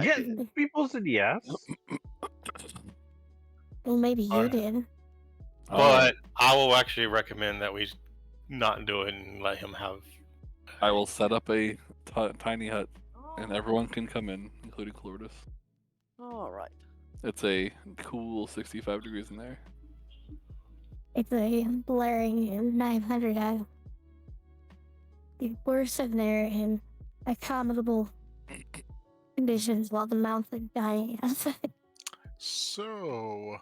Yeah, people said yes. Well, maybe you Alright. did. But I will actually recommend that we not do it and let him have. I will set up a tiny hut, and everyone can come in, including Cloris. All right. It's a cool 65 degrees in there. It's a blaring 900 out. We're sitting there in accommodable conditions while the mounts are dying outside. So,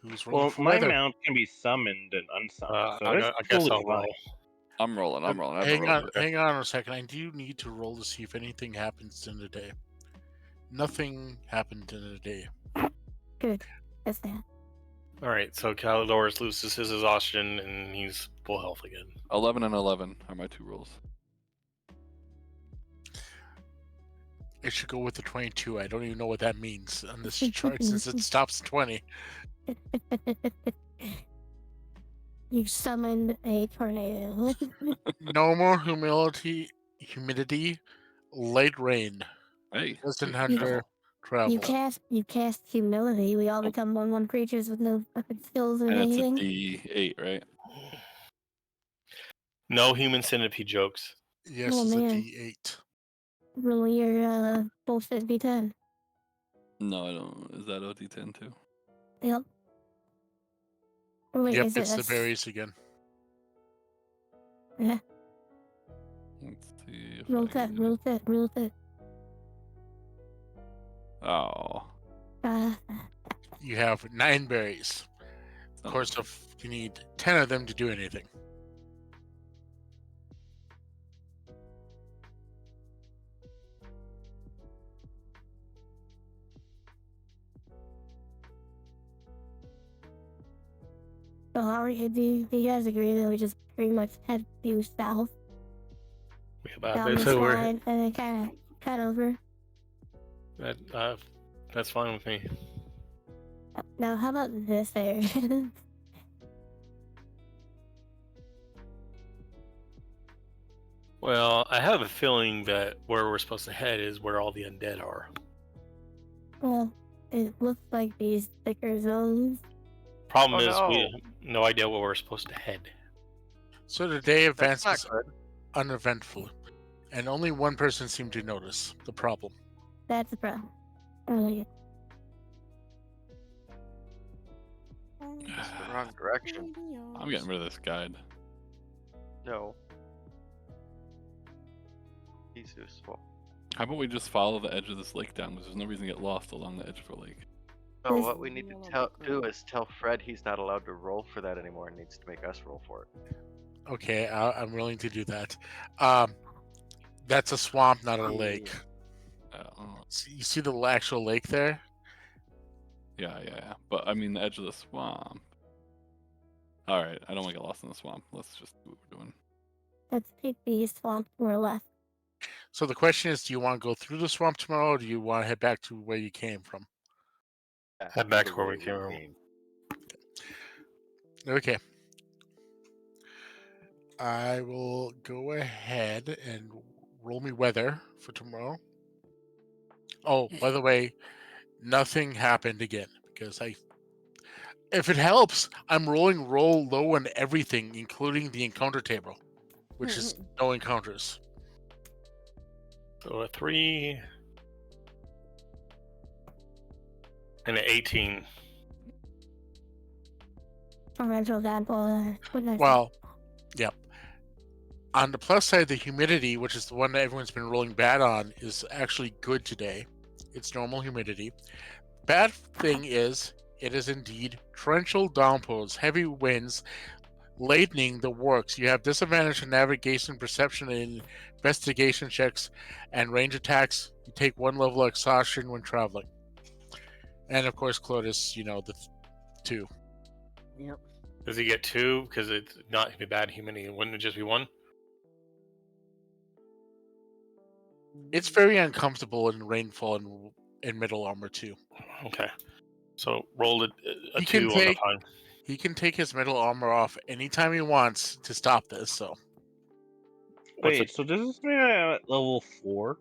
who's rolling Well, for my weather? mount can be summoned and unsummoned, so I that's guess totally I'll roll. fine. I'm rolling. I haven't Hang rolled on, yet. hang on a second. I do need to roll to see if anything happens in the day. Nothing happened in the day. Good. That's that. Alright, so Calidorus loses his exhaustion and he's full health again. 11 and 11 are my 2 rolls. It should go with the 22. I don't even know what that means on this chart since it stops 20. You summoned a tornado. No more humidity, light rain. Hey, Doesn't be hinder careful. travel. You cast humility. We all become 1/1 creatures with no fucking skills or And it's a anything. D8, right? No human centipede jokes. Yes, Oh, it's man. a D8. Roll your bullshit D10. No, I don't. Is that a D10 too? Yep. Or wait, Yep, is it it's a the berries again. Yeah. Let's see if Roll I that. can... Roll that. Roll that. Oh. You have 9 berries. Of course, you need 10 of them to do anything. So how are you? Do you guys agree that we just pretty much head due south down this line and then kind of over? That's fine with me. Now, how about this area? Well, I have a feeling that where we're supposed to head is where all the undead are. Well, it looks like these thicker zones. Problem is, we have no idea where we're supposed to head. So the day advances uneventfully, and only one person seemed to notice the problem. That's the problem. Oh, That's the wrong direction. I'm getting rid of this guide. No. He's useful. How about we just follow the edge of this lake down? Because there's no reason to get lost along the edge of the lake. No, what we need to do is tell Fred he's not allowed to roll for that anymore and needs to make us roll for it. Okay, I'm willing to do that. That's a swamp, not a lake. You see the actual lake there? Yeah. But I mean the edge of the swamp. All right, I don't want to get lost in the swamp. Let's just do what we're doing. Let's take the swamp to our left. So the question is, do you want to go through the swamp tomorrow, or do you want to head back to where you came from? Head back to where we came from. Okay. I will go ahead and roll me weather for tomorrow. Oh, by the way, nothing happened again because if it helps, I'm rolling roll low on everything, including the encounter table, which is no encounters. So a 3 and an 18. Well, yep. On the plus side, the humidity, which is the one that everyone's been rolling bad on, is actually good today. It's normal humidity. Bad thing is, it is indeed torrential downpours, heavy winds, lightning, the works. You have disadvantage in navigation, perception, and investigation checks, and range attacks. You take 1 level of exhaustion when traveling. And of course, Clotis, the 2. Yep. Does he get 2? Because it's not going to be bad humidity. Wouldn't it just be 1? It's very uncomfortable in rainfall and in middle armor too. Okay. So rolled a He 2 can on the take- fine. He can take his middle armor off anytime he wants to stop this. So What's Wait, so does this mean I'm at level 4?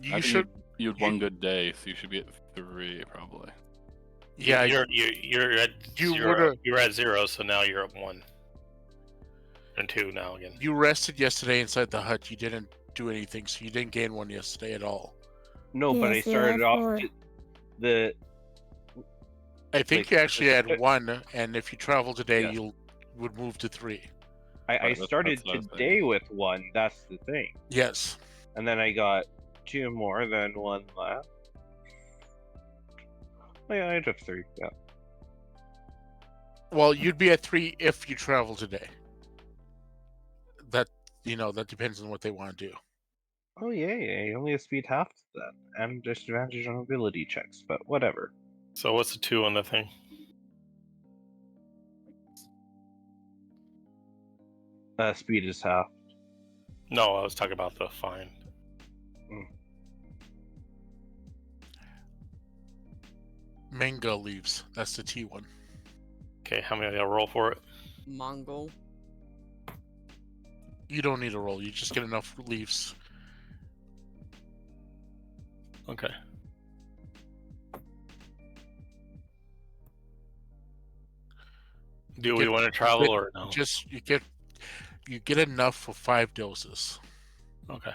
you should. You had one good day, so you should be at 3 probably. Yeah, you're at you 0. would've- You're at 0, so now you're at 1 and 2 now again. you rested yesterday inside the hut. You didn't do anything, so you didn't gain 1 yesterday at all. No, but I Yes, you're started at off 4. the I think Like, you actually had it- 1, and if you travel today, Yeah. you would move to 3. I Right, started that's what I was today with 1. That's the thing, Yes. and then I got 2 more, then 1 left. Oh, yeah, I have 3. Yeah. Well, you'd be at 3 if you travel today. That that depends on what they want to do. Oh yeah, you only have speed half that, and disadvantage on ability checks, but whatever. So what's the 2 on the thing? Speed is half. No, I was talking about the fine. Manga leaves. That's the T one. Okay, how many do I roll for it? Mongol. You don't need a roll. You just get enough leaves. Okay. Do we get- want to travel or no? Just you get enough for 5 doses. Okay.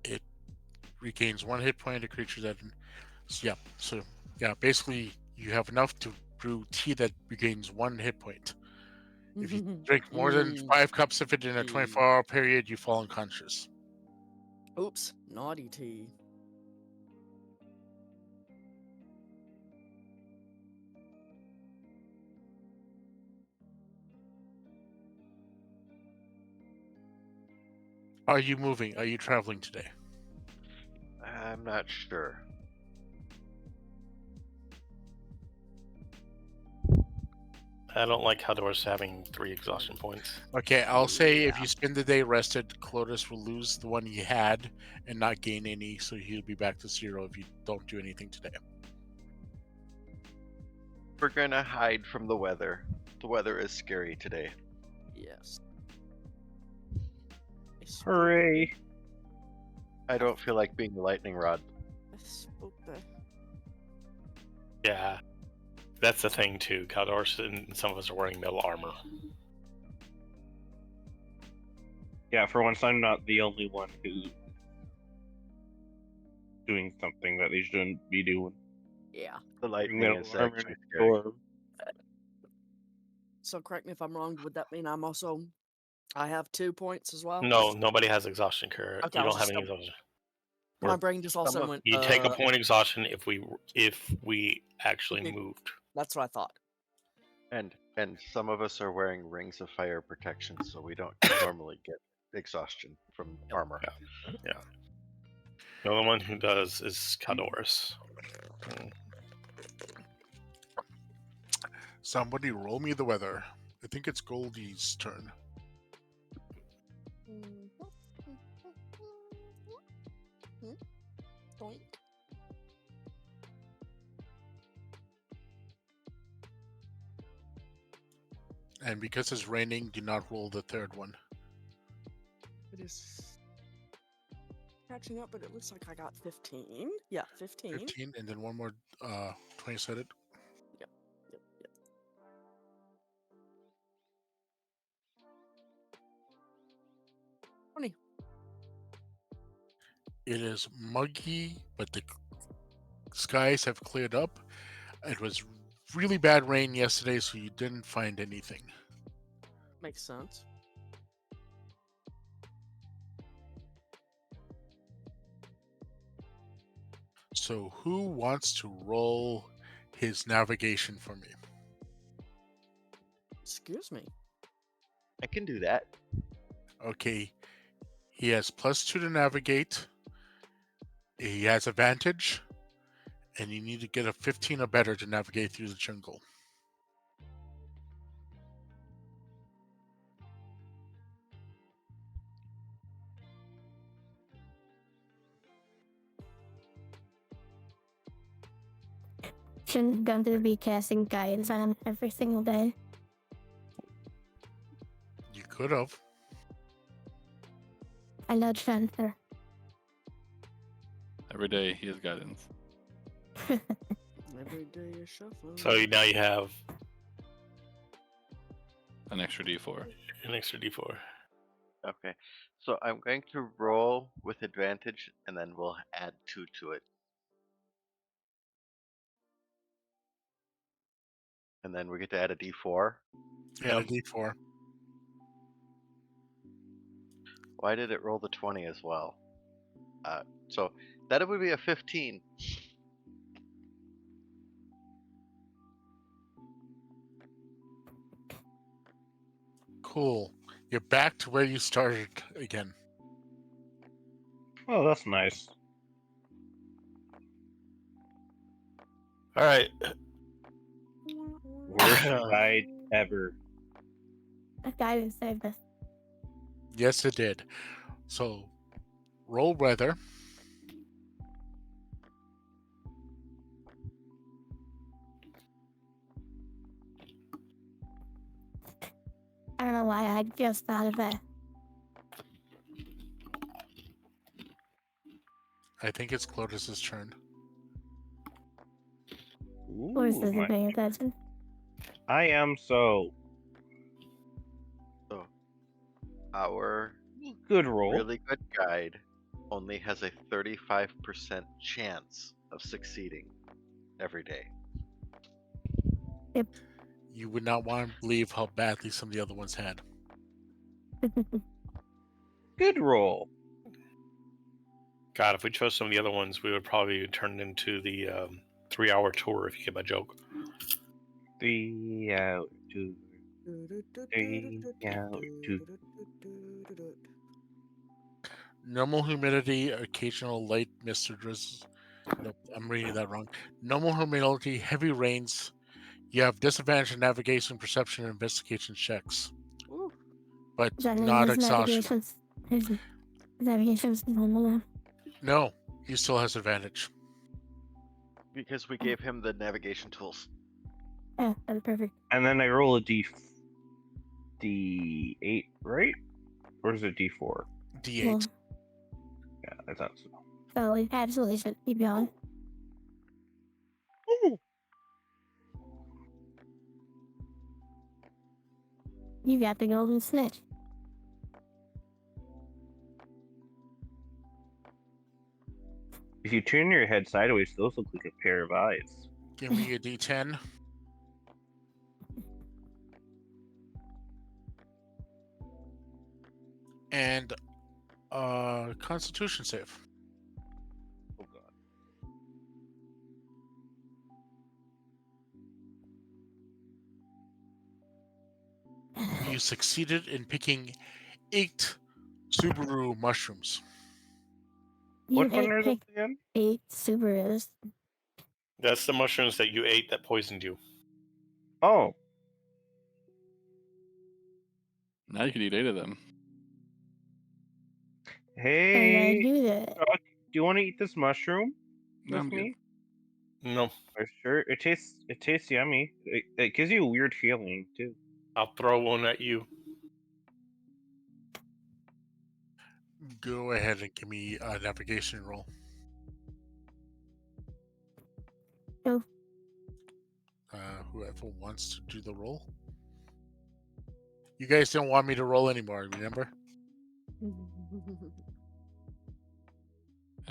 It regains 1 hit point. A creature that, so basically you have enough to brew tea that regains 1 hit point. If you drink more than 5 cups of it in a 24-hour period, you fall unconscious. Oops, naughty tea. Are you moving? Are you traveling today? I'm not sure. I don't like Haldor's having 3 exhaustion points. Okay, I'll say if you spend the day rested, Clotus will lose the one he had and not gain any, so he'll be back to 0 if you don't do anything today. We're gonna hide from the weather. The weather is scary today. Yes. Hooray! I don't feel like being the lightning rod. Yeah. That's the thing too. Caldor and some of us are wearing metal armor. Yeah, for once I'm not the only one who's doing something that they shouldn't be doing. Yeah. The lightning Metal is armor actually and scary. storm. So correct me if I'm wrong. Would that mean I have 2 points as well? No, nobody has exhaustion cure. Okay, You I was don't have just any exhaustion. My brain just also Some of- went. You take a point exhaustion if we actually Okay. moved. That's what I thought. And some of us are wearing rings of fire protection, so we don't normally get exhaustion from armor. Yeah. The only one who does is Caldorus. Somebody roll me the weather. I think it's Goldie's turn. Doink. And because it's raining, do not roll the 3rd one. It is catching up, but it looks like I got 15. Yeah, 15. 15, and then one more 20-sided. Yep. 20. It is muggy, but the skies have cleared up. It was really bad rain yesterday, so you didn't find anything. Makes sense. So who wants to roll his navigation for me? Excuse me. I can do that. Okay. He has +2 to navigate. He has advantage. And you need to get a 15 or better to navigate through the jungle. shouldn't going to be casting guidance on him every single day. You could have. I know Chanter. Every day he has guidance. Every day you shuffle. So now you have An extra D4. an extra D4. Okay, so I'm going to roll with advantage, and then we'll add 2 to it. And then we get to add a D4. Yeah, a D4. Why did it roll the 20 as well? So that would be a 15. Cool. You're back to where you started again. Oh, that's nice. All right. Worst guide ever. That guidance saved us. Yes, it did. So, roll weather. I don't know why I just thought of that. I think it's Clotus's turn. Clotus Ooh, isn't paying attention. I am so. So our Good roll. really good guide only has a 35% chance of succeeding every day. You would not want to believe how badly some of the other ones had. Good roll. God, if we chose some of the other ones, we would probably turn into the 3-hour tour, if you get my joke. 3 out, 2. 3 out, 2. Normal humidity, occasional light mist or drizzle. Nope, I'm reading that wrong. Normal humidity, heavy rains. You have disadvantage in navigation, perception, and investigation checks. Ooh. But Johnny, not his exhaustion. navigation's normal now. No, he still has advantage. Because we gave him the navigation tools. Yeah, that's perfect. And then I roll a D8, right? Or is it D4? D8. Well, Yeah, I thought so. so we absolutely should keep going. You got the golden snitch. If you turn your head sideways, those look like a pair of eyes. Give me a D10. And Constitution save. Oh god. You succeeded in picking 8 Subaru mushrooms. What one are those again? 8 Subarus. That's the mushrooms that you ate that poisoned you. Oh. Now you can eat 8 of them. Hey, I do that. Chuck, do you want to eat this mushroom No, with I'm good. me? No, Or sure, it tastes yummy. It gives you a weird feeling too. I'll throw one at you. Go ahead and give me a navigation roll. Go. Whoever wants to do the roll. You guys don't want me to roll anymore, remember? And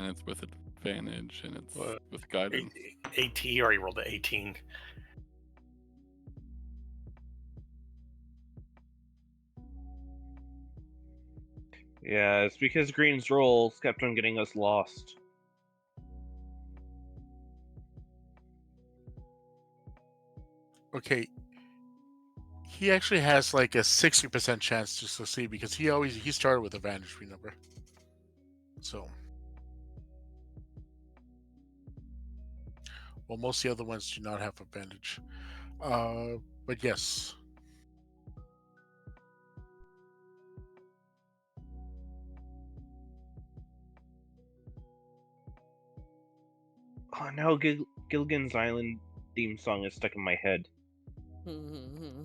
it's with advantage, and it's What? with guidance. 18. You already rolled an 18. Yeah, it's because Green's rolls kept on getting us lost. Okay. He actually has like a 60% chance to succeed because he started with advantage, remember? So. Well, most of the other ones do not have advantage. But yes. Oh, now Gilligan's Island theme song is stuck in my head.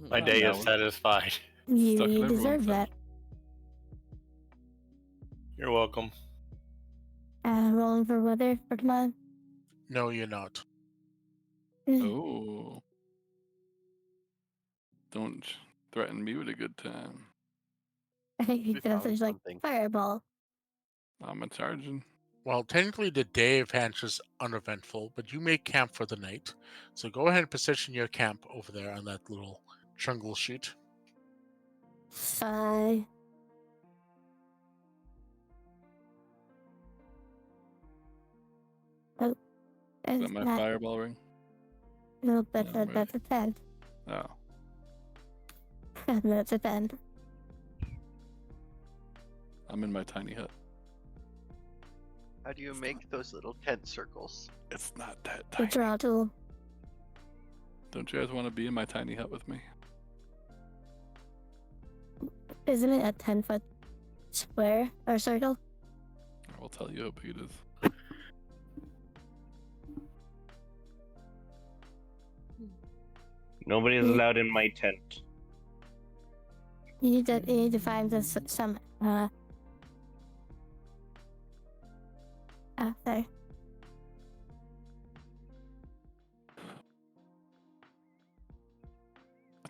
My day is satisfied. You deserve that. You're welcome. Rolling for weather for tomorrow. No, you're not. Oh. Don't threaten me with a good time. I think We because found there's like something. fireball. I'm a charging. Well, technically the day of Hanch is uneventful, but you may camp for the night. So go ahead and position your camp over there on that little jungle sheet. Sigh. Oh, Is that my fireball ring? No, that's a 10. Oh. That's a 10. I'm in my tiny hut. How do you make those little tent circles? It's not that The tiny. draw tool. Don't you guys want to be in my tiny hut with me? Isn't it a 10-foot square or circle? I will tell you how big it is. Nobody is allowed in my tent. You need to find some there.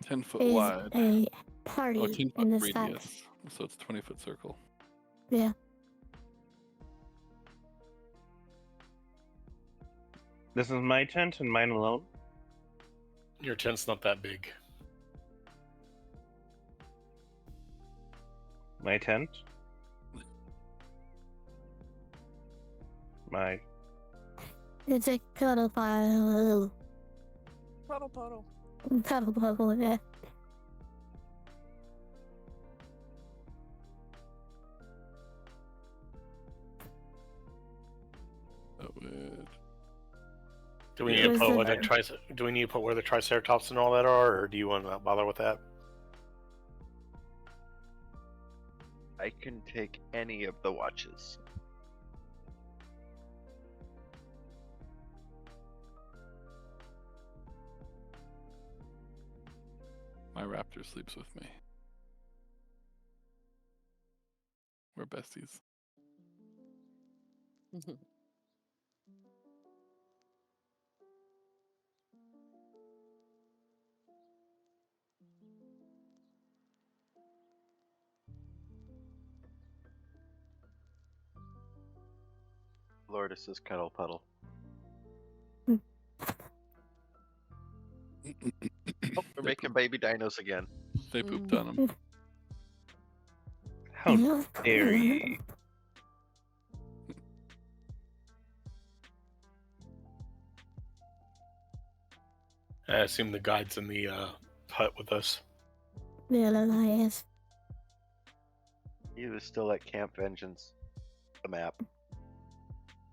10-foot Is wide. a party Oh, 10-foot in the sky. radius. So it's a 20-foot circle. Yeah. This is my tent and mine alone. Your tent's not that big. My tent. My. It's a cuddle pile. Puddle. Cuddle pile, yeah. Oh, weird. Do we need to put where the triceratops and all that are, or do you want to not bother with that? I can take any of the watches. My raptor sleeps with me. We're besties. Lourdes' cuddle puddle. Oh, we're making baby dinos again. They pooped on him. How dare you? I assume the guide's in the hut with us. Yeah, yes. He was still at Camp Vengeance. The map.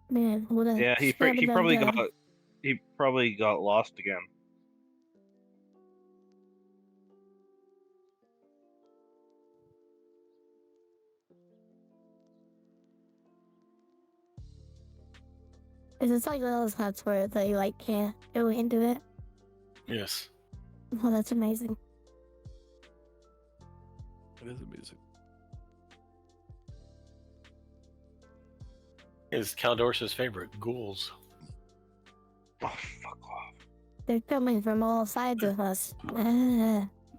Man, what a Yeah, he probably got lost again. Is it like those huts where they like can't go into it? Yes. Oh, that's amazing. It is amazing. Is Caldorce's favorite ghouls? Oh, fuck off. They're coming from all sides of us.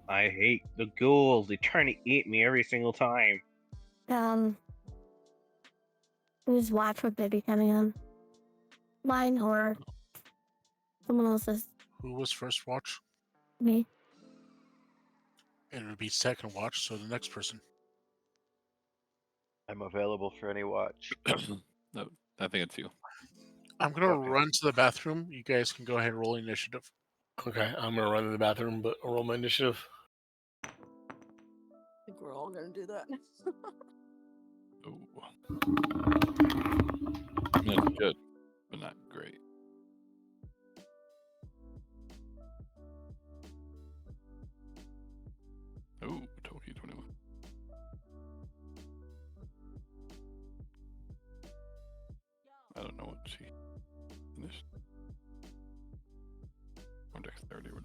I hate the ghouls. They trying to eat me every single time. Just watch what they be coming on. Mine or someone else's. Who was first watch? Me. It would be second watch, so the next person. I'm available for any watch. No, I think it's you. I'm gonna Okay. run to the bathroom. You guys can go ahead and roll initiative. Okay, I'm gonna run to the bathroom, but roll my initiative. I think we're all gonna do that. Ooh. I mean, it's good, but not great. Ooh, Toki 21. I don't know what she finished. 30 or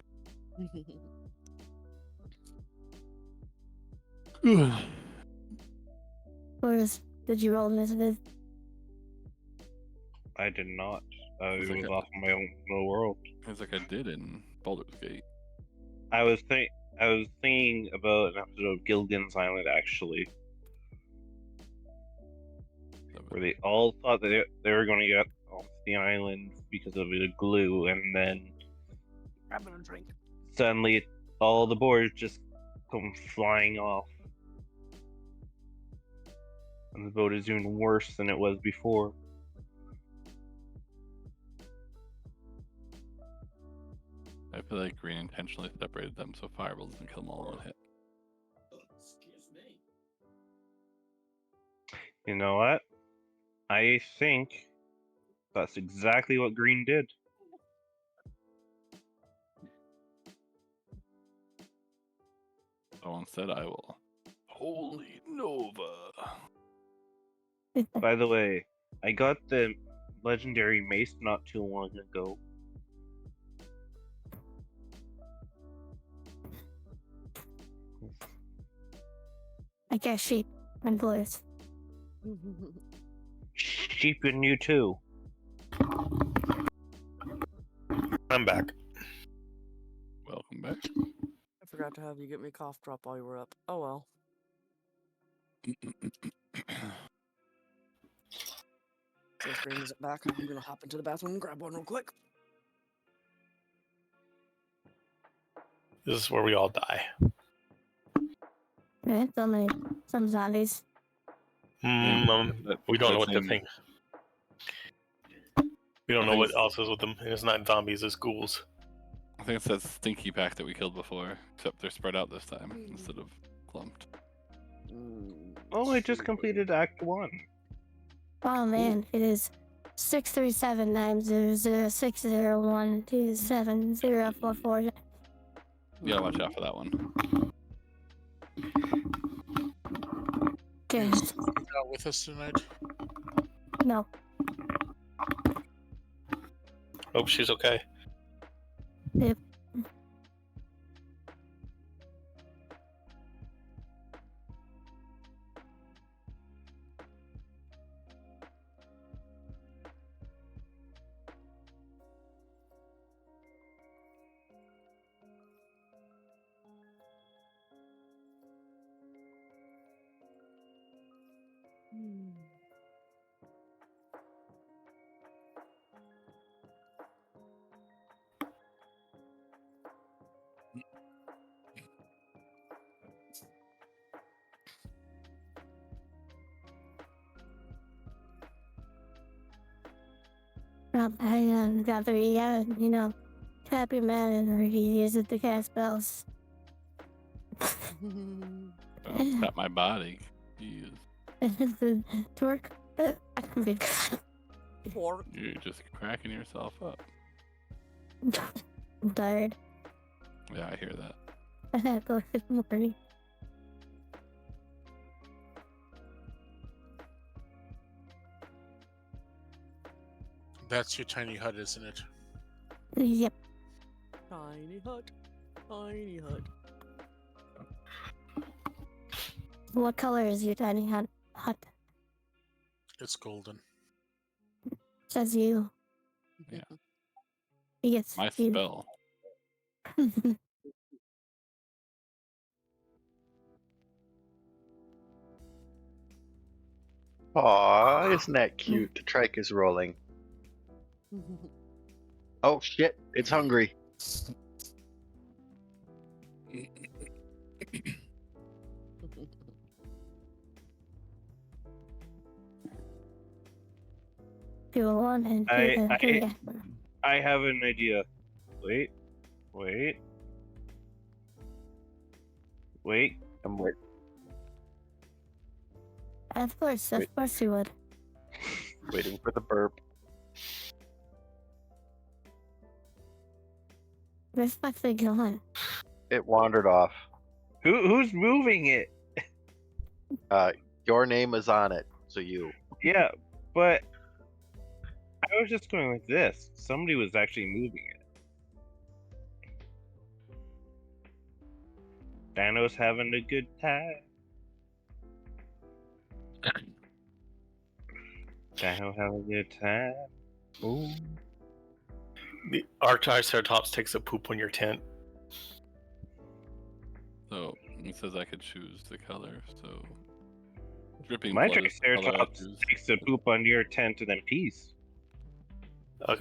Whereas, did you roll initiative? I did not. I It's like was a- off in my own little world. It's like I did in Baldur's Gate. I was thinking about an episode of Gilligan's Island actually, where they all thought that they were going to get off the island because of the glue, and then Grabbing a drink. suddenly all the boards just come flying off, and the boat is even worse than it was before. I feel like Green intentionally separated them so Fireball doesn't kill them all in one hit. You know what? I think that's exactly what Green did. So instead, I will. Holy Nova! By the way, I got the legendary mace not too long ago. I guess sheep and blues. Sheep and you too. I'm back. Welcome back. I forgot to have you get me cough drop while you were up. Oh well. Since Green isn't back, I'm gonna hop into the bathroom and grab one real quick. This is where we all die. Yeah, some zombies. We don't know what to Same. think. We don't I know think what it's- else is with them. It's not zombies, it's ghouls. I think it's that stinky pack that we killed before, except they're spread out this time instead of clumped. Oh, I just completed Act 1. Oh man, it is 637-900-601-27044. You gotta watch out for that one. Okay. Is not with us tonight. No. Hope she's okay. Yep. I got the tap your man and use it to cast spells. Tap my body. Jeez. Twerk. Pork. You're just cracking yourself up. I'm tired. Yeah, I hear that. I have to go this morning. That's your tiny hut, isn't it? Yep. Tiny hut. Tiny hut. What color is your tiny hut? It's golden. Says you. Yeah. He gets My spell. Aw, isn't that cute? The trike is rolling. Oh shit, it's hungry. Feel one and I have an idea. Wait. I'm wait. Of course you would. Waiting for the burp. Where's my thing going? It wandered off. Who's moving it? Your name is on it, so you. Yeah, but I was just going like this. Somebody was actually moving it. Dano's having a good time. Dano having a good time. Ooh. Our Triceratops takes a poop on your tent. So it says I could choose the color. So dripping My blood is the color I Triceratops choose. takes a poop on your tent and then peace.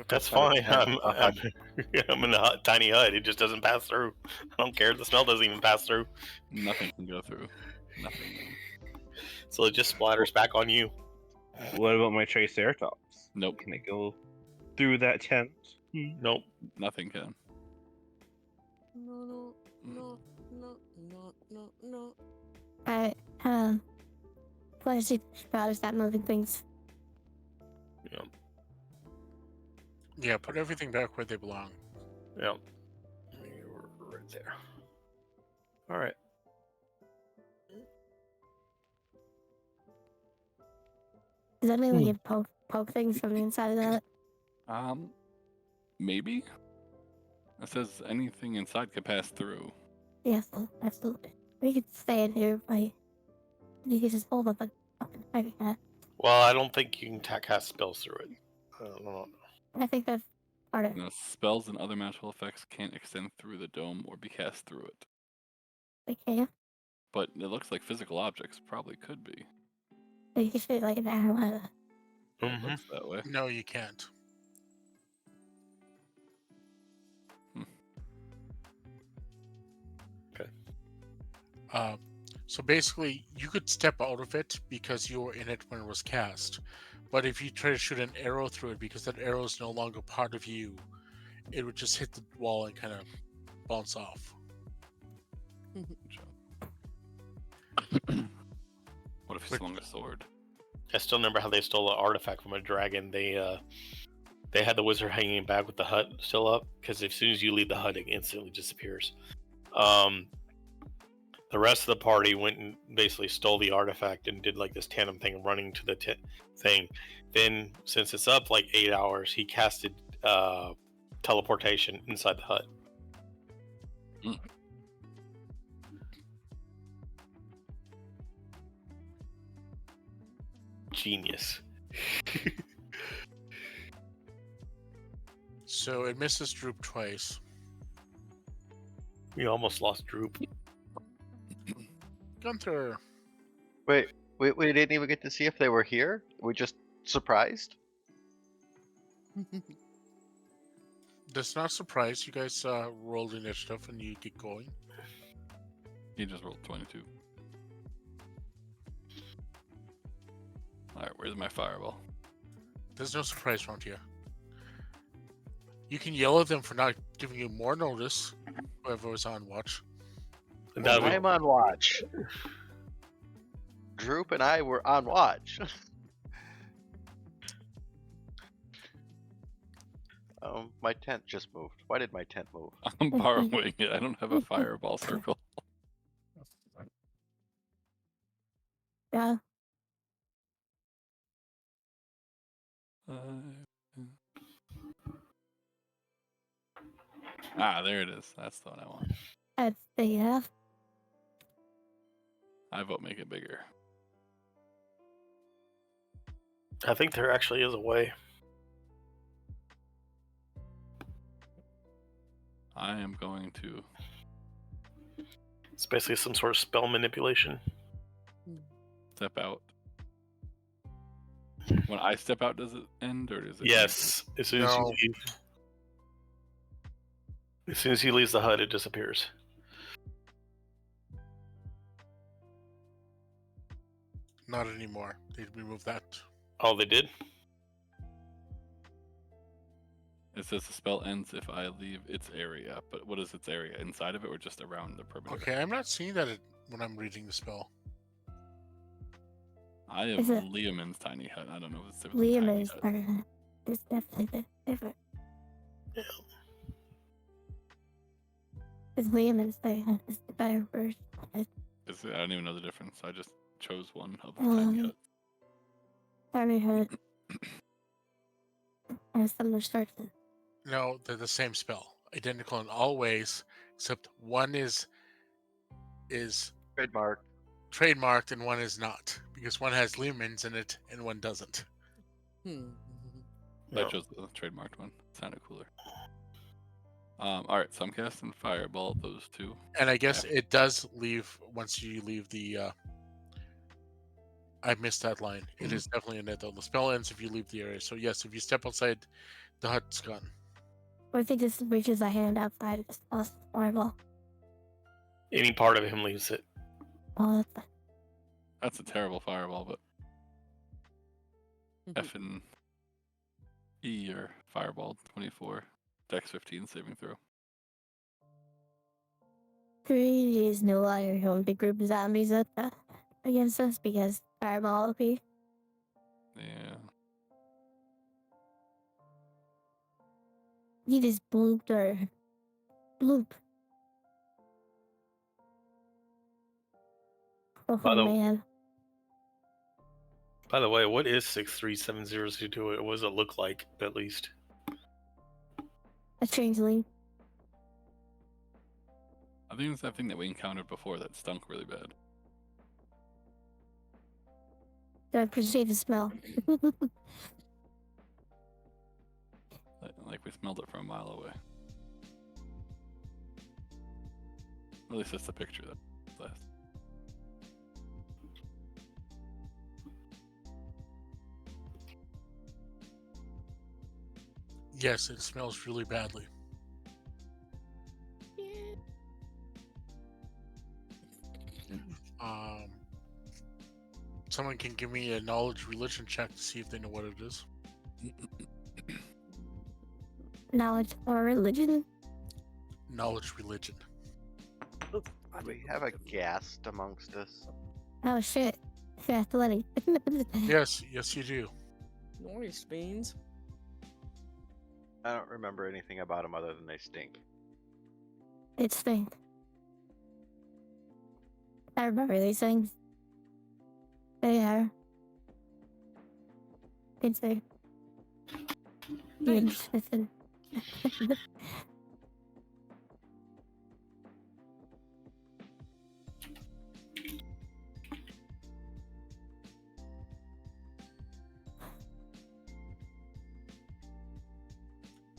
That's fine. I'm in a tiny hut. It just doesn't pass through. I don't care. The smell doesn't even pass through. Nothing can go through. Nothing. So it just splatters back on you. What about my Triceratops? Nope. Can it go through that tent? Nope. Nothing can. No. Alright, what is it about is that moving things? Yeah. Yeah, put everything back where they belong. Yeah. Right there. All right. Does that mean we can poke things from the inside of that? Maybe. It says anything inside can pass through. Yes, absolutely. We could stay in here by. You could just hold up a. Well, I don't think you can cast spells through it. I think that's part of it. No, spells and other magical effects can't extend through the dome or be cast through it. Okay. But it looks like physical objects probably could be. You can shoot like an arrow. It looks that way. No, you can't. Okay. So basically, you could step out of it because you were in it when it was cast. But if you try to shoot an arrow through it because that arrow is no longer part of you, it would just hit the wall and kind of bounce off. What if he swung a sword? I still remember how they stole an artifact from a dragon. They had the wizard hanging back with the hut still up, because as soon as you leave the hut, it instantly disappears. The rest of the party went and basically stole the artifact and did like this tandem thing, running to the thing. Then, since it's up like 8 hours, he casted teleportation inside the hut. Genius. So it misses Droop twice. We almost lost Droop. Gunther. Wait, we didn't even get to see if they were here? We just surprised? That's not a surprise. You guys rolled initiative and you get going. He just rolled 22. Alright, where's my fireball? There's no surprise around here. You can yell at them for not giving you more notice, whoever was on watch. I'm on watch. Droop and I were on watch. My tent just moved. Why did my tent move? I'm borrowing it. I don't have a fireball circle. Yeah. There it is. That's the one I want. That's the I vote make it bigger. I think there actually is a way. I am going to It's basically some sort of spell manipulation. step out. When I step out, does it end or does it? Yes. As soon as you leave. As soon as he leaves the hut, it disappears. Not anymore. They removed that. Oh, they did? It says the spell ends if I leave its area, but what is its area? Inside of it or just around the perimeter? Okay, I'm not seeing that when I'm reading the spell. I have Liamon's tiny hut. I don't know if it's different. Liamon's part of it. It's definitely different. Yeah. It's Liamon's tiny hut. It's the better version. I don't even know the difference. I just chose one of the tiny huts. Tiny hut. Has similar structure. No, they're the same spell. Identical in all ways, except one is is trademarked and one is not, because one has lemons in it and one doesn't. I chose the trademarked one. It sounded cooler. Alright, so I'm casting Fireball at those two. And I guess it does leave once you leave the. I missed that line. It is definitely a net though. The spell ends if you leave the area. So yes, if you step outside, the hut's gone. Or if he just reaches a hand outside, it's horrible. Any part of him leaves it. Oh, that's a terrible fireball, but F and E are fireball 24, Dex 15 saving throw. 3 is no longer going to group zombies up against us because fireball OP. Yeah. He just blooped her. Bloop. Oh man. By the way, what is 637022? What does it look like, at least? A changeling. I think it's that thing that we encountered before that stunk really bad. I appreciate the smell. Like we smelled it from a mile away. At least that's the picture that left. Yes, it smells really badly. Someone can give me a knowledge religion check to see if they know what it is. Knowledge or religion? Knowledge religion. Do we have a ghast amongst us? Oh shit. Yeah, Lenny. Yes, you do. Noise, Veens. I don't remember anything about them other than they stink. It stinks. I remember these things. They are. It's there. Listen.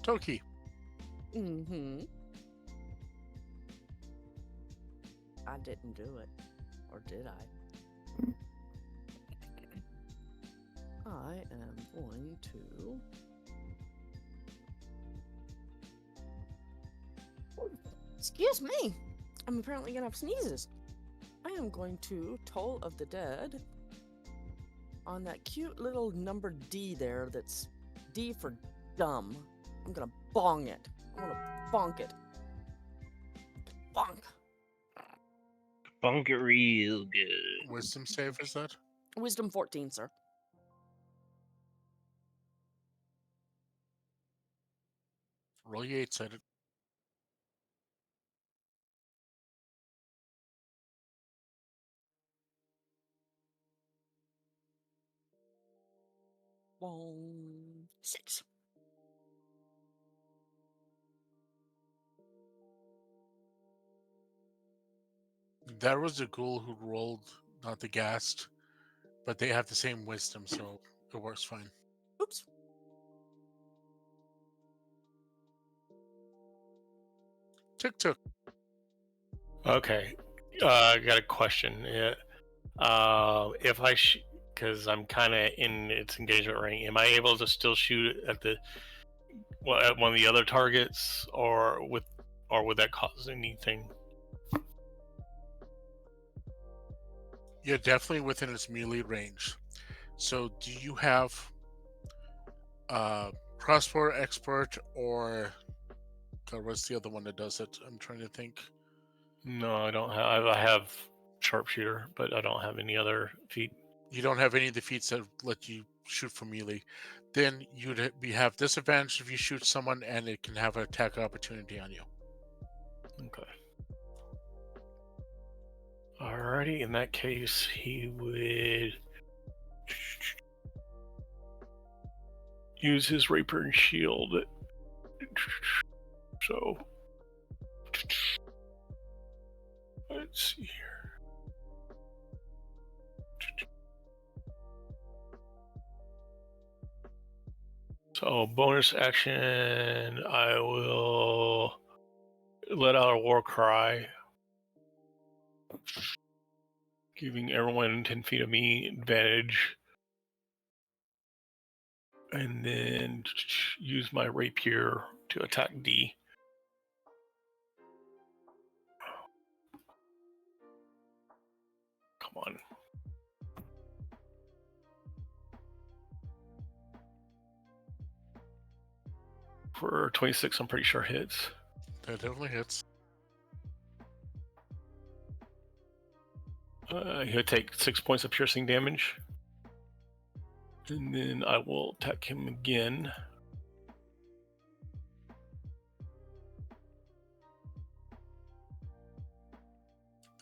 Toki. Mm-hmm. I didn't do it. Or did I? I am going to... Excuse me! I'm apparently gonna have sneezes. I am going to Toll of the Dead on that cute little number D there that's D for dumb. I'm gonna bong it. I wanna bonk it. Bonk. Bonk it real good. Wisdom save is that? Wisdom 14, sir. Roll your 8-sided. Bong. 6. That was the ghoul who rolled, not the ghast, but they have the same wisdom, so it works fine. Oops. Tuk. Okay. I got a question. If I because I'm kind of in its engagement ring, am I able to still shoot at at one of the other targets, or would that cause anything? You're definitely within its melee range. So, do you have crossbow expert or God, what's the other one that does it? I'm trying to think. No, I don't have. I have sharpshooter, but I don't have any other feat. You don't have any of the feats that let you shoot from melee. Then you'd have disadvantage if you shoot someone, and it can have an attack opportunity on you. Okay. Alrighty, in that case, he would use his rapier and shield. So let's Let's see here. So bonus action, I will let out a war cry, giving everyone 10 feet of me advantage. And then use my rapier to attack D. Come on. For 26, I'm pretty sure hits. That definitely hits. He'll take 6 points of piercing damage. And then I will attack him again.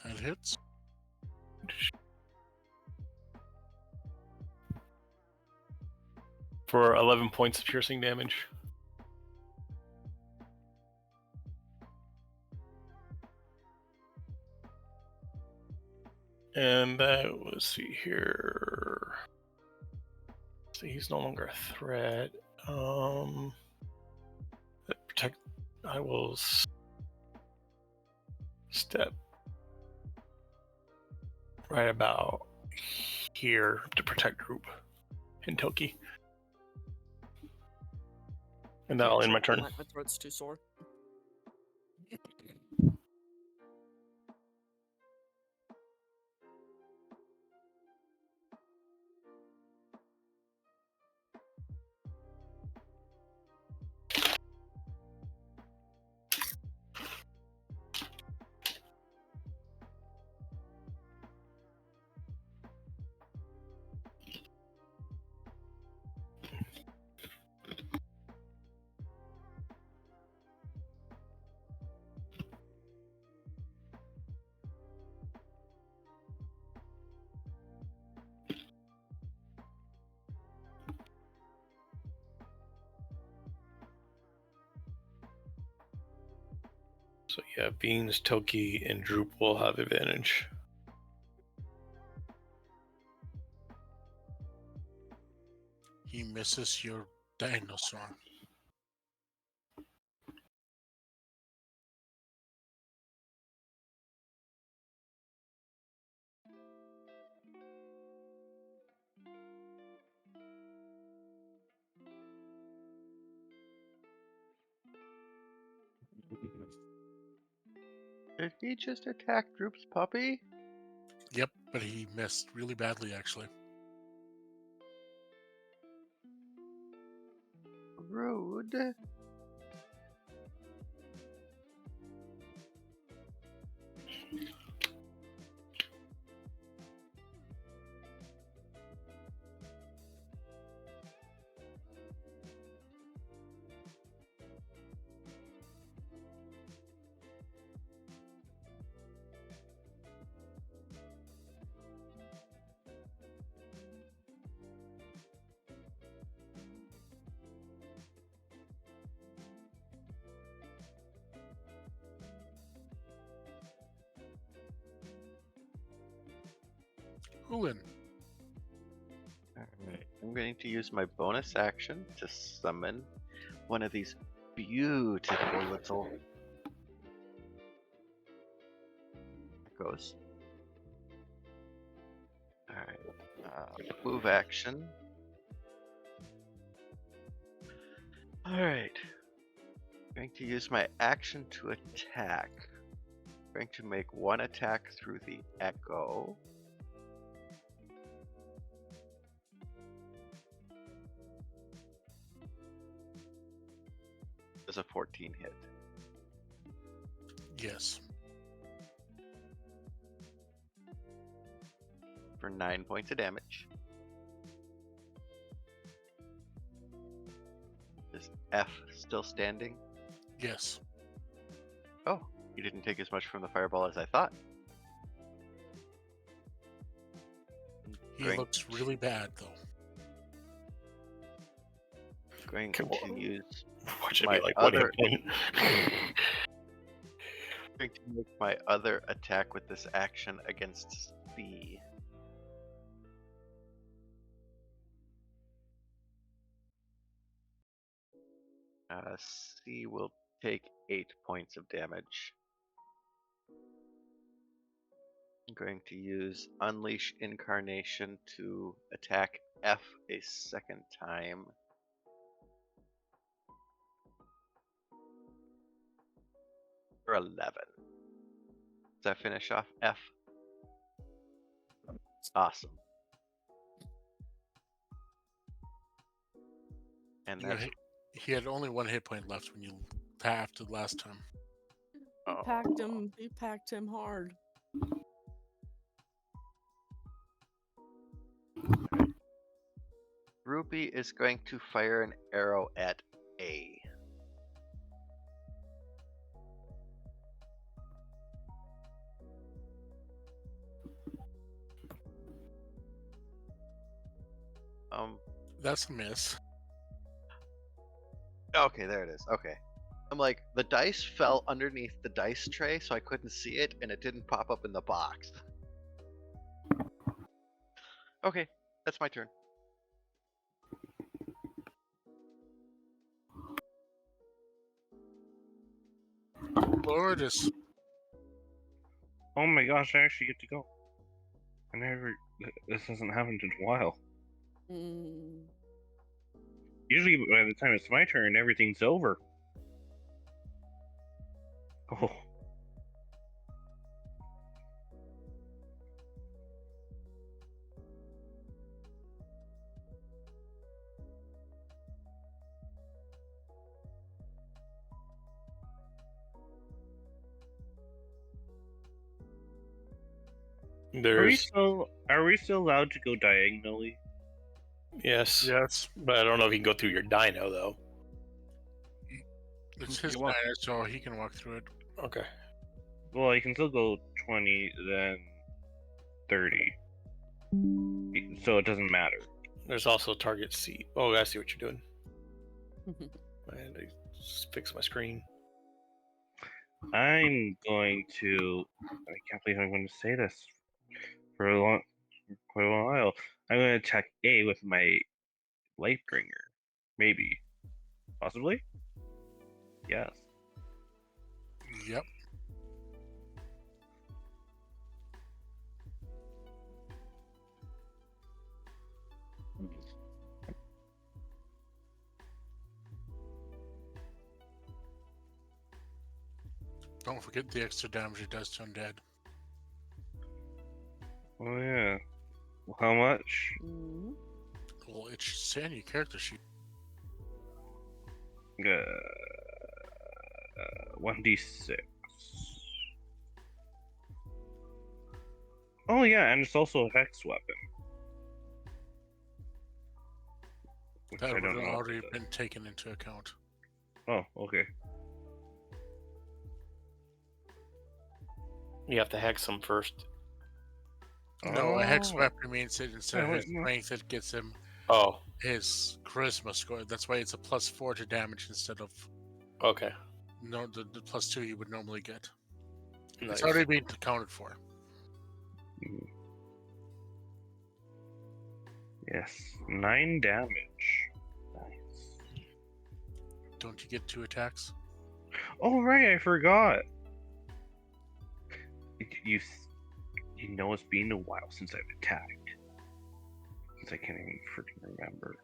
That hits. For 11 points of piercing damage. And let's see here. See, he's no longer a threat. Protect. I will step right about here to protect group in Toki. And that'll end my turn. My throat's too sore. So yeah, Veens, Toki, and Droop will have advantage. He misses your dinosaur. Did he just attack Droop's puppy? Yep, but he missed really badly, actually. Rude. Hulin. Alright, I'm going to use my bonus action to summon one of these beautiful little echoes. Alright, move action. Alright, going to use my action to attack. Going to make one attack through the echo. Does a 14 hit? Yes. For 9 points of damage. Is F still standing? Yes. Oh, you didn't take as much from the fireball as I thought. He looks really bad, though. Going to use Watch it my be like one hit other. point. Going going to make my other attack with this action against C. C will take 8 points of damage. I'm going to use Unleash Incarnation to attack F a second time. For 11. Does that finish off F? Awesome. And You know, that's he had only 1 hit point left when you tapped it last time. He packed him hard. Rupee is going to fire an arrow at A. That's a miss. Okay, there it is. Okay. I'm like, the dice fell underneath the dice tray, so I couldn't see it, and it didn't pop up in the box. Okay, that's my turn. Lourdes. Oh my gosh, I actually get to go. I never. This hasn't happened in a while. Usually, by the time it's my turn, everything's over. Oh. Are we still allowed to go diagonally? Yes. Yes. But I don't know if you can go through your dino though. It's his dino, so he can walk through it. Okay. Well, I can still go 20, then 30. So it doesn't matter. There's also target C. Oh, I see what you're doing. And I just fix my screen. I'm going to. I can't believe I'm going to say this for quite a while. I'm going to attack A with my Lightbringer. Maybe. Possibly? Yes. Yep. Don't forget the extra damage it does to undead. Oh yeah. Well, how much? Well, it should say on your character sheet. 1d6. Oh yeah, and it's also a hex weapon. Which That I would don't have know. already been taken into account. Oh, okay. You have to hex him first. No, a hex Oh. weapon means that instead of Yeah, his strength, it gets him Oh, his charisma score. That's why it's a +4 to damage instead of okay. no the +2 you would normally get. Nice. It's already been accounted for. Yes, 9 damage. Nice. Don't you get 2 attacks? Oh right, I forgot. You know it's been a while since I've attacked. Since I can't even freaking remember.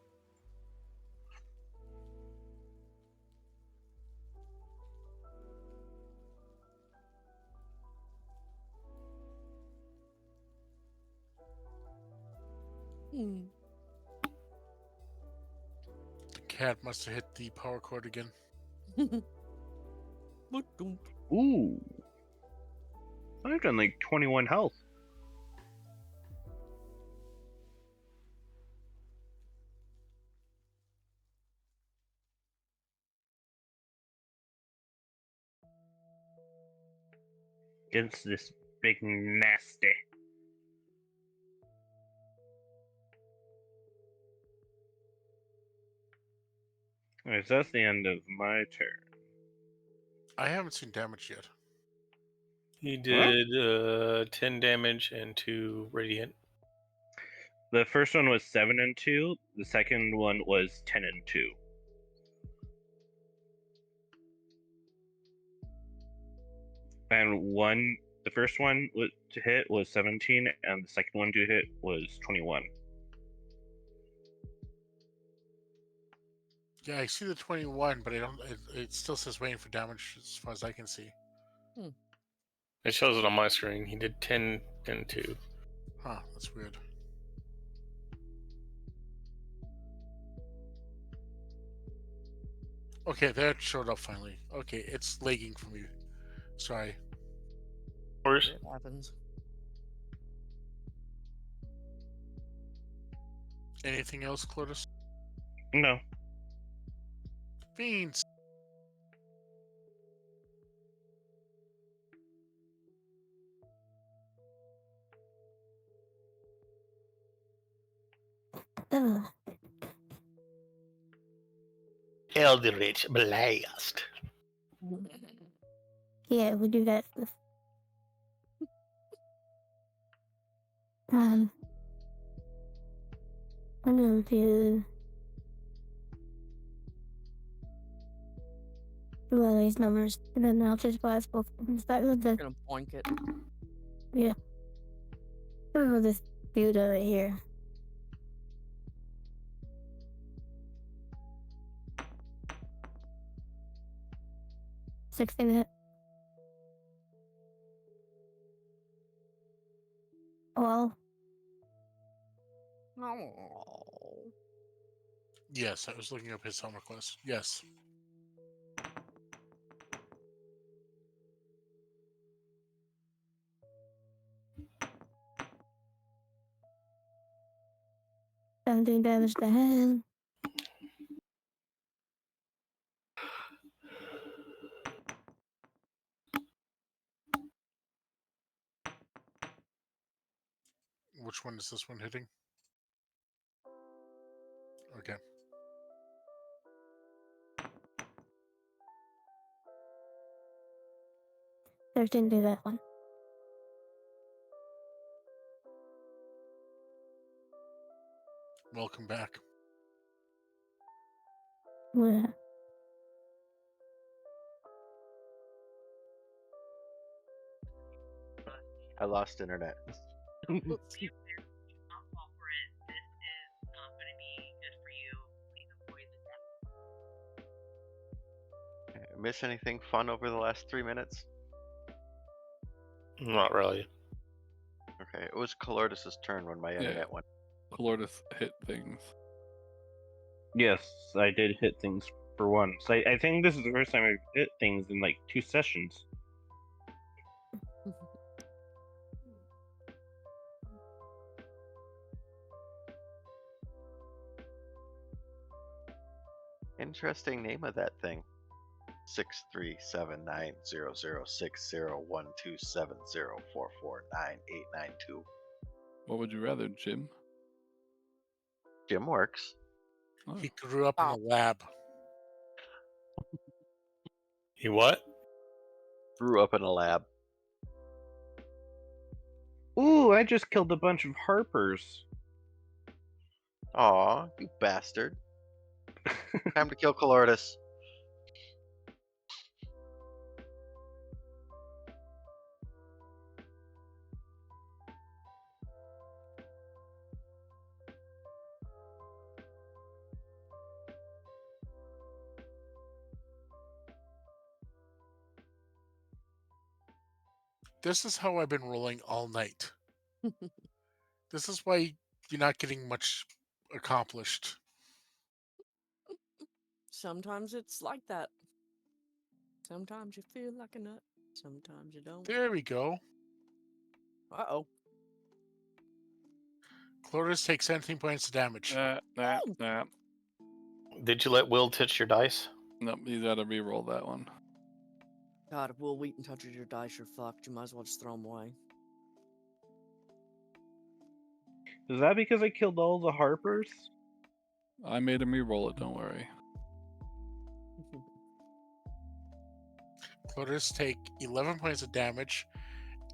The cat must have hit the power cord again. Ooh. I've done like 21 health. Against this big nasty. Alright, so that's the end of my turn. I haven't seen damage yet. He did 10 damage and 2 radiant. The first one was 7 and 2. The second one was 10 and 2. And the first one to hit was 17, and the second one to hit was 21. Yeah, I see the 21, but I don't. It still says waiting for damage as far as I can see. It shows it on my screen. He did 10 and 2. Huh, that's weird. Okay, that showed up finally. Okay, it's lagging for me. Sorry. Of course. It happens. Anything else, Clotus? No. Veens. Eldritch Blast. Yeah, we do that. I'm gonna do all these numbers, and then I'll just blast both of them. Start with the. I'm gonna boink it. Yeah. Start with this dude over here. 16 hit. Well. Oh. Yes, I was looking up his helm request. Yes. Doing damage to him. Which one is this one hitting? Okay. Didn't do that one. Welcome back. Yeah. I lost internet. Miss anything fun over the last 3 minutes? Not really. Okay, it was Calordis's turn when my internet went. Calordis hit things. Yes, I did hit things for once. I think this is the first time I've hit things in like 2 sessions. Interesting name of that thing. 6379006012704498892. What would you rather, Jim? Jim works. Oh. He grew up in a lab. He what? Grew up in a lab. Ooh, I just killed a bunch of harpers. Aw, you bastard. Time to kill Calordis. This is how I've been rolling all night. This is why you're not getting much accomplished. Sometimes it's like that. Sometimes you feel like a nut. Sometimes you don't. There we go. Uh-oh. Cloris takes 17 points of damage. Nah. Did you let Will touch your dice? Nope, you gotta re-roll that one. God, if Will Wheaton touches your dice, you're fucked. You might as well just throw them away. Is that because I killed all the harpers? I made him re-roll it, don't worry. Cloris take 11 points of damage,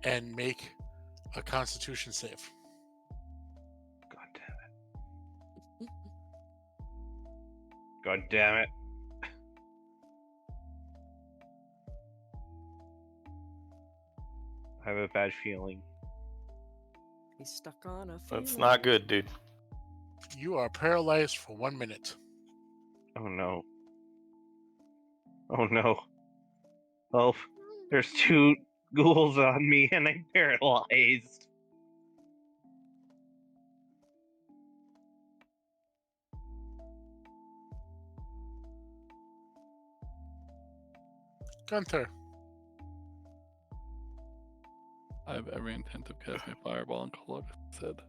and make a Constitution save. God damn it. God damn it. I have a bad feeling. He's stuck on a feeling. That's not good, dude. You are paralyzed for 1 minute. Oh no. Oh no. Oh, there's 2 ghouls on me and I'm paralyzed. Gunther. I have every intent to cast my fireball and call it said.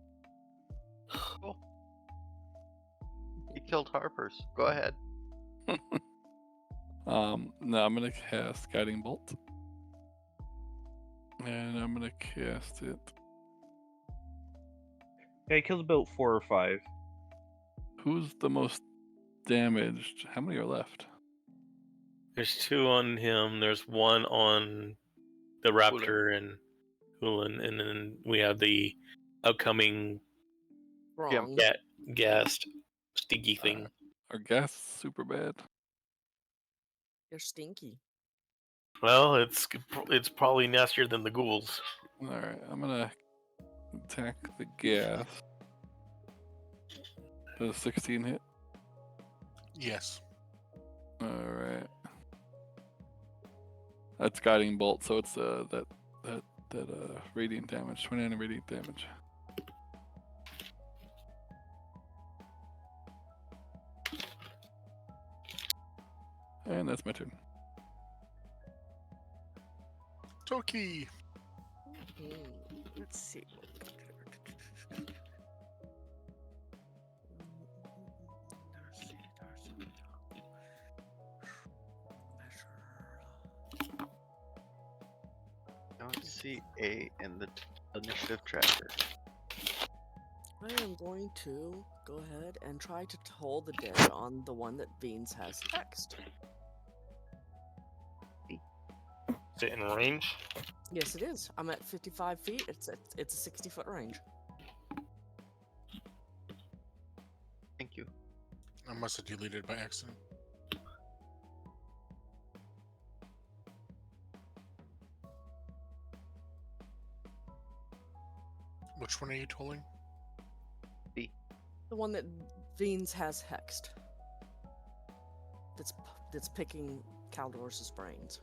He killed Harper's. Go ahead. Now I'm gonna cast Guiding Bolt. And I'm gonna cast it. Yeah, I killed about 4 or 5. Who's the most damaged? How many are left? There's 2 on him. There's 1 on the Raptor and Hulan, and then we have the upcoming Wrong. gas stinky thing. Are gas super bad? You're stinky. Well, it's probably nastier than the ghouls. Alright, I'm gonna attack the gas. Does 16 hit? Yes. Alright. That's Guiding Bolt, so it's that radiant damage, 29 radiant damage. And that's my turn. Toki. Let's see. I don't see A in the initiative tracker. I am going to go ahead and try to toll the dead on the one that Veens has text. Is it in range? Yes, it is. I'm at 55 feet. It's a 60-foot range. Thank you. I must have deleted by accident. Which one are you tolling? B. The one that Veens has hexed. That's picking Caldorus's brains.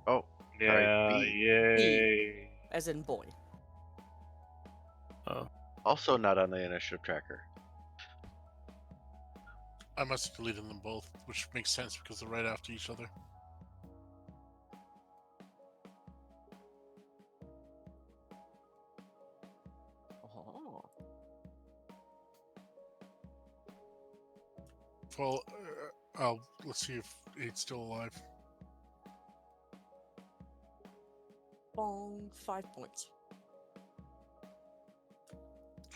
Oh, Yeah, sorry, B. yay. As in boy. Also not on the initiative tracker. I must have deleted them both, which makes sense because they're right after each other. Oh. Well, let's see if it's still alive. Bong, 5 points.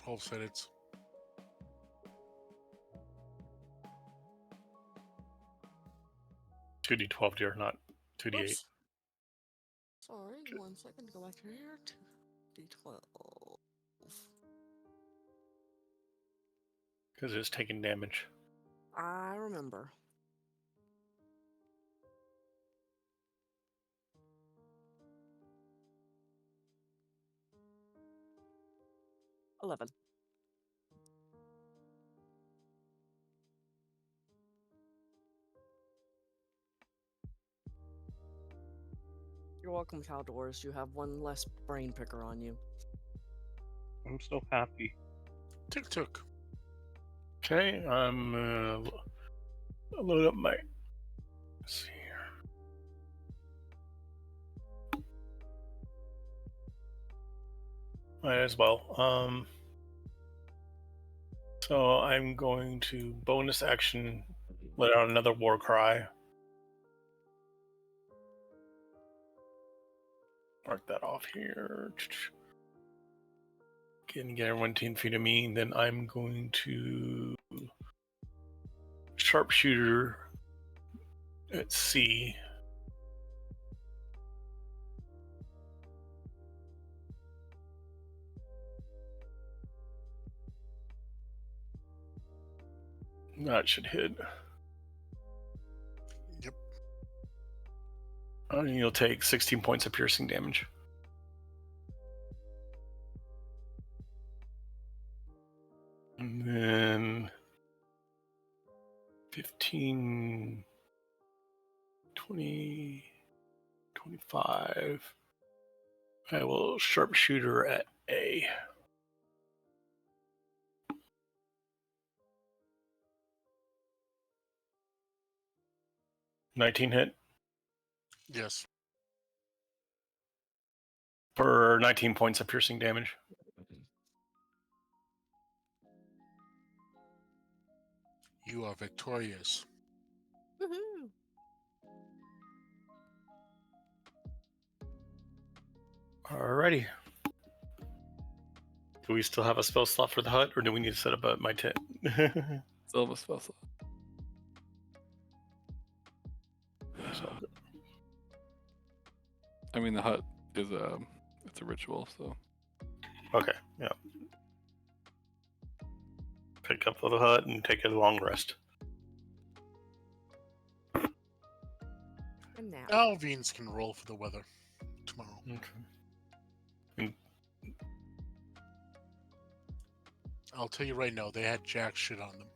12 sideds. Two D12, dear, not 2D8. Oops. Sorry, 1 second. Go back to here. 2d12. Because it's taking damage. I remember. $11. You're welcome, Caldorus. You have 1 less brain picker on you. I'm so happy. Tuk. Okay, I'm load up my. Let's see here. Might as well. So I'm going to bonus action, let out another war cry. Mark that off here. Get everyone 10 feet of me. Then I'm going to sharpshooter at C. That should hit. Yep. And you'll take 16 points of piercing damage. And then 15, 20, 25. I will sharpshooter at A. $19 hit Yes. for 19 points of piercing damage. You are victorious. Woohoo! Alrighty. Do we still have a spell slot for the hut, or do we need to set up my tent? Still have a spell slot. I mean, the hut is it's a ritual, so. Okay, yeah. Pick up the hut and take a long rest. And now. Now Veens can roll for the weather tomorrow. Okay. I'll tell you right now, they had jack shit on them.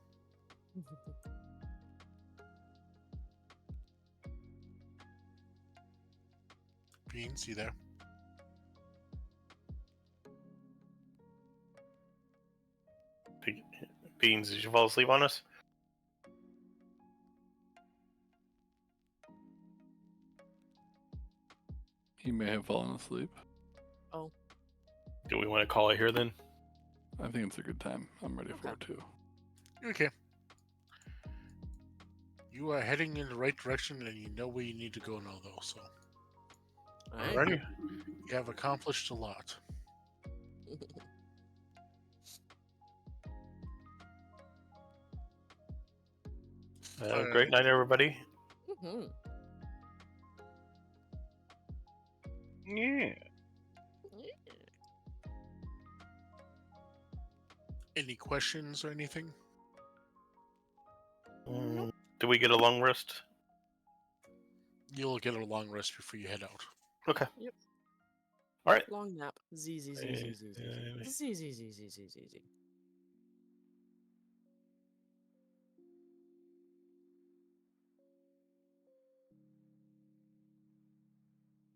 Veens, you there? Beans, did you fall asleep on us? He may have fallen asleep. Oh. Do we want to call it here then? I think it's a good time. I'm ready for it too. Okay. You are heading in the right direction and you know where you need to go now, though, so. Alrighty. You have accomplished a lot. Great night, everybody. Mm-hmm. Yeah. Any questions or anything? Do we get a long rest? You'll get a long rest before you head out. Okay. Yep. All right. Long nap. Z Z Z Z Z Z Z Z Z Z Z Z Z Z.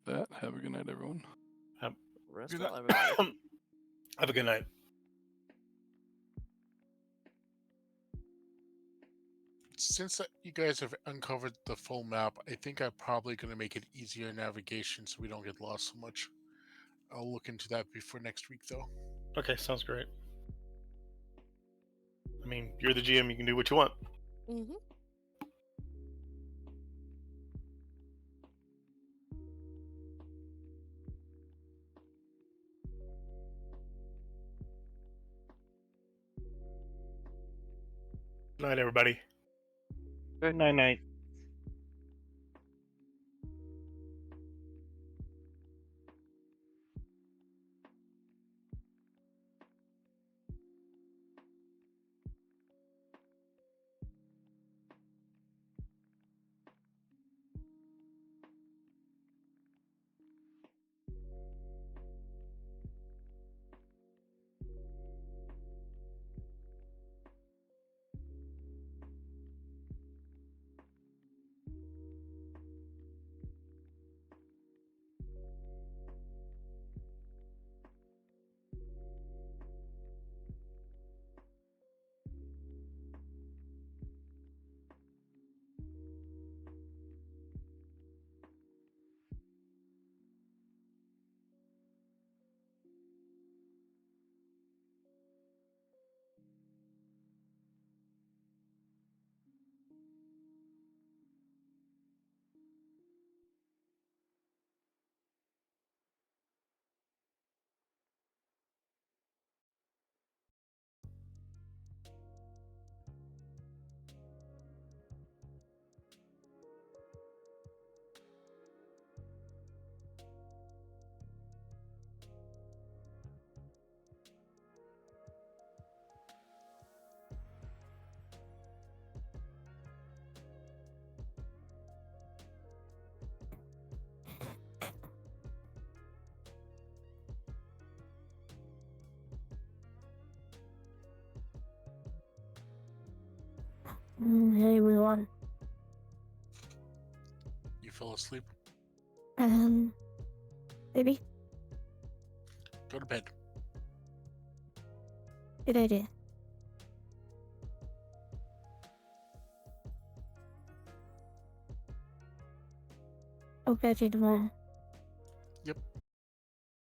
That. Have a good night, everyone. Rest Good well, night. everybody. Have a good night. Since you guys have uncovered the full map, I think I'm probably going to make it easier navigation so we don't get lost so much. I'll look into that before next week, though. Okay, sounds great. I mean, you're the GM, you can do what you want. Mm-hmm. Good night, everybody. Good night. Hey, we won. You fell asleep? Maybe. Go to bed. Good idea. I'll catch you tomorrow.